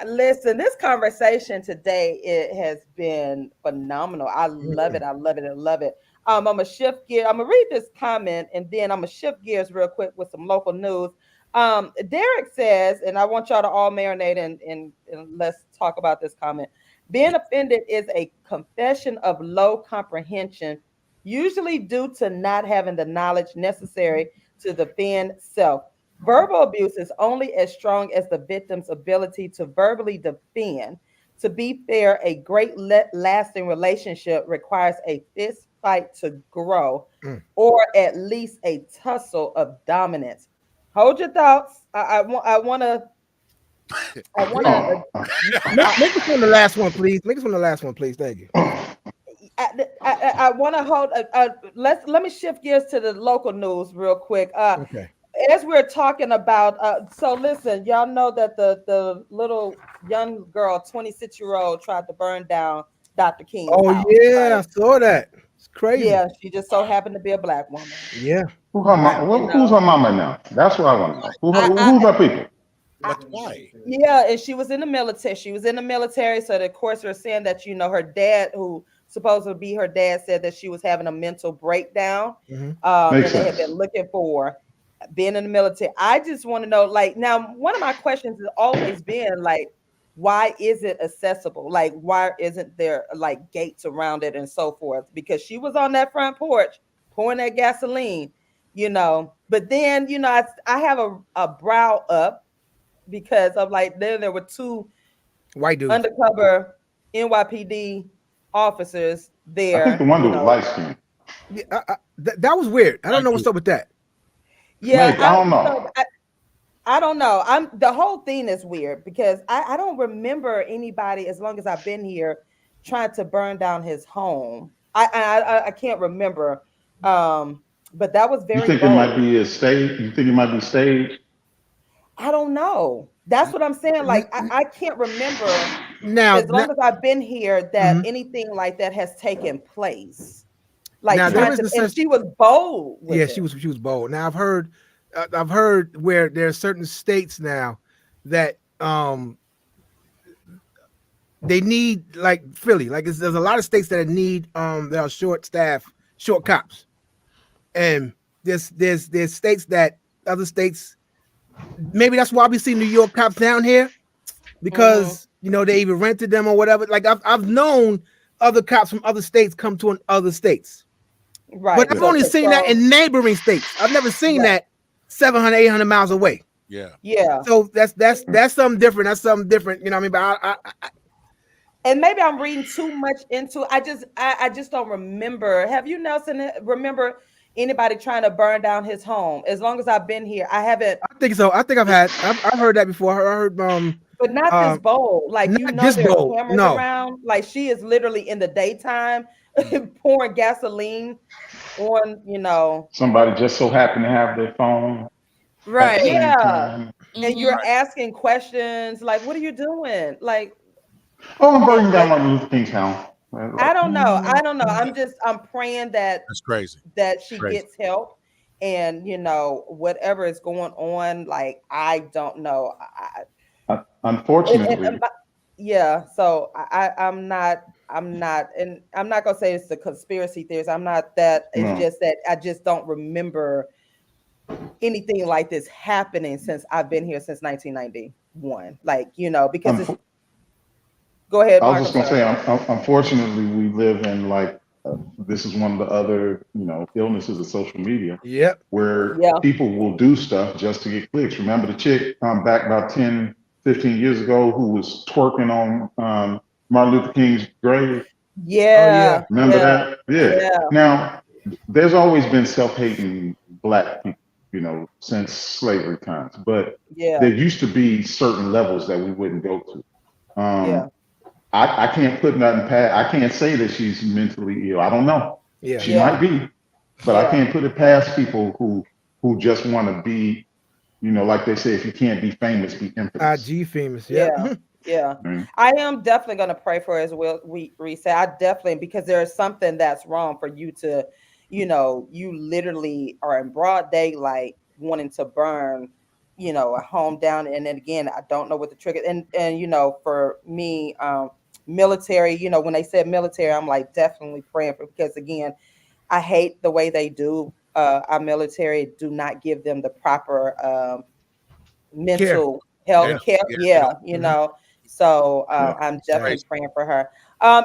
Listen, this conversation today, it has been phenomenal. I love it. I'm gonna shift gears. I'm gonna read this comment and then I'm gonna shift gears real quick with some local news. Derek says, and I want y'all to all marinate and let's talk about this comment. Being offended is a confession of low comprehension, usually due to not having the knowledge necessary to defend self. Verbal abuse is only as strong as the victim's ability to verbally defend. To be fair, a great lasting relationship requires a fist fight to grow, or at least a tussle of dominance. Hold your thoughts. I want to. Make us on the last one, please. Thank you. I want to hold. Let me shift gears to the local news real quick. Okay. As we're talking about, so listen, y'all know that the little young girl, 26-year-old, tried to burn down Dr. King's house, yeah, right? I saw that. It's crazy. Yeah, she just so happened to be a black woman. Yeah. Who's her mama now? That's what I want to know. Who's her people? Why? Yeah, and she was in the military. So of course they're saying that, you know, her dad, who supposed to be her dad, said that she was having a mental breakdown. And they had been looking for being in the military. I just want to know, like, now one of my questions has always been like, why is it accessible? Like, why isn't there like gates around it and so forth? Because she was on that front porch pouring that gasoline, you know. But then, you know, I have a brow up because of like there were two white dudes, undercover NYPD officers there. I think the one dude was light skinned. Yeah, that was weird. I don't know what's up with that. Yeah, Maybe, I don't know. I don't know. The whole thing is weird because I don't remember anybody, as long as I've been here, trying to burn down his home. I can't remember. But that was very. You think bold. It might be a stage? You think it might be staged? I don't know. That's what I'm saying. Like I can't remember now, as long as I've been here, that anything like that has taken place. Like now, and she was bold. With it. She was bold. Now I've heard where there are certain states now that they need, like Philly, like there's a lot of states that need there are short cops, and there's states that other states, maybe that's why we see New York cops down here, because you know they even rented them or whatever. Like I've known other cops from other states come to other states. Right. But I've only seen that in neighboring states. I've never seen that 700, 800 miles away. Yeah. Yeah. So that's something different. That's something different. You know what I mean? But I and maybe I'm reading too much into it. I just don't remember. Have you, Nelson, remember anybody trying to burn down his home? As long as I've been here, I haven't. I think so. I think I've heard that before. I heard but not this bold. Like, you know, there's cameras around. Like, she is literally in the daytime pouring gasoline on, you know. Somebody just so happened to have their phone. Right. Yeah. And you're asking questions like, what are you doing? Like, I'm burning down Martin Luther King's house. I don't know. I'm praying that that's crazy. That she gets help, and you know, whatever is going on, like, I don't know. Unfortunately. Yeah. So I'm not. I'm not gonna say it's the conspiracy theories. I'm not that. It's just that I just don't remember anything like this happening since I've been here since 1991. Like, because it's. Go ahead, Mark. I was just gonna say, unfortunately, we live in this is one of the other, illnesses of social media. Yep. Where people will do stuff just to get clicks. Remember the chick back about 10, 15 years ago who was twerking on Martin Luther King's grave? Yeah. Remember that? Yeah. Now, there's always been self-hating black people, since slavery times. But there used to be certain levels that we wouldn't go to. I can't put nothing past. I can't say that she's mentally ill. I don't know. Yeah, she might be, but I can't put it past people who just want to be, like they say, if you can't be famous, be infamous. IG famous. Yeah. I am definitely going to pray for her as well. We say I definitely, because there is something that's wrong for you to, you literally are in broad daylight wanting to burn, a home down. And then again, I don't know what the trigger and for me, military, when they said military, I'm like definitely praying for, because again, I hate the way they do our military, do not give them the proper mental health care. So I'm definitely praying for her.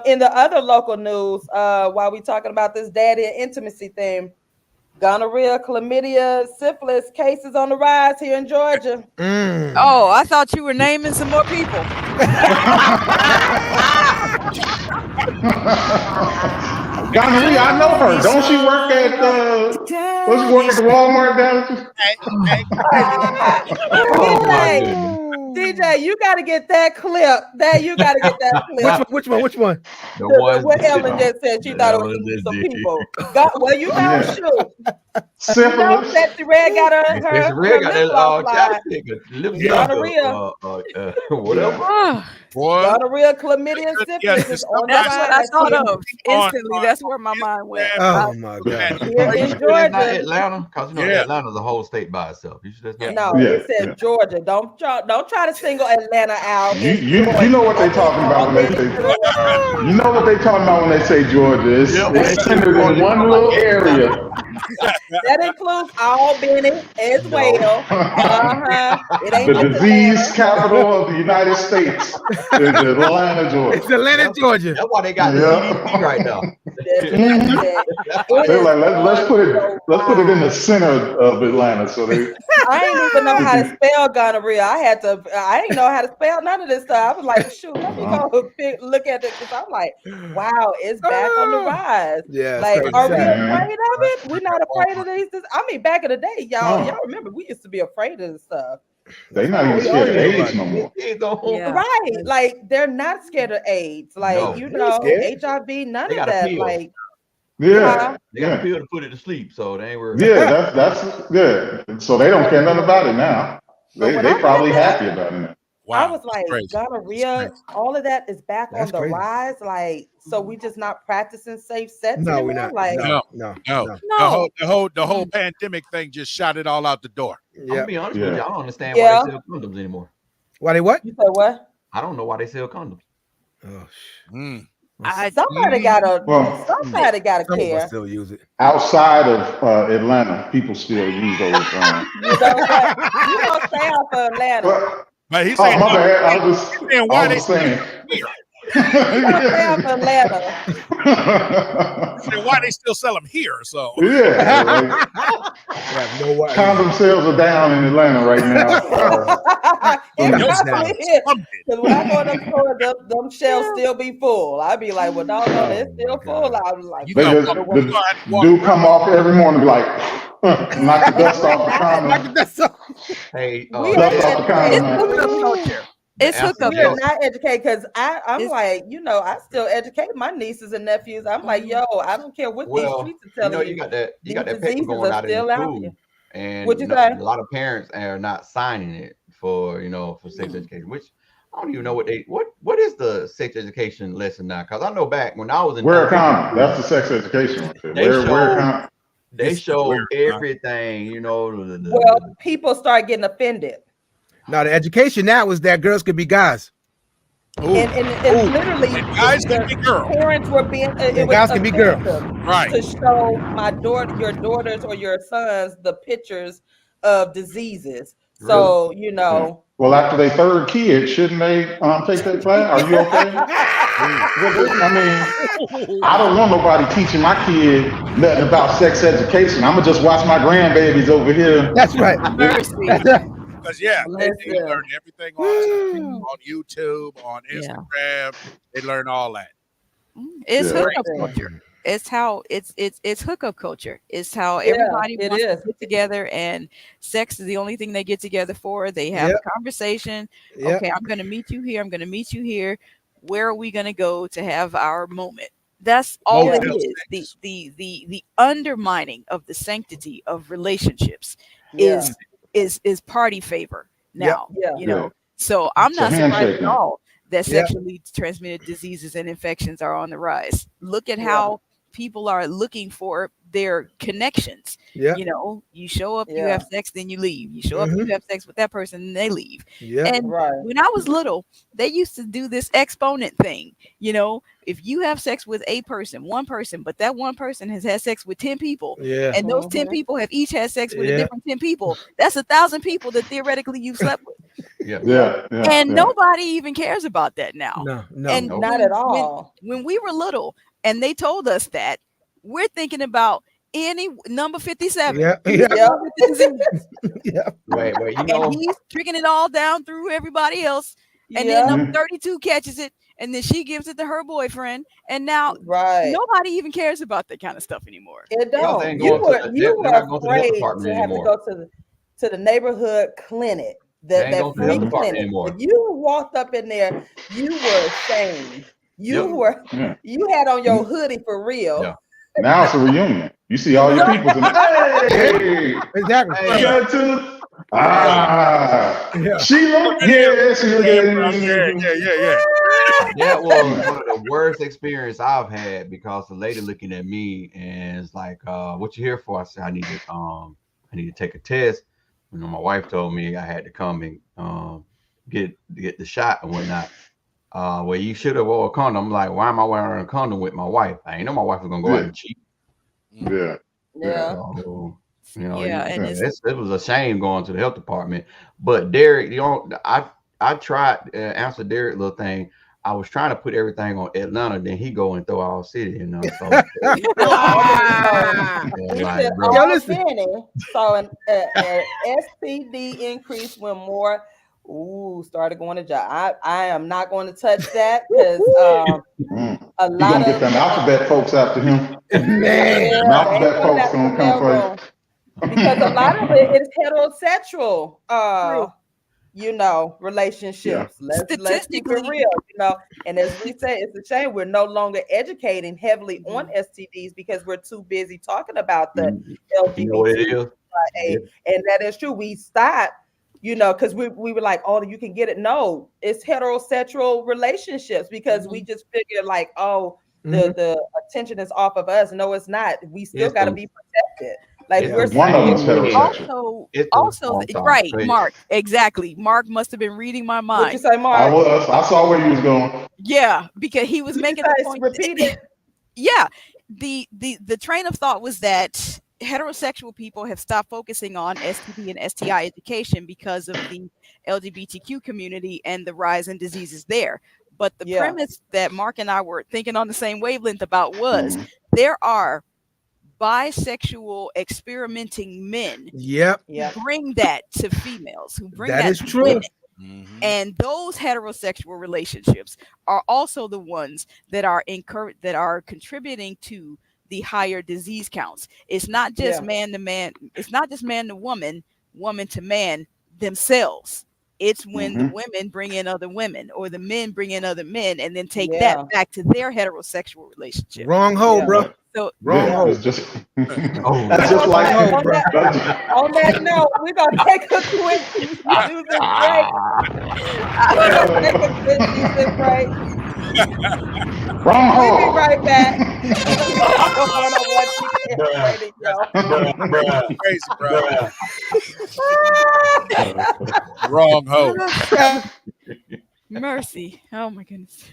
In the other local news, while we talking about this daddy and intimacy thing, gonorrhea, chlamydia, syphilis cases on the rise here in Georgia. Oh, I thought you were naming some more people. Gonorrhea, I know her. Don't she work at does she work at the Walmart down? DJ, you got to get that clip. You got to get that clip. Which one? What Ellen just said. She thought it was some people. Well, you know, shoot. Syphilis. Sexy Red got her whatever. Gonorrhea, chlamydia, and syphilis. That's what I thought of instantly. That's where my mind went. Oh my God! Here in Georgia, Atlanta, because Atlanta's a whole state by itself. You should just it says Georgia. Don't try to single Atlanta out. You know what they're talking about when they say Georgia. You know what they're talking about when they say Georgia. It's centered in one little area. That includes Albany as well. It ain't the disease capital of the United States is Atlanta, Georgia. It's Atlanta, Georgia. That's why they got the CDC right now. They're like, let's put it in the center of Atlanta. So I didn't even know how to spell gonorrhea. I didn't know how to spell none of this stuff. I was like, shoot, let me go look at it, because I'm like, wow, it's back on the rise. Yeah. Like, are we afraid of it? We're not afraid of these. I mean, back in the day, y'all remember we used to be afraid of this stuff. They're not even scared of AIDS no more. Yeah. Right. Like, they're not scared of AIDS. Like, HIV, none of that. Like, they got a pill to put it to sleep, so they ain't worried. Yeah, that's so they don't care nothing about it now. They probably happy about it now. Wow, I was like, gonorrhea, all of that is back on the rise. Like, so we just not practicing safe sex anymore? We're not. Like, no. The whole pandemic thing just shot it all out the door. I'm gonna be honest with you, I don't understand why they sell condoms anymore. Why they what? You say what? I don't know why they sell condoms. Somebody gotta care. Still use it outside of Atlanta. People still use those. You don't stay out for Atlanta. But he's saying, my bad. I was saying. Why they still sell them here? So condom sales are down in Atlanta right now. Because when I go to the store, them shelves still be full. I'd be like, well, no, it's still full. I was like, do come off every morning, be like, knock the dust off the condom. Hey, dust off the condom. It's hookup. We're not educated, because I'm like, I still educate my nieces and nephews. I'm like, yo, I don't care what these streets are telling you. You got that paper going out in school, and a lot of parents are not signing it for sex education, which I don't even know what is the sex education lesson now? Because I know back when I was in wear a condom. That's the sex education. They show everything, people start getting offended. No, the education now is that girls could be guys. And literally, guys can be girls. Parents were being it was guys can be girls, right? To show your daughters or your sons the pictures of diseases. So you know. Well, after their third kid, shouldn't they take that class? Are you okay? I mean, I don't want nobody teaching my kid nothing about sex education. I'm gonna just watch my grandbabies over here. That's right. Because they learn everything on YouTube, on Instagram. They learn all that. It's hookup culture. It's how it's hookup culture. It's how everybody wants to get together, and sex is the only thing they get together for. They have a conversation. Okay, I'm going to meet you here. I'm going to meet you here. Where are we going to go to have our moment? That's all it is. The undermining of the sanctity of relationships is party favor now. You know, so I'm not surprised at all that sexually transmitted diseases and infections are on the rise. Look at how people are looking for their connections. You know, you show up, you have sex, then you leave. You show up, you have sex with that person, and they leave. And when I was little, they used to do this exponent thing. You know, if you have sex with one person, but that one person has had sex with 10 people, and those 10 people have each had sex with a different 10 people, that's 1,000 people that theoretically you've slept with. And nobody even cares about that now. And not at all. When we were little and they told us that, we're thinking about any number 57. Wait, you know, and he's tricking it all down through everybody else. And then number 32 catches it, and then she gives it to her boyfriend. And now nobody even cares about that kind of stuff anymore. It don't. You were afraid to have to go to the neighborhood clinic. That free clinic. If you walked up in there, you were ashamed. You had on your hoodie for real. Now it's a reunion. You see all your people. Exactly. Sheila. That was one of the worst experience I've had, because the lady looking at me and it's like, "What you here for?" I said, "I need to take a test." You know, my wife told me I had to come and get the shot and whatnot. Well, you should have wore a condom. I'm like, why am I wearing a condom with my wife? I ain't know my wife was gonna go out and cheat. So, you know, it was a shame going to the health department. But Derek, you know, I tried to answer Derek little thing. I was trying to put everything on Atlanta, then he go and throw our city, you know. So, so an STD increase when more started going to job. I am not going to touch that because a lot of get them alphabet folks after him. Alphabet folks gonna come for you. Because a lot of it is heterosexual. You know, relationships. Let's keep it real, you know. And as we say, it's a shame we're no longer educating heavily on STDs because we're too busy talking about the LGBT. And that is true. We stopped, you know, because we were like, oh, you can get it. No, it's heterosexual relationships because we just figured like, the attention is off of us. No, it's not. We still got to be protected. Like we're one of them's heterosexual. Also, right, Mark. Exactly. Mark must have been reading my mind. What'd you say, Mark? I saw where you was going. Yeah, because he was making a point. Repeat it. Yeah. The train of thought was that heterosexual people have stopped focusing on STD and STI education because of the LGBTQ community and the rise in diseases there. But the premise that Mark and I were thinking on the same wavelength about was there are bisexual experimenting men who bring that to females, who bring that to true women. And those heterosexual relationships are also the ones that are contributing to the higher disease counts. It's not just man to man, it's not just man to woman, woman to man themselves. It's when the women bring in other women or the men bring in other men and then take that back to their heterosexual relationship. Wrong hole, bro. So wrong hole. That's just like on that note, we're gonna take a quick music break. We're gonna take a quick music break. Wrong hole. We'll be right back. Wrong hole. Mercy. Oh my goodness.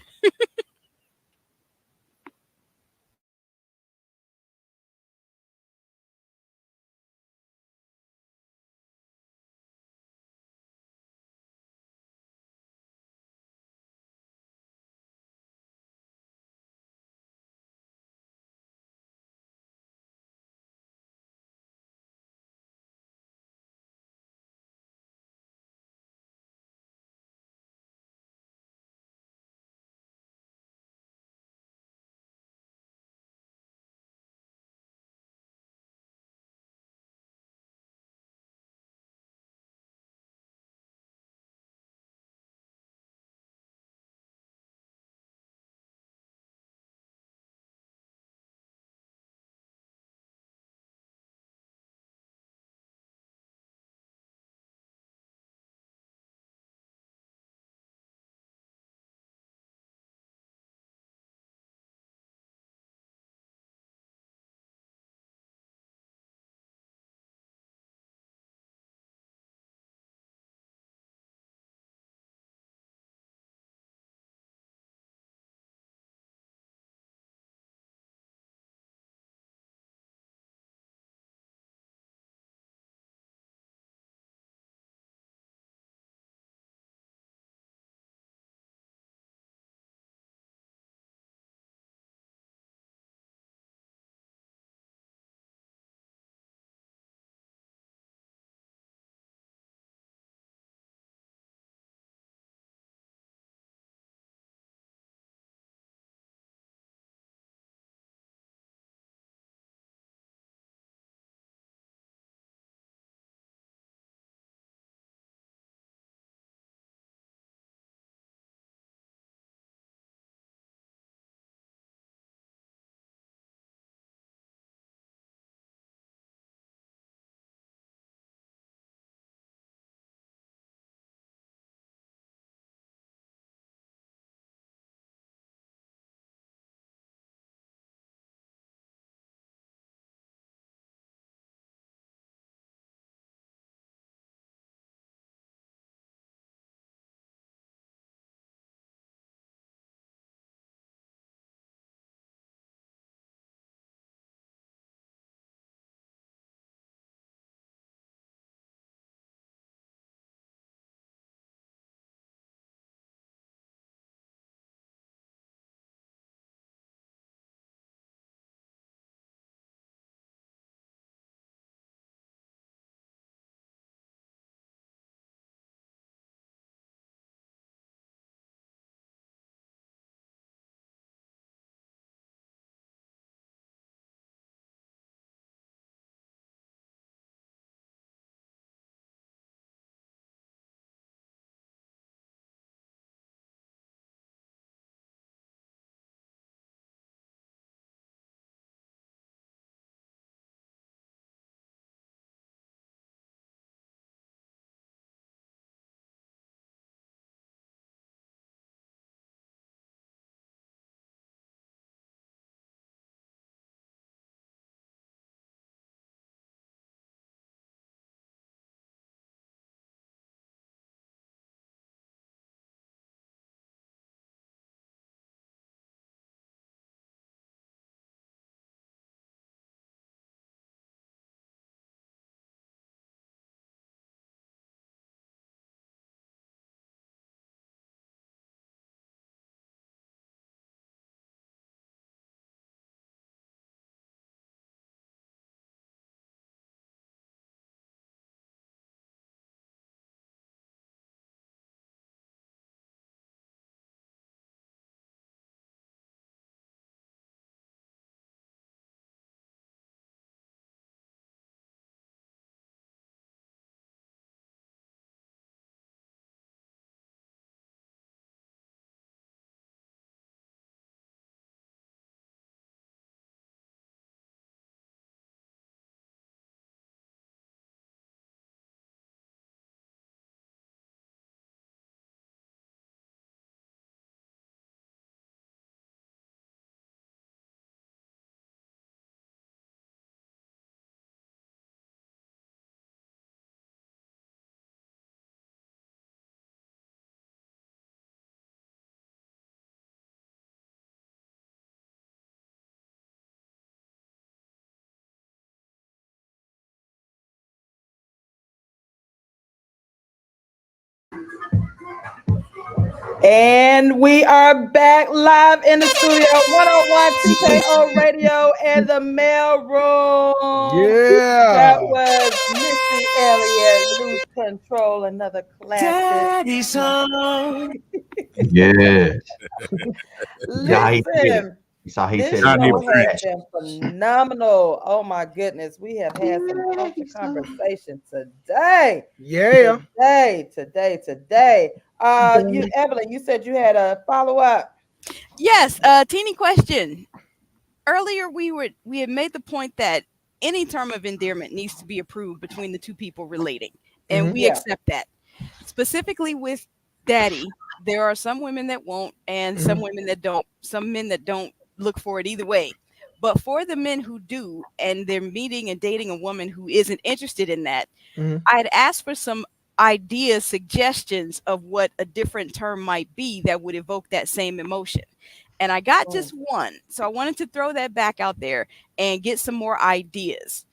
And we are back live in the studio, 101 TKO Radio and the mail room. Yeah. That was Missy Elliott, Lose Control, another classic. Daddy song. Yes. Listen, You saw he this said show has been phenomenal. Oh my goodness. We have had some culture conversation today. Yeah. Today. Evelyn, you said you had a follow-up. Yes, teeny question. Earlier we had made the point that any term of endearment needs to be approved between the two people relating, and we accept that. Specifically with daddy, there are some women that won't, and some women that don't. Some men that don't look for it either way. But for the men who do, and they're meeting and dating a woman who isn't interested in that, I'd ask for some ideas, suggestions of what a different term might be that would evoke that same emotion. And I got just one. So I wanted to throw that back out there and get some more ideas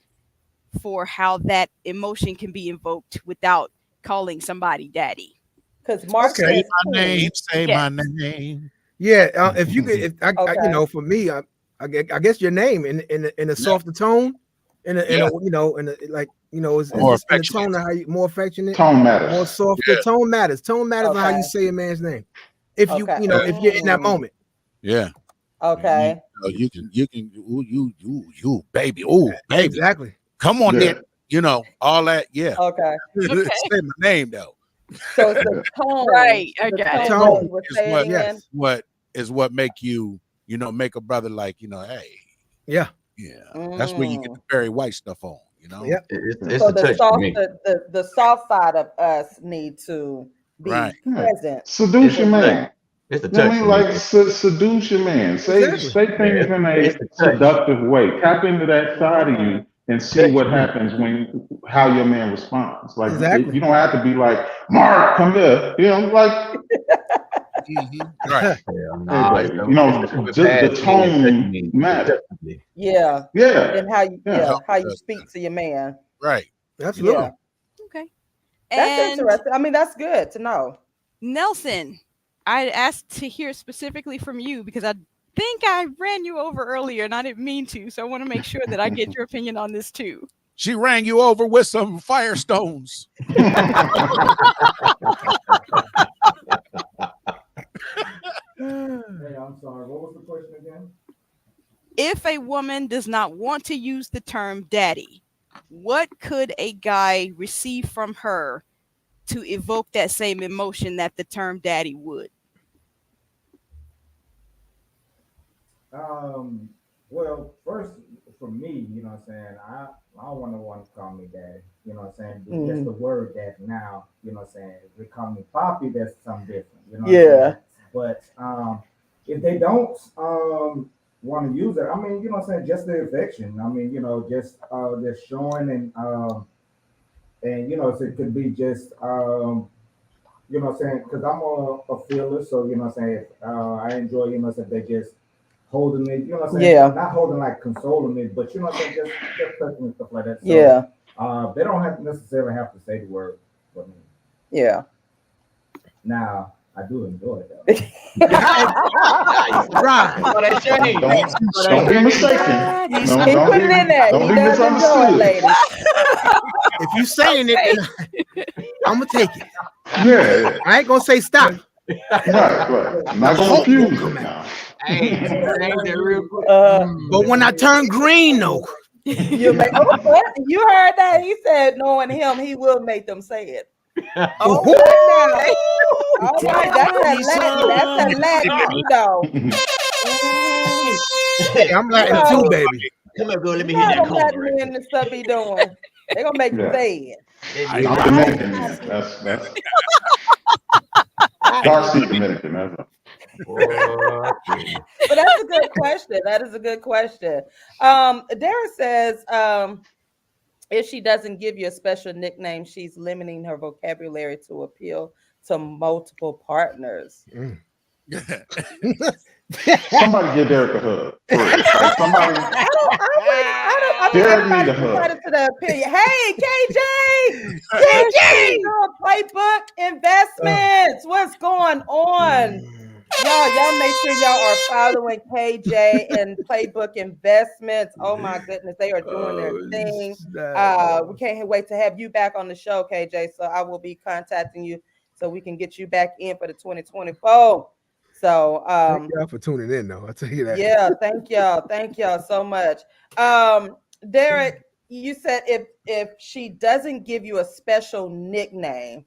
for how that emotion can be invoked without calling somebody daddy. Because Mark say my name. Yeah, if you could, you know, for me, I guess your name in a softer tone, in a like, you know, it's more in a tone of how you more affectionate, Tone matters, more softer. Tone matters. Tone matters on how you say a man's name. If you if you're in that moment. Yeah. Okay. You can you baby. Oh, baby. Exactly. Come on, there. You know, all that. Yeah. Okay. Say my name though. So it's the tone. Right. I got it. Tone is what make you, you know, make a brother like, you know, hey. Yeah. Yeah. That's where you get the Barry White stuff on, you know. Yeah. It's so the soft side of us need to be present. Seduce your man. It's the touch. I mean, like seduce your man. Say things in a seductive way. Tap into that side of you and see what happens how your man responds. Like you don't have to be like, Mark, come here. You know, like right. You know, the tone matters. Yeah. And how you speak to your man. Right. Absolutely. Yeah. Okay. That's interesting. I mean, that's good to know. Nelson, I asked to hear specifically from you because I think I ran you over earlier and I didn't mean to. So I want to make sure that I get your opinion on this too. She ran you over with some firestones. Hey, I'm sorry. What was the question again? If a woman does not want to use the term daddy, what could a guy receive from her to evoke that same emotion that the term daddy would? Well, first for me, you know what I'm saying, I don't want no one to call me daddy. You know what I'm saying? Just the word that now, you know what I'm saying, if they call me Poppy, that's something different. You know what I'm saying? But if they don't want to use it, I mean, you know what I'm saying, just the affection. I mean, you know, just showing and you know, so it could be just you know what I'm saying, because I'm a feeler, so you know what I'm saying, I enjoy, you know what I'm saying, they just holding me, you know what I'm saying? Yeah. Not holding like consoling me, but you know what I'm saying, just touching and stuff like that. So, they don't necessarily have to say the word for me. Yeah. Now, I do enjoy it though. Right. Don't be mistaken. He put it in there. Don't he be does enjoy it, ladies. If you saying it, I'm gonna take it. Yeah. I ain't gonna say stop. Right. I'm not gonna refuse it now. But when I turn green, though, you heard that? He said, knowing him, he will make them say it. All right, that's a Latin, you know. Hey, I'm Latin too, baby. Come on, girl, let me hear that Latin men and stuff he doing. They're gonna make you say it. I'm Dominican, man. That's Darcy Dominican. But that's a good question. That is a good question. Dara says, if she doesn't give you a special nickname, she's limiting her vocabulary to appeal to multiple partners. Somebody give Derek a hug. Somebody. I don't Derek need a hug. To the opinion. Hey, KJ! KJ! on, Playbook Investments. What's going on? Y'all make sure y'all are following KJ and Playbook Investments. Oh my goodness, they are doing their thing. We can't wait to have you back on the show, KJ. So I will be contacting you so we can get you back in for the 2024. So thank y'all for tuning in, though. I'll tell you that. Yeah, thank y'all so much. Derek, you said if she doesn't give you a special nickname,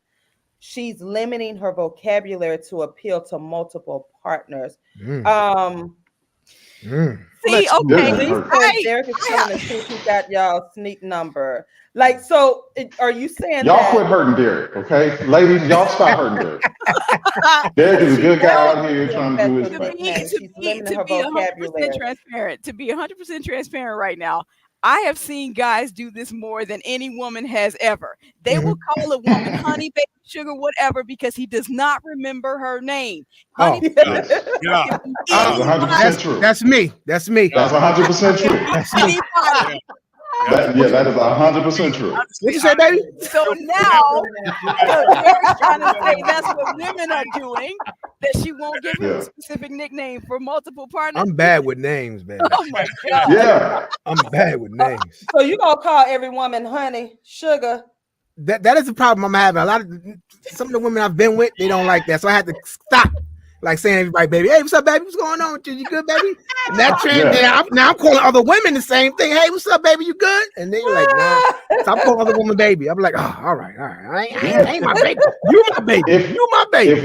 she's limiting her vocabulary to appeal to multiple partners. See, okay, Derek is trying to see if he got y'all sneak number. Like, so are you saying y'all quit hurting Derek, okay? Ladies, y'all stop hurting Derek. Derek is a good guy out here trying to do his thing. To be 100% transparent right now, I have seen guys do this more than any woman has ever. They will call a woman honey, baby, sugar, whatever, because he does not remember her name. Honey, That's 100% true. That's me. That's 100% true. That's me. That is 100% true. What you say, baby? So now, Derek's trying to say that's what women are doing, that she won't give him a specific nickname for multiple partners. I'm bad with names, man. Oh my God. Yeah. I'm bad with names. So you gonna call every woman honey, sugar? That is the problem I'm having. Some of the women I've been with, they don't like that. So I had to stop. Like saying everybody, baby, hey, what's up, baby? What's going on with you? You good, baby? And that trend, now I'm calling other women the same thing. Hey, what's up, baby? You good? And then you're like, nah. So I'm calling other women baby. I'm like, oh, all right. I ain't my baby. You my baby. You my baby. If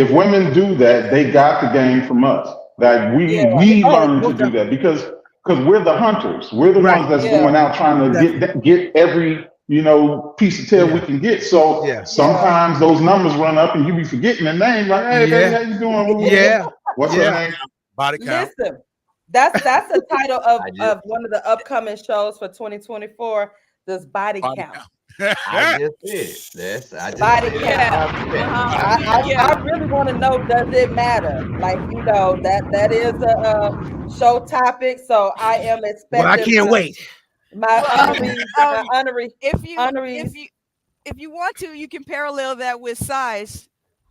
women do that, they got the game from us. Like we learn to do that because we're the hunters. We're the ones that's going out trying to get every piece of tail we can get. So sometimes those numbers run up and you be forgetting the name. Like, hey, baby, how you doing? What's your name? Body count. Listen, that's the title of one of the upcoming shows for 2024. This body count. I just did. Body count. I really want to know, does it matter? Like, that is a show topic. So I am expecting. Well, I can't wait. My honorary. If you want to, you can parallel that with size.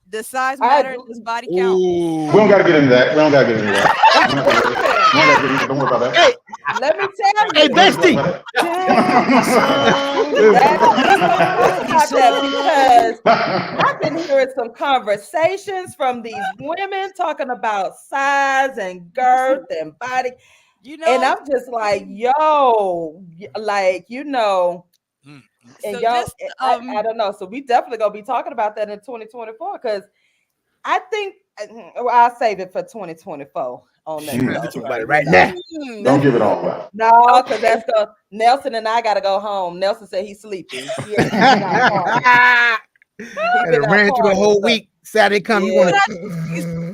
Does size matter? Does body count? We don't gotta get into that. Don't worry about that. Hey, let me tell you. Hey, bestie. Because I've been hearing some conversations from these women talking about size and girth and body. And I'm just like, yo, like, and so y'all, I don't know. So we definitely gonna be talking about that in 2024 because I think I'll save it for 2024 on that. Right now. Don't give it all back. No, because that's Nelson and I gotta go home. Nelson said he's sleepy. And it ran through the whole week. Saturday come, you want to?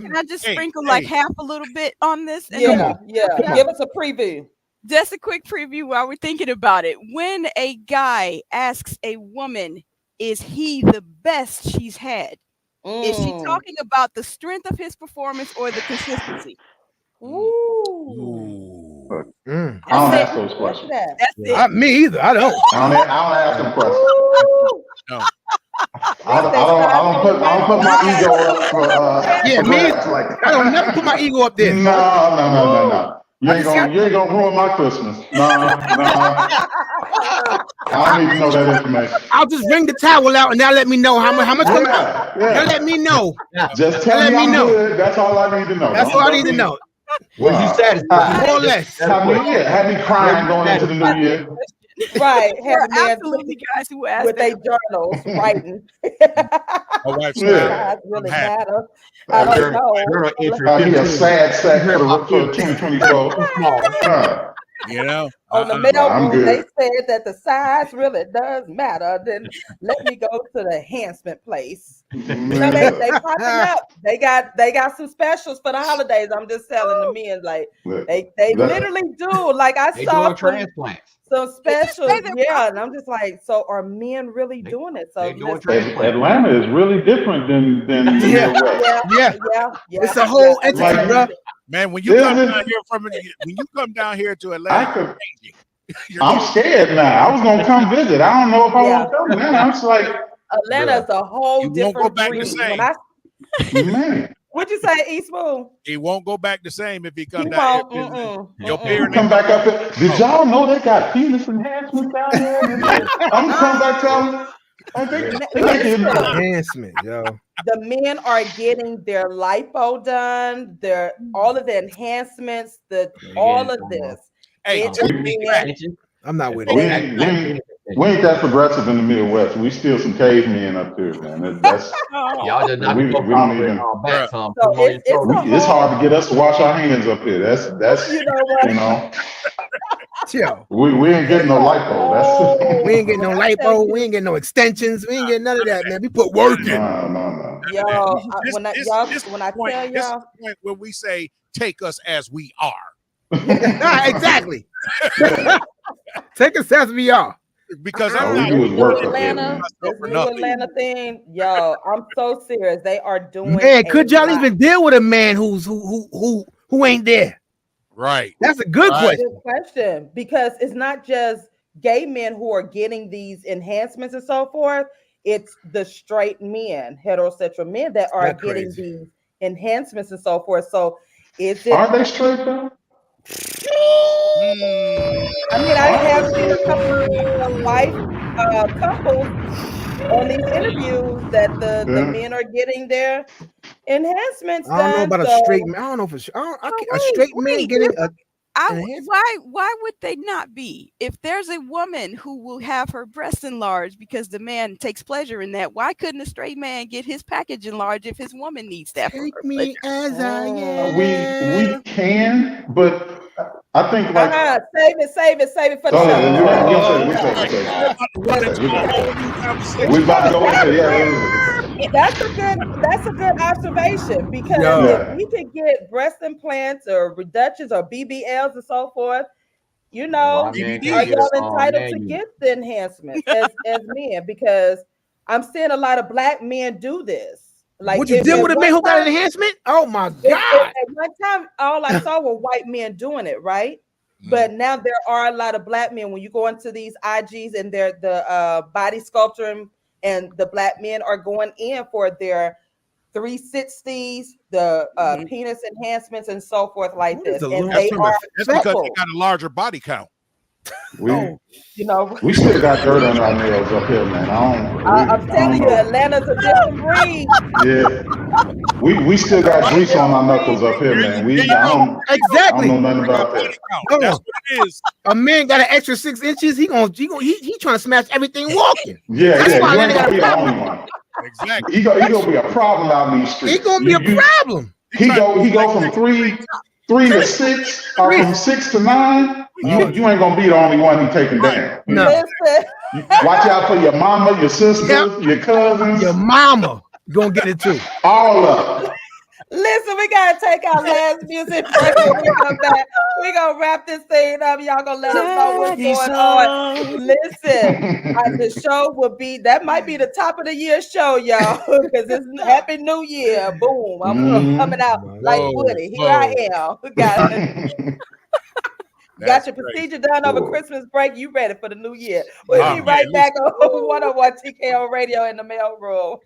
Can I just sprinkle like half a little bit on this? And Give us a preview. Just a quick preview while we're thinking about it. When a guy asks a woman, is he the best she's had? Is she talking about the strength of his performance or the consistency? Ooh. I don't ask those questions. That's it. Me either. I don't ask them questions. No. I don't put my ego up for me. Like I don't never put my ego up there. No. You ain't gonna ruin my Christmas. No. I don't need to know that information. I'll just bring the towel out and they'll let me know how much coming out. They'll let me know. Just tell me I'm good. That's all I need to know. That's all I need to know. Was you satisfied? More or less. Have me crying going into the new year. Right, absolutely guys who ask with their journals writing. My wife's really matter. I don't know. He a sad sack for 2024. On the mail room, they said that the size really does matter. Then let me go to the enhancement place. They popping up. They got some specials for the holidays. I'm just telling the men, like they literally do. Like I saw transplants. Some specials, and I'm just like, so are men really doing it? So Atlanta is really different than It's a whole entity, bro. Man, when you come down here to Atlanta, I'm scared now. I was gonna come visit. I don't know if I want to come. Man, I'm just like, Atlanta's a whole different breed. Man. What'd you say, East Moon? He won't go back the same if he comes He down won't. here. Your parents Come back up there. Did y'all know they got penis enhancements down there? I'm gonna come back telling. Enhancement, yo. The men are getting their lipo done, all of the enhancements, all of this. Hey, I'm not with it. We ain't that progressive in the Midwest. We still some cavemen up here, man. That's y'all just not we don't even. back So it's hard to get us to wash our hands up here. That's you know what? Yo. We ain't getting no lipo. That's we ain't getting no lipo. We ain't getting no extensions. We ain't getting none of that, man. We put work in. No. Yo, when I tell y'all, when we say take us as we are. Exactly. Take us as we are. Because I'm not this new Atlanta thing, yo, I'm so serious. They are doing. Man, could y'all even deal with a man who ain't there? Right. That's a good question. Good question, because it's not just gay men who are getting these enhancements and so forth. It's the straight men, heterosexual men that are getting these enhancements and so forth. So are they straight though? I mean, I have seen a couple of wife couples on these interviews that the men are getting their enhancements done. I don't know about a straight man. I don't know if a straight man getting a. Why would they not be? If there's a woman who will have her breasts enlarged because the man takes pleasure in that, why couldn't a straight man get his package enlarged if his woman needs that? Take me as I am. We can, but I think like save it for the show. We about to go into That's a good observation, because if we could get breast implants or reductions or BBLs and so forth, are y'all entitled to get the enhancement as men? Because I'm seeing a lot of black men do this. Like, would you deal with a man who got an enhancement? Oh my God! At one time, all I saw were white men doing it, right? But now there are a lot of black men. When you go into these IGs and they're the body sculpture, and the black men are going in for their 360s, the penis enhancements and so forth like this. And that's because they got a larger body count. We still got dirt on our nails up here, man. I'm telling you, Atlanta's a different breed. Yeah. We still got grease on our knuckles up here, man. I don't know nothing about that. That's what it is. A man got an extra 6 inches. He trying to smash everything walking. Yeah. You ain't gonna be the only one. Exactly. He gonna be a problem out in these streets. He gonna be a problem. He go from 3 to 6, or from 6 to 9. You ain't gonna be the only one he taking down. No. Watch out for your mama, your sister, your cousins. Your mama gonna get it too. All of them. Listen, we gotta take our last music break. When we come back, we gonna wrap this thing up. Y'all gonna let us know what's going on. Listen, the show will be, that might be the top of the year show, y'all, because it's Happy New Year. Boom. I'm coming out like Woody. Here I am. Got your procedure done over Christmas break. You ready for the new year? We'll be right back on 101 TKO Radio in the mail room.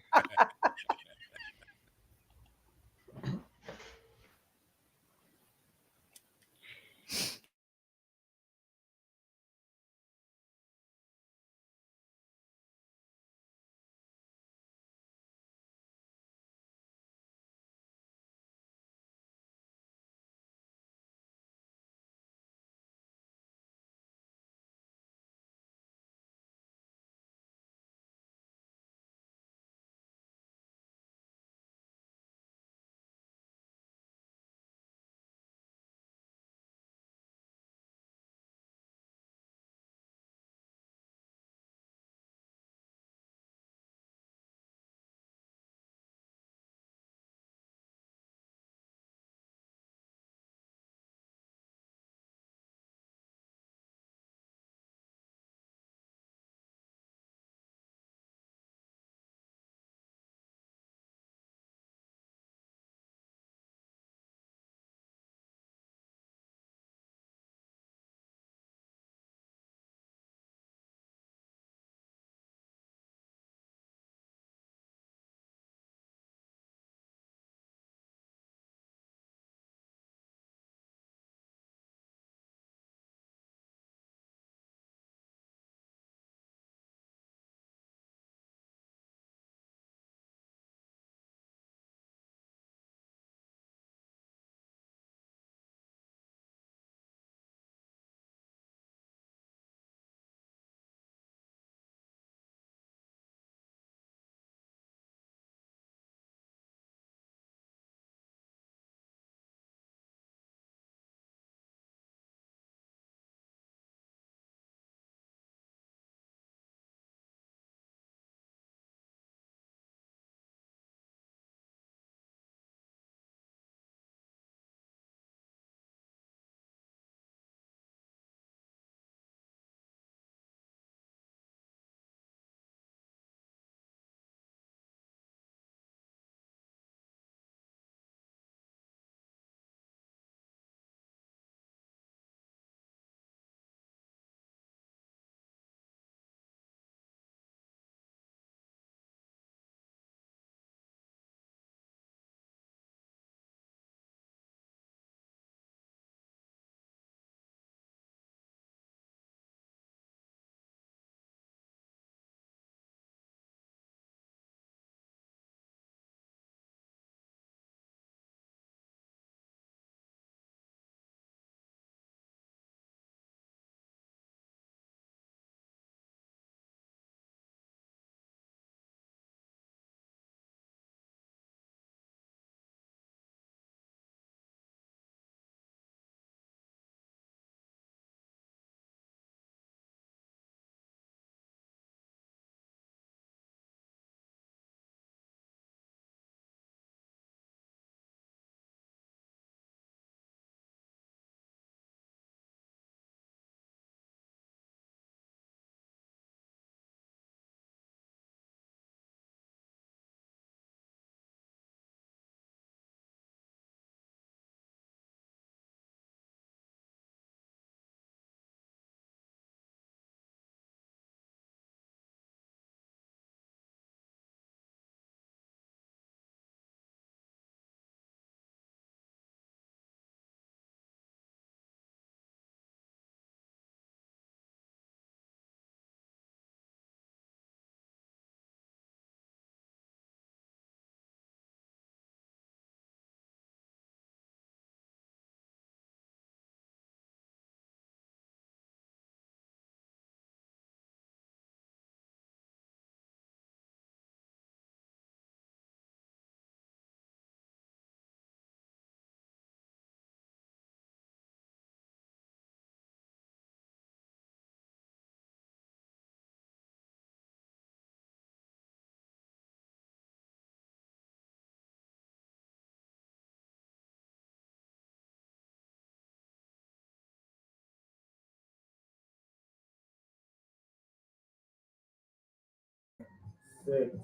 6,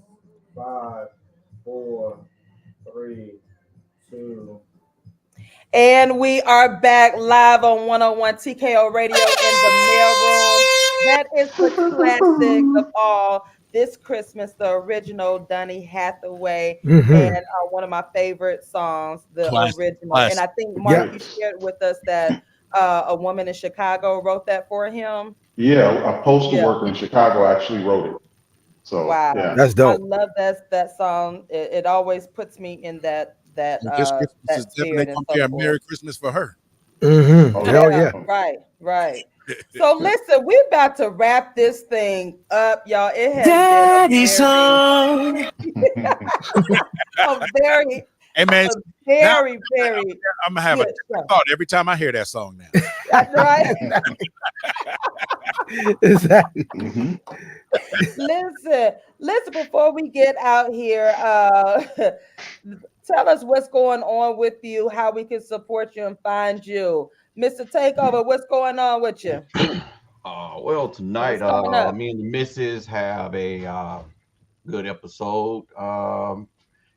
5, 4, 3, 2. And we are back live on 101 TKO Radio in the mailroom. That is the classic of all this Christmas, the original Donny Hathaway, and one of my favorite songs, the original. And I think, Mark, you shared with us that a woman in Chicago wrote that for him. Yeah, a postal worker in Chicago actually wrote it. So wow, that's dope. I love that song. It always puts me in that this Christmas is definitely gonna be a Merry Christmas for her. Hell yeah. Right. So listen, we're about to wrap this thing up, y'all. It has Daddy song. a very, hey man, very. I'm gonna have a thought every time I hear that song now. That's right. Exactly. Listen. Before we get out here, tell us what's going on with you, how we can support you and find you, Mr. Takeover. What's going on with you? Well, tonight, me and the missus have a good episode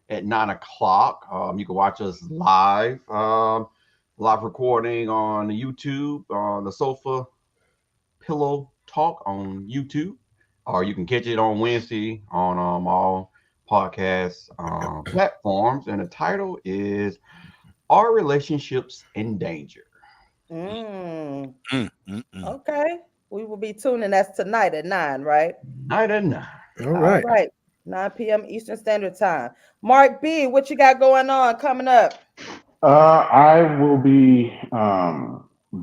at 9 o'clock. You can watch us live recording on YouTube, on the Sofa Pillow Talk on YouTube, or you can catch it on Wednesday on all podcast platforms. And the title is "Are Relationships in Danger?" Okay, we will be tuning. That's tonight at 9, right? Night at 9. All right. 9 p.m. Eastern Standard Time. Mark B, what you got going on coming up? I will be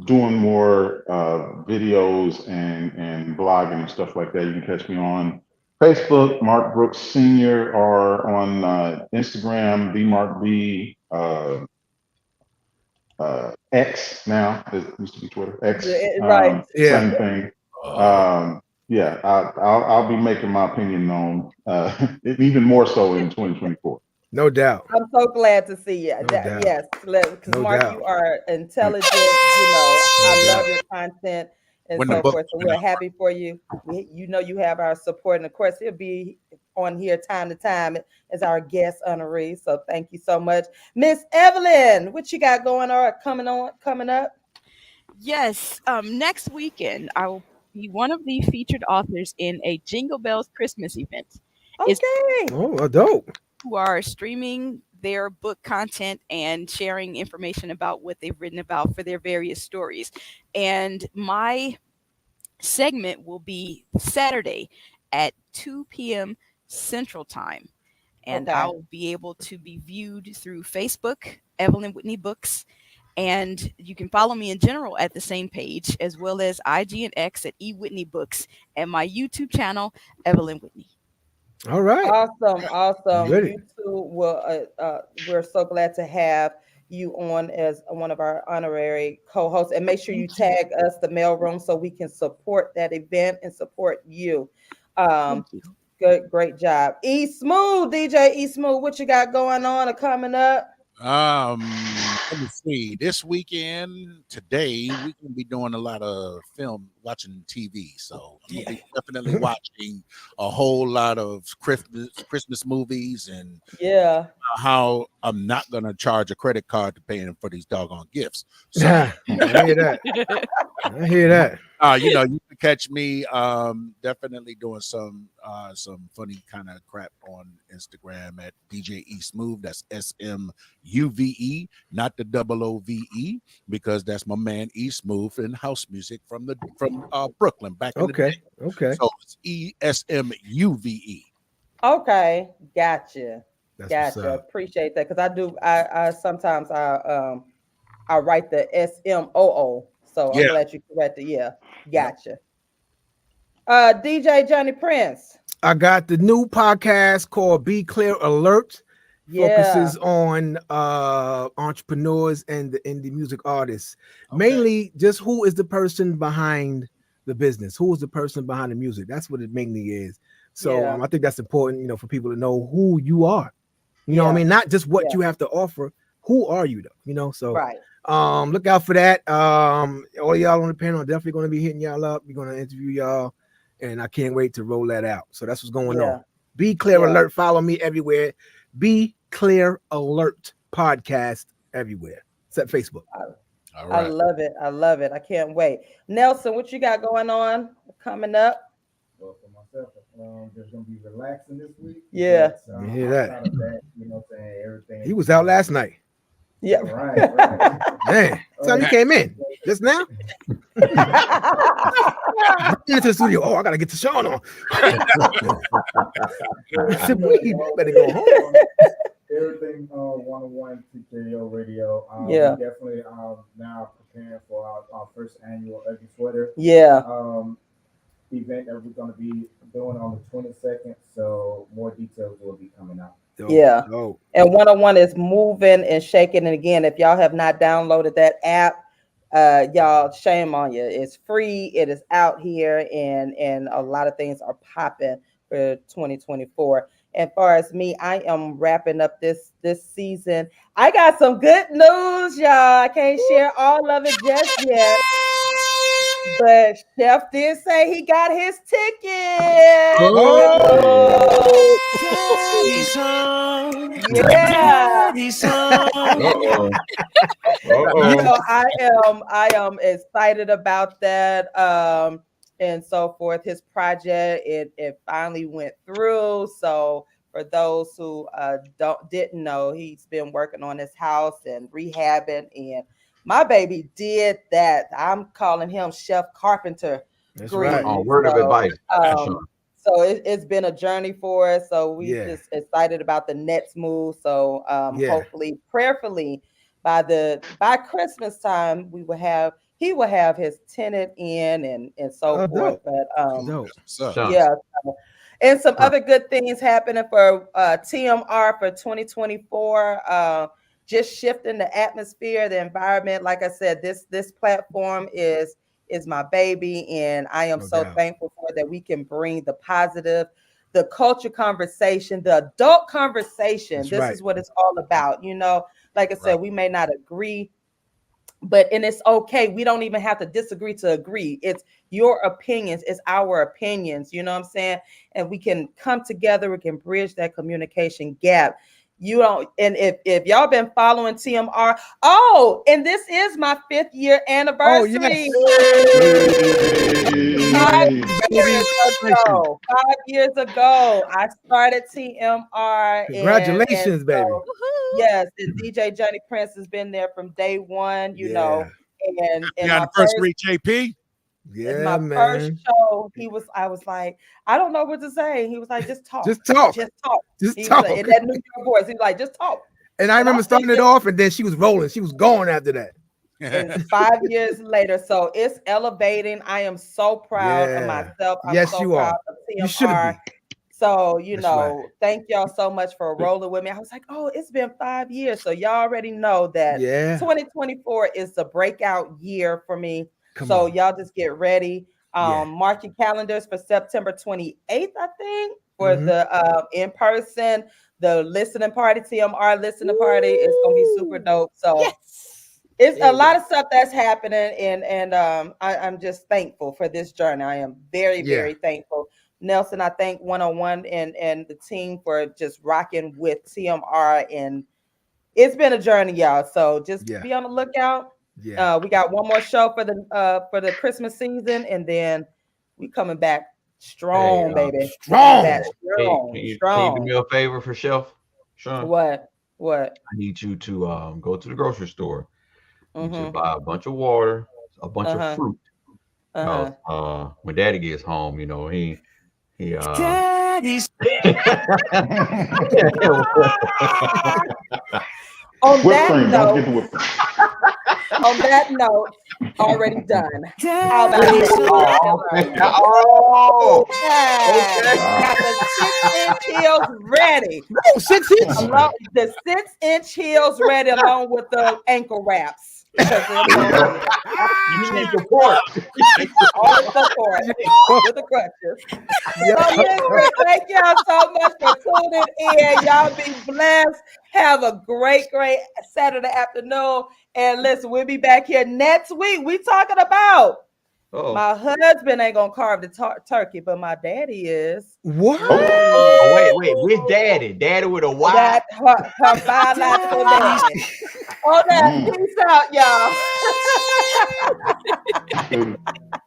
doing more videos and blogging and stuff like that. You can catch me on Facebook, Mark Brooks Sr., or on Instagram, BMarkB. X now. It used to be Twitter. X. Right. Same thing. I'll be making my opinion known even more so in 2024. No doubt. I'm so glad to see you. Yes, because Mark, you are intelligent. I love your content and so forth. So we're happy for you. You have our support, and of course, he'll be on here time to time as our guest honoree. So thank you so much, Miss Evelyn. What you got going on coming up? Yes, next weekend I will be one of the featured authors in a Jingle Bells Christmas event. Okay. Dope. Who are streaming their book content and sharing information about what they've written about for their various stories. And my segment will be Saturday at 2 p.m. Central Time. And I'll be able to be viewed through Facebook, Evelyn Whitney Books. And you can follow me in general at the same page, as well as IG and X at E Whitney Books, and my YouTube channel, Evelyn Whitney. All right. Awesome. You two will. We're so glad to have you on as one of our honorary co-hosts, and make sure you tag us, the mailroom, so we can support that event and support you. Good, great job. DJ E Smooth, what you got going on or coming up? Let me see. This weekend, today, we're gonna be doing a lot of watching TV. So I'm gonna be definitely watching a whole lot of Christmas movies, and how I'm not gonna charge a credit card to pay for these doggone gifts. So I hear that. You can catch me definitely doing some funny kind of crap on Instagram at DJ E Smooth. That's SMUVE, not the OOVE, because that's my man E Smooth in house music from Brooklyn back in the day. Okay. So it's ESMUVE. Okay, gotcha. That's Appreciate that, because I sometimes I write the SMOO. So I'm glad you corrected. Gotcha. DJ JohnnyPrince. I got the new podcast called Be Clear Alert. Focuses on entrepreneurs and the indie music artists. Mainly just who is the person behind the business, who is the person behind the music. That's what it mainly is. So I think that's important, for people to know who you are. You know what I mean? Not just what you have to offer. Who are you though? So look out for that. All y'all on the panel are definitely going to be hitting y'all up. We're going to interview y'all, and I can't wait to roll that out. So that's what's going on. Be Clear Alert. Follow me everywhere. Be Clear Alert podcast everywhere except Facebook. All right. I love it. I love it. I can't wait. Nelson, what you got going on coming up? Well, for myself, just gonna be relaxing this week. Yeah, but, you hear that? You know, saying everything. He was out last night. Yeah, right. Man, time you came in just now. Into the studio. Oh, I gotta get TaShon on. Better go home. Everything 101 TKO Radio. We definitely now preparing for our first annual Ugly Sweater. Event that we're going to be doing on the 22nd. So more details will be coming out. Dope. And 101 is moving and shaking. And again, if y'all have not downloaded that app, y'all, shame on you. It's free. It is out here, and a lot of things are popping for 2024. As far as me, I am wrapping up this season. I got some good news, y'all. I can't share all of it just yet. But Chef did say he got his ticket. Yeah. I am excited about that. And so forth. His project, it finally went through. So for those who didn't know, he's been working on his house and rehabbing, and my baby did that. I'm calling him Chef Carpenter. That's right. Word of advice. So it's been a journey for us. So we just excited about the next move. So hopefully, prayerfully, by Christmas time, he will have his tenant in and so forth. But and some other good things happening for TMR for 2024. Just shifting the atmosphere, the environment. Like I said, this platform is my baby, and I am thankful for that. We can bring the positive, the culture conversation, the adult conversation. This is what it's all about. You know, like I said, we may not agree, and it's okay. We don't even have to disagree to agree. It's your opinions. It's our opinions. You know what I'm saying? And we can come together. We can bridge that communication gap. You don't, and if y'all been following TMR, and this is my 5th year anniversary. 5 years ago, I started TMR. Congratulations, baby. Yes, and DJ JohnnyPrince has been there from day one, you know. And anniversary, JP. Yeah, my first show, I was like, I don't know what to say. He was like, just talk. Just talk. Just talk. Just he talk. Was like, in that New York voice, he was like, just talk. And I remember starting it off, and then she was rolling. She was going after that. And 5 years later, so it's elevating. I am so proud of myself. I'm so proud of TMR. You should be. So, thank y'all so much for rolling with me. I was like, it's been 5 years. So y'all already know that 2024 is the breakout year for me. Y'all just get ready. Mark your calendars for September 28th, I think, for the in-person, the listening party, TMR listening party. It's going to be super dope. So it's a lot of stuff that's happening. And I'm just thankful for this journey. I am very, very thankful. Nelson, I thank 101 and the team for just rocking with TMR. And it's been a journey, y'all. So just be on the lookout. We got one more show for the Christmas season, and then we coming back strong, baby. Strong. Can you do me a favor for Chef? Sean? What? I need you to go to the grocery store. Just buy a bunch of water, a bunch of fruit. When Daddy gets home, he Daddy's. On that note, already done. How about it? Got the 6-inch heels ready. 6 inches. The 6-inch heels ready, along with the ankle wraps. You need support. All the support with the crutches. Thank y'all so much for tuning in. Y'all be blessed. Have a great Saturday afternoon. And listen, we'll be back here next week. We talking about My husband ain't gonna carve the turkey, but my daddy is. What? Oh, wait. Which daddy? Daddy with a Y? That her biological daddy. Oh, that peace out, y'all.